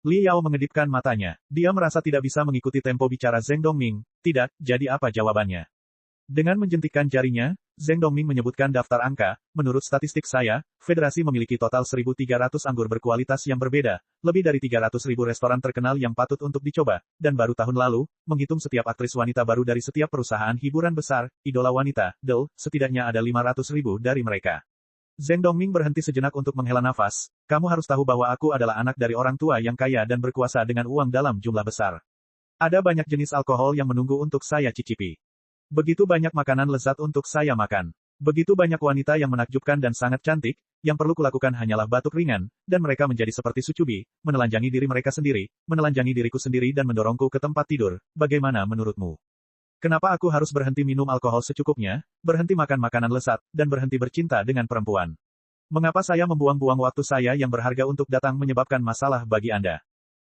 Liao mengedipkan matanya. Dia merasa tidak bisa mengikuti tempo bicara Zheng Dongming. Tidak, jadi apa jawabannya? Dengan menjentikkan jarinya, Zheng Dongming menyebutkan daftar angka. Menurut statistik saya, Federasi memiliki total 1.300 anggur berkualitas yang berbeda, lebih dari 300.000 restoran terkenal yang patut untuk dicoba, dan baru tahun lalu, menghitung setiap aktris wanita baru dari setiap perusahaan hiburan besar, idola wanita, setidaknya ada 500.000 dari mereka. Zheng Dongming berhenti sejenak untuk menghela nafas. Kamu harus tahu bahwa aku adalah anak dari orang tua yang kaya dan berkuasa dengan uang dalam jumlah besar. Ada banyak jenis alkohol yang menunggu untuk saya cicipi. Begitu banyak makanan lezat untuk saya makan. Begitu banyak wanita yang menakjubkan dan sangat cantik, yang perlu kulakukan hanyalah batuk ringan, dan mereka menjadi seperti sucubi, menelanjangi diri mereka sendiri, menelanjangi diriku sendiri dan mendorongku ke tempat tidur. Bagaimana menurutmu? Kenapa aku harus berhenti minum alkohol secukupnya, berhenti makan makanan lezat, dan berhenti bercinta dengan perempuan? Mengapa saya membuang-buang waktu saya yang berharga untuk datang menyebabkan masalah bagi Anda?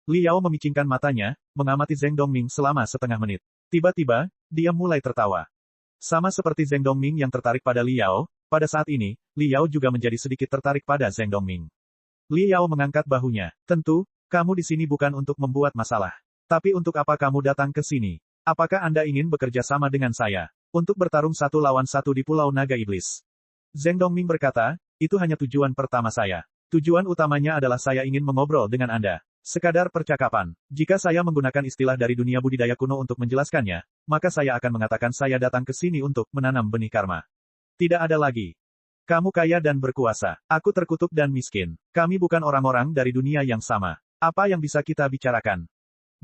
Liao memicingkan matanya, mengamati Zheng Dongming selama setengah menit. Tiba-tiba, dia mulai tertawa. Sama seperti Zheng Dongming yang tertarik pada Liao, pada saat ini, Liao juga menjadi sedikit tertarik pada Zheng Dongming. Liao mengangkat bahunya. Tentu, kamu di sini bukan untuk membuat masalah. Tapi untuk apa kamu datang ke sini? Apakah Anda ingin bekerja sama dengan saya? Untuk bertarung 1 lawan 1 di Pulau Naga Iblis. Zheng Dongming berkata, itu hanya tujuan pertama saya. Tujuan utamanya adalah saya ingin mengobrol dengan Anda. Sekadar percakapan. Jika saya menggunakan istilah dari dunia budidaya kuno untuk menjelaskannya, maka saya akan mengatakan saya datang ke sini untuk menanam benih karma. Tidak ada lagi. Kamu kaya dan berkuasa. Aku terkutuk dan miskin. Kami bukan orang-orang dari dunia yang sama. Apa yang bisa kita bicarakan?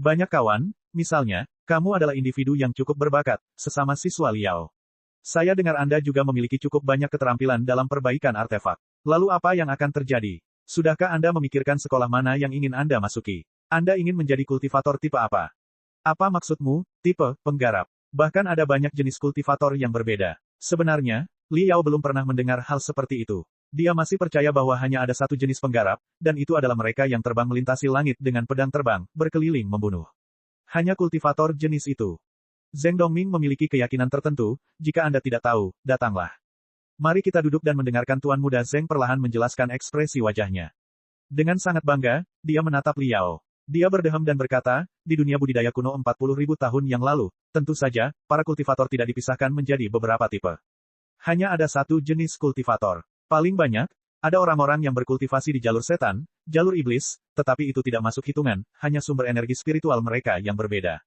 Banyak kawan, misalnya, kamu adalah individu yang cukup berbakat, sesama siswa Liao. Saya dengar Anda juga memiliki cukup banyak keterampilan dalam perbaikan artefak. Lalu apa yang akan terjadi? Sudahkah Anda memikirkan sekolah mana yang ingin Anda masuki? Anda ingin menjadi kultivator tipe apa? Apa maksudmu, tipe penggarap? Bahkan ada banyak jenis kultivator yang berbeda. Sebenarnya, Liao belum pernah mendengar hal seperti itu. Dia masih percaya bahwa hanya ada satu jenis penggarap, dan itu adalah mereka yang terbang melintasi langit dengan pedang terbang, berkeliling membunuh. Hanya kultivator jenis itu. Zheng Dongming memiliki keyakinan tertentu, jika Anda tidak tahu, datanglah. Mari kita duduk dan mendengarkan Tuan Muda Zheng perlahan menjelaskan ekspresi wajahnya. Dengan sangat bangga, dia menatap Liao. Dia berdeham dan berkata, di dunia budidaya kuno 40.000 tahun yang lalu, tentu saja, para kultivator tidak dipisahkan menjadi beberapa tipe. Hanya ada satu jenis kultivator. Paling banyak, ada orang-orang yang berkultivasi di jalur setan, jalur iblis, tetapi itu tidak masuk hitungan, hanya sumber energi spiritual mereka yang berbeda.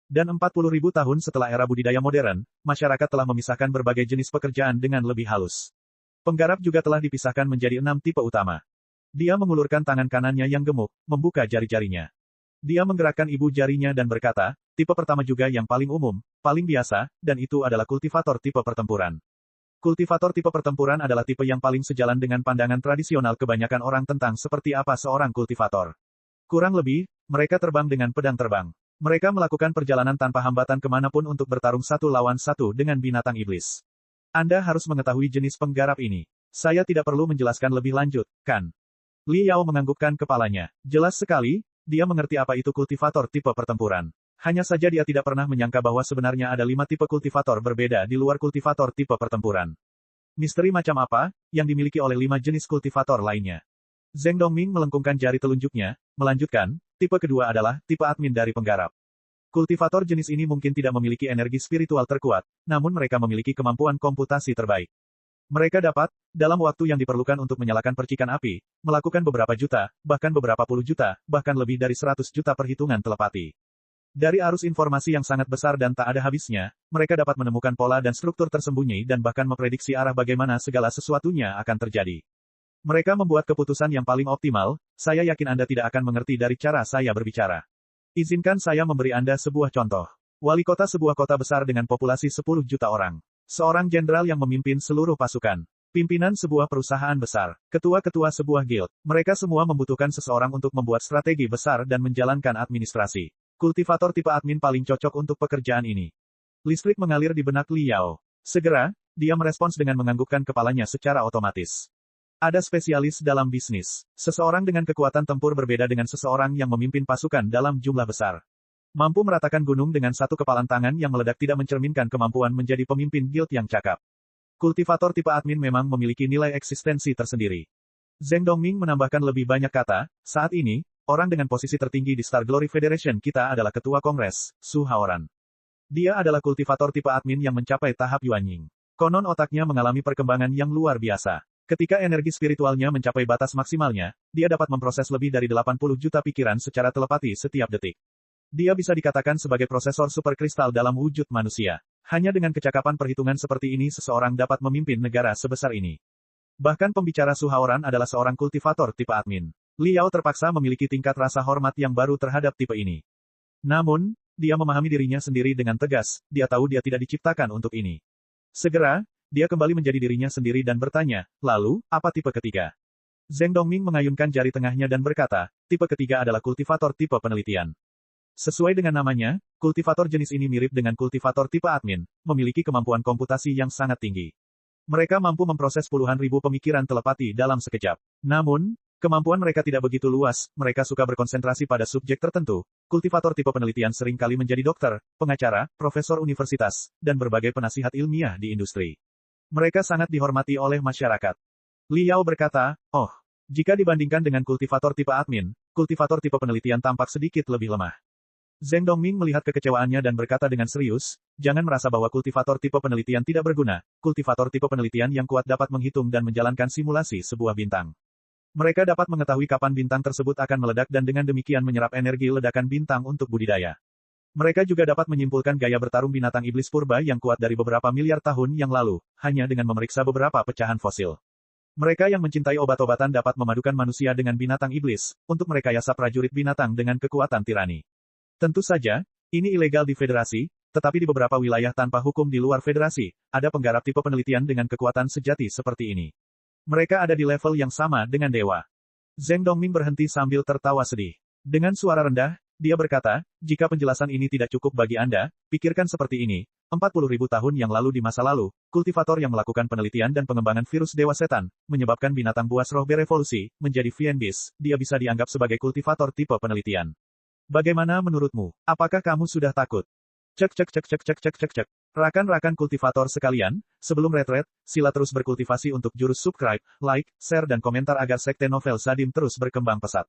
Dan 40.000 tahun setelah era budidaya modern, masyarakat telah memisahkan berbagai jenis pekerjaan dengan lebih halus. Penggarap juga telah dipisahkan menjadi 6 tipe utama. Dia mengulurkan tangan kanannya yang gemuk, membuka jari-jarinya. Dia menggerakkan ibu jarinya dan berkata, tipe pertama juga yang paling umum, paling biasa, dan itu adalah kultivator tipe pertempuran. Kultivator tipe pertempuran adalah tipe yang paling sejalan dengan pandangan tradisional kebanyakan orang tentang seperti apa seorang kultivator. Kurang lebih, mereka terbang dengan pedang terbang. Mereka melakukan perjalanan tanpa hambatan kemanapun untuk bertarung 1 lawan 1 dengan binatang iblis. Anda harus mengetahui jenis penggarap ini. Saya tidak perlu menjelaskan lebih lanjut, kan? Liao menganggukkan kepalanya. Jelas sekali, dia mengerti apa itu kultivator tipe pertempuran. Hanya saja dia tidak pernah menyangka bahwa sebenarnya ada 5 tipe kultivator berbeda di luar kultivator tipe pertempuran. Misteri macam apa, yang dimiliki oleh 5 jenis kultivator lainnya? Zheng Dongming melengkungkan jari telunjuknya, melanjutkan, tipe kedua adalah tipe admin dari penggarap. Kultivator jenis ini mungkin tidak memiliki energi spiritual terkuat, namun mereka memiliki kemampuan komputasi terbaik. Mereka dapat, dalam waktu yang diperlukan untuk menyalakan percikan api, melakukan beberapa juta, bahkan beberapa puluh juta, bahkan lebih dari 100 juta perhitungan telepati. Dari arus informasi yang sangat besar dan tak ada habisnya, mereka dapat menemukan pola dan struktur tersembunyi dan bahkan memprediksi arah bagaimana segala sesuatunya akan terjadi. Mereka membuat keputusan yang paling optimal, saya yakin Anda tidak akan mengerti dari cara saya berbicara. Izinkan saya memberi Anda sebuah contoh. Wali kota sebuah kota besar dengan populasi 10 juta orang. Seorang jenderal yang memimpin seluruh pasukan. Pimpinan sebuah perusahaan besar. Ketua-ketua sebuah guild. Mereka semua membutuhkan seseorang untuk membuat strategi besar dan menjalankan administrasi. Kultivator tipe admin paling cocok untuk pekerjaan ini. Listrik mengalir di benak Liao. Segera, dia merespons dengan menganggukkan kepalanya secara otomatis. Ada spesialis dalam bisnis. Seseorang dengan kekuatan tempur berbeda dengan seseorang yang memimpin pasukan dalam jumlah besar. Mampu meratakan gunung dengan satu kepalan tangan yang meledak tidak mencerminkan kemampuan menjadi pemimpin guild yang cakap. Kultivator tipe admin memang memiliki nilai eksistensi tersendiri. Zheng Dongming menambahkan lebih banyak kata, saat ini, orang dengan posisi tertinggi di Star Glory Federation kita adalah Ketua Kongres, Su Haoran. Dia adalah kultivator tipe admin yang mencapai tahap Yuanying. Konon otaknya mengalami perkembangan yang luar biasa. Ketika energi spiritualnya mencapai batas maksimalnya, dia dapat memproses lebih dari 80 juta pikiran secara telepati setiap detik. Dia bisa dikatakan sebagai prosesor superkristal dalam wujud manusia. Hanya dengan kecakapan perhitungan seperti ini seseorang dapat memimpin negara sebesar ini. Bahkan pembicara Su Haoran adalah seorang kultivator tipe admin. Liao terpaksa memiliki tingkat rasa hormat yang baru terhadap tipe ini. Namun, dia memahami dirinya sendiri dengan tegas, dia tahu dia tidak diciptakan untuk ini. Segera, dia kembali menjadi dirinya sendiri dan bertanya, lalu, apa tipe ketiga? Zheng Dongming mengayunkan jari tengahnya dan berkata, tipe ketiga adalah kultivator tipe penelitian. Sesuai dengan namanya, kultivator jenis ini mirip dengan kultivator tipe admin, memiliki kemampuan komputasi yang sangat tinggi. Mereka mampu memproses puluhan ribu pemikiran telepati dalam sekejap. Namun, Kemampuan mereka tidak begitu luas, mereka suka berkonsentrasi pada subjek tertentu. Kultivator tipe penelitian sering kali menjadi dokter, pengacara, profesor universitas, dan berbagai penasihat ilmiah di industri. Mereka sangat dihormati oleh masyarakat. Liao berkata, oh, jika dibandingkan dengan kultivator tipe admin, kultivator tipe penelitian tampak sedikit lebih lemah. Zheng Dongming melihat kekecewaannya dan berkata dengan serius, jangan merasa bahwa kultivator tipe penelitian tidak berguna, kultivator tipe penelitian yang kuat dapat menghitung dan menjalankan simulasi sebuah bintang. Mereka dapat mengetahui kapan bintang tersebut akan meledak dan dengan demikian menyerap energi ledakan bintang untuk budidaya. Mereka juga dapat menyimpulkan gaya bertarung binatang iblis purba yang kuat dari beberapa miliar tahun yang lalu, hanya dengan memeriksa beberapa pecahan fosil. Mereka yang mencintai obat-obatan dapat memadukan manusia dengan binatang iblis, untuk merekayasa prajurit binatang dengan kekuatan tirani. Tentu saja, ini ilegal di federasi, tetapi di beberapa wilayah tanpa hukum di luar federasi, ada penggarap tipe penelitian dengan kekuatan sejati seperti ini. Mereka ada di level yang sama dengan dewa. Zheng Dongming berhenti sambil tertawa sedih. Dengan suara rendah, dia berkata, jika penjelasan ini tidak cukup bagi Anda, pikirkan seperti ini, 40.000 tahun yang lalu di masa lalu, kultivator yang melakukan penelitian dan pengembangan virus dewa setan, menyebabkan binatang buas roh berevolusi, menjadi Fiendis, dia bisa dianggap sebagai kultivator tipe penelitian. Bagaimana menurutmu? Apakah kamu sudah takut? Cek. Rakan-rakan kultivator sekalian, sebelum retret, sila terus berkultivasi untuk jurus subscribe, like, share dan komentar agar sekte novel Sadim terus berkembang pesat.